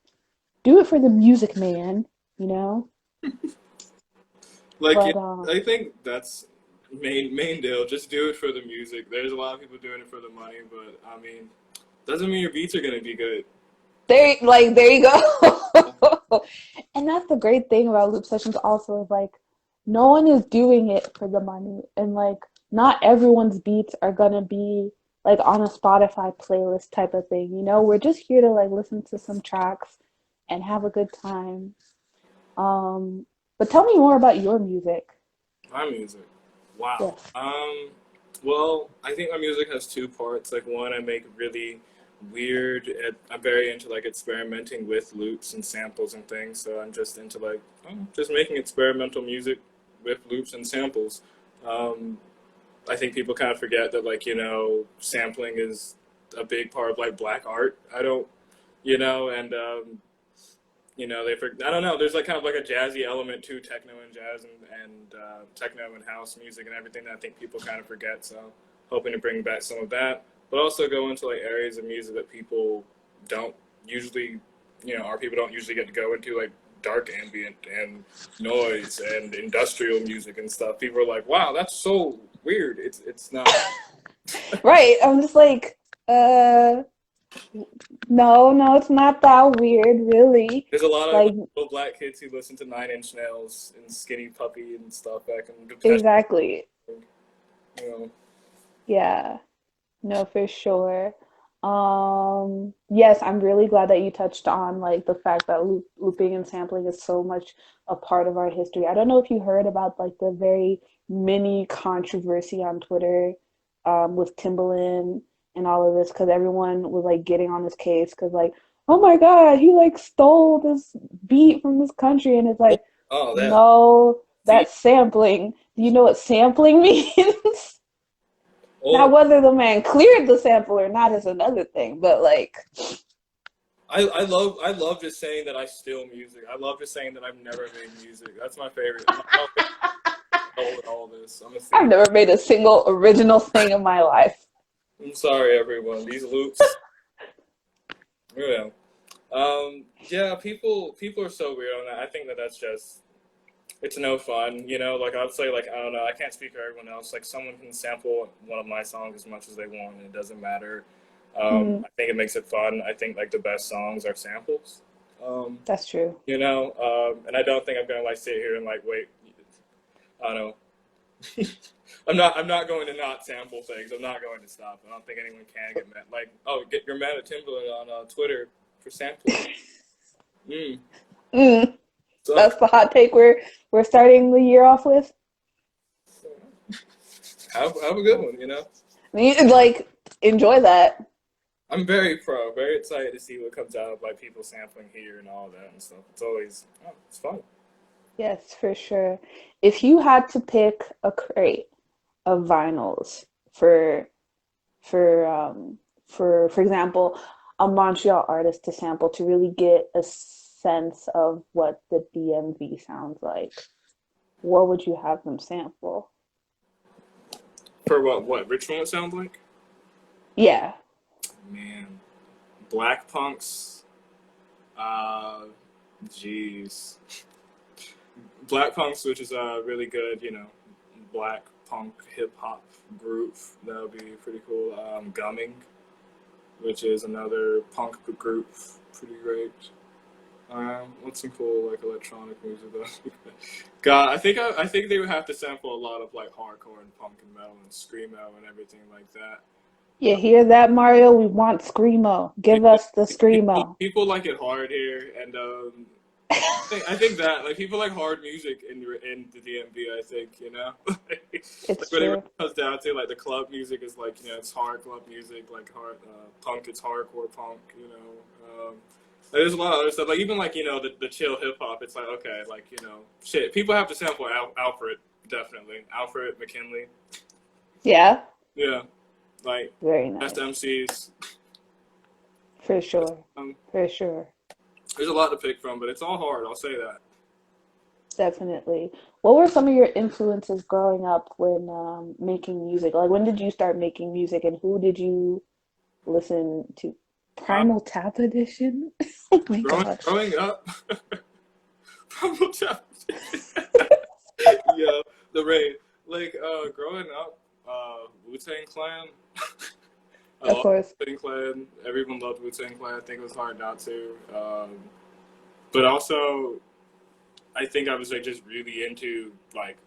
do it for the music, man, you know? Like, But, I think that's main deal. Just do it for the music. There's a lot of people doing it for the money, but I mean, doesn't mean your beats are gonna be good. there you go. And that's the great thing about Loop Sessions also is like no one is doing it for the money, and like not everyone's beats are gonna be like on a Spotify playlist type of thing, you know? We're just here to like listen to some tracks and have a good time. But tell me more about your music. My music. Wow. Yes. Well, I think my music has two parts. Like one, I make really weird. I'm very into like experimenting with loops and samples and things. So I'm just into like just making experimental music with loops and samples. Um, I think people kind of forget that like sampling is a big part of like black art. I don't, and I don't know. There's like kind of like a jazzy element to techno and jazz and techno and house music and everything that I think people kind of forget. So hoping to bring back some of that, but also go into like areas of music that people don't usually, our people don't usually get to go into, like dark ambient and noise and industrial music and stuff. People are like, wow, that's so weird. It's not. Right. I'm just like, no, it's not that weird, really. There's a lot of Like, little black kids who listen to Nine Inch Nails and Skinny Puppy and stuff back in the exactly. you Yeah. No, for sure. Yes, I'm really glad that you touched on like the fact that looping and sampling is so much a part of our history. I don't know if you heard about like the very mini controversy on Twitter with Timbaland and all of this because everyone was like getting on his case because like, oh my God, he like stole this beat from this country, and it's like, Oh, that. no, See, that's sampling. Do you know what sampling means? Now, oh, whether the man cleared the sample or not is another thing, but like, I love just saying that I steal music. I love just saying that I've never made music. That's my favorite. I'm all this. I'm a I've thief. never made a single original thing in my life. I'm sorry, everyone. These loops. Yeah. Yeah. People are so weird on that. I think that that's just. It's no fun, Like I'd say, like I don't know. I can't speak for everyone else. Like someone can sample one of my songs as much as they want, and it doesn't matter. Mm, I think it makes it fun. I think like the best songs are samples. Um, that's true. and I don't think I'm gonna like sit here and like wait. I don't know. I'm not going to not sample things. I'm not going to stop. I don't think anyone can get mad. Like, you're mad at Timbaland on Twitter for sampling. Mm. Mm, So that's the hot take we're starting the year off with. have a good one. Like, enjoy that. I'm very excited to see what comes out of like people sampling here and all that and stuff. It's always it's fun. Yes, for sure. If you had to pick a crate of vinyls for for example, a Montreal artist to sample to really get a sense of what the DMV sounds like, what would you have them sample? For what Richmond sounds like? Yeah. Man, Black Punks. Jeez. Black Punks, which is a really good, black punk hip hop group. That would be pretty cool. Gumming, which is another punk group, pretty great. What's some cool like electronic music though? God, I think they would have to sample a lot of like hardcore and punk and metal and screamo and everything like that. You hear that, Mario? We want screamo. Give us the screamo. People like it hard here, and I think that like people like hard music in the DMV. I think like It's when it true. really comes down to like the club music is like it's hard club music, like hard punk. It's hardcore punk. There's a lot of other stuff, like even like the chill hip hop. It's like okay, like shit. People have to sample Alfred, definitely Alfred McKinley. Yeah, Yeah, like very best nice. MCs. For sure. Um, For sure. there's a lot to pick from, but it's all hard. I'll say that. Definitely. What were some of your influences growing up when making music? Like, when did you start making music, and who did you listen to? Uh, Primal Tap Edition? Oh my God. growing up, Primal Challenge. Yeah, the raid. Like growing up, Wu-Tang Clan. I Of love course. Wu-Tang Clan. Everyone loved Wu-Tang Clan. I think it was hard not to. But also, I think I was like just really into like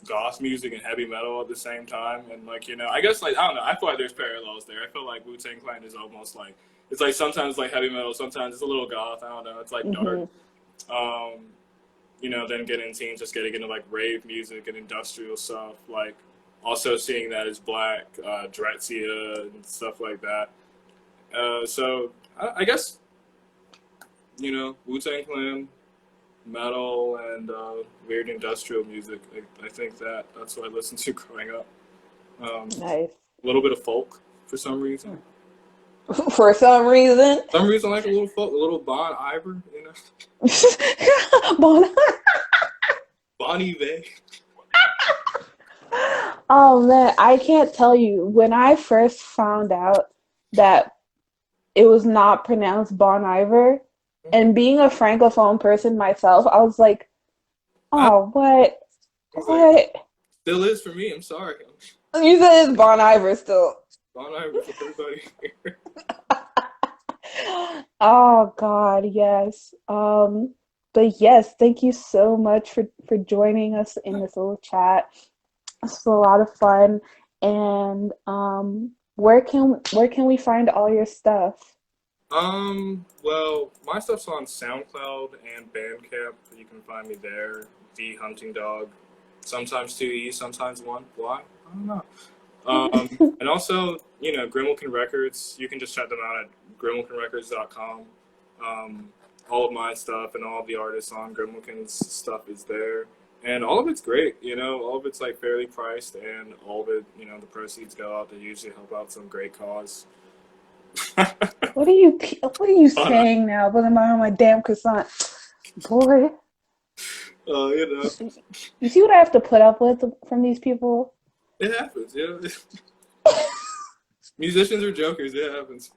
goth music and heavy metal at the same time, and like I guess like I don't know. I feel like there's parallels there. I feel like Wu-Tang Clan is almost like it's like sometimes like heavy metal, sometimes it's a little goth. I don't know. It's like dark. Hmm. Um, then getting teens, just getting into like rave music and industrial stuff, like also seeing that as black, Drexcia and stuff like that. So I guess, Wu-Tang Clan, metal, and weird industrial music. I think that's what I listened to growing up. Nice. A little bit of folk for some reason. For some reason. Like a little folk, a little Bon Iver, Bon- Bonnie Vay. Oh man, I can't tell you. When I first found out that it was not pronounced Bon Iver, and being a francophone person myself, I was like, oh, what? What? Still is for me. I'm sorry. You said it's Bon Iver still. Bon Iver for everybody here. Oh God, yes. But yes, thank you so much for joining us in this little chat. It's a lot of fun. And where can we find all your stuff? Well, my stuff's on SoundCloud and Bandcamp. You can find me there. The Hunting Dog. Sometimes 2 E's, sometimes 1. Why? I don't know. And also, Grimwilkin Records. You can just check them out at grimwilkinrecords.com. All of my stuff and all of the artists on Grimwilkin's stuff is there. And all of it's great, all of it's like fairly priced, and all of it, the proceeds go out to usually help out some great cause. What are you saying now? Put them on my damn croissant. Boy. You see what I have to put up with from these people? It happens, Musicians are jokers, it happens.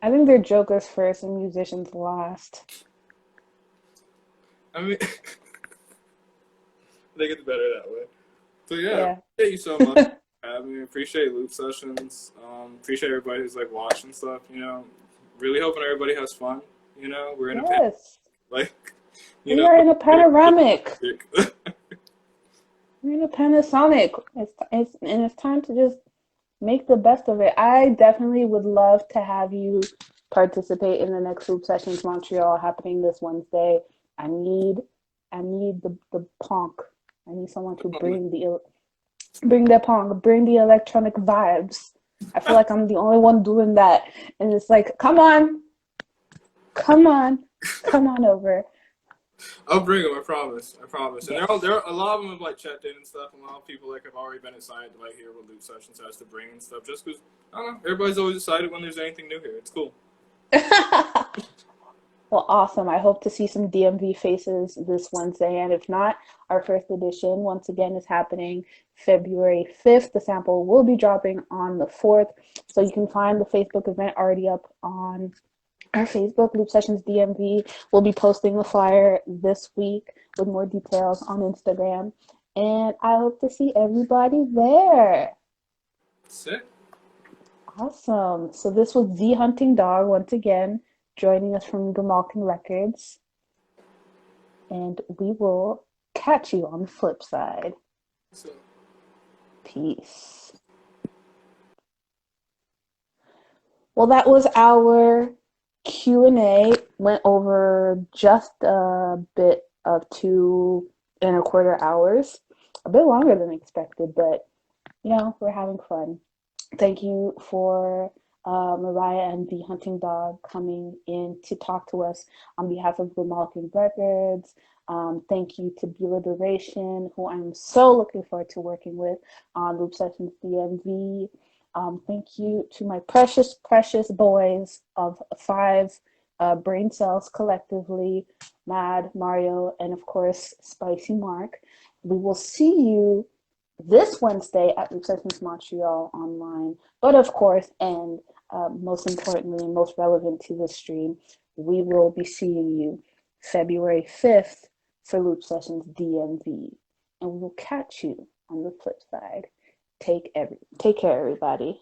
I think they're jokers first and musicians last. I mean, I think it's better that way. So Yeah. Thank you so much. I appreciate Loop Sessions. Appreciate everybody who's like watching stuff. Really hoping everybody has fun. We're in a we are in a panoramic. We're in a Panasonic. It's time to just make the best of it. I definitely would love to have you participate in the next Loop Sessions Montreal happening this Wednesday. I need the punk. I need someone to bring the punk, bring the electronic vibes. I feel like I'm the only one doing that, and it's like, come on over. I'll bring them. I promise. And there are a lot of them have like checked in and stuff. And a lot of people like have already been excited to like hear what Loop Sessions has to bring and stuff. Just because I don't know, everybody's always excited when there's anything new here. It's cool. Well, awesome. I hope to see some DMV faces this Wednesday. And if not, our first edition, once again, is happening February 5th. The sample will be dropping on the 4th. So you can find the Facebook event already up on our Facebook, Loop Sessions DMV. We'll be posting the flyer this week with more details on Instagram. And I hope to see everybody there. Sick. Awesome. So this was The Hunting Dog once again, joining us from Grimalkin Records. And we will catch you on the flip side. Peace. Well, that was our Q&A. Went over just a bit of 2.25 hours. A bit longer than expected, but we're having fun. Thank you for Mariah and The Hunting Dog coming in to talk to us on behalf of Grimalkin Records. Thank you to Be Liberation, who I'm so looking forward to working with on Loop Sessions DMV. Thank you to my precious, precious boys of 5 brain cells collectively, Mad, Mario, and of course, Spicy Mark. We will see you this Wednesday at Loop Sessions Montreal online. But of course, and most importantly, and most relevant to this stream, we will be seeing you February 5th for Loop Sessions DMV. And we will catch you on the flip side. Take care, everybody.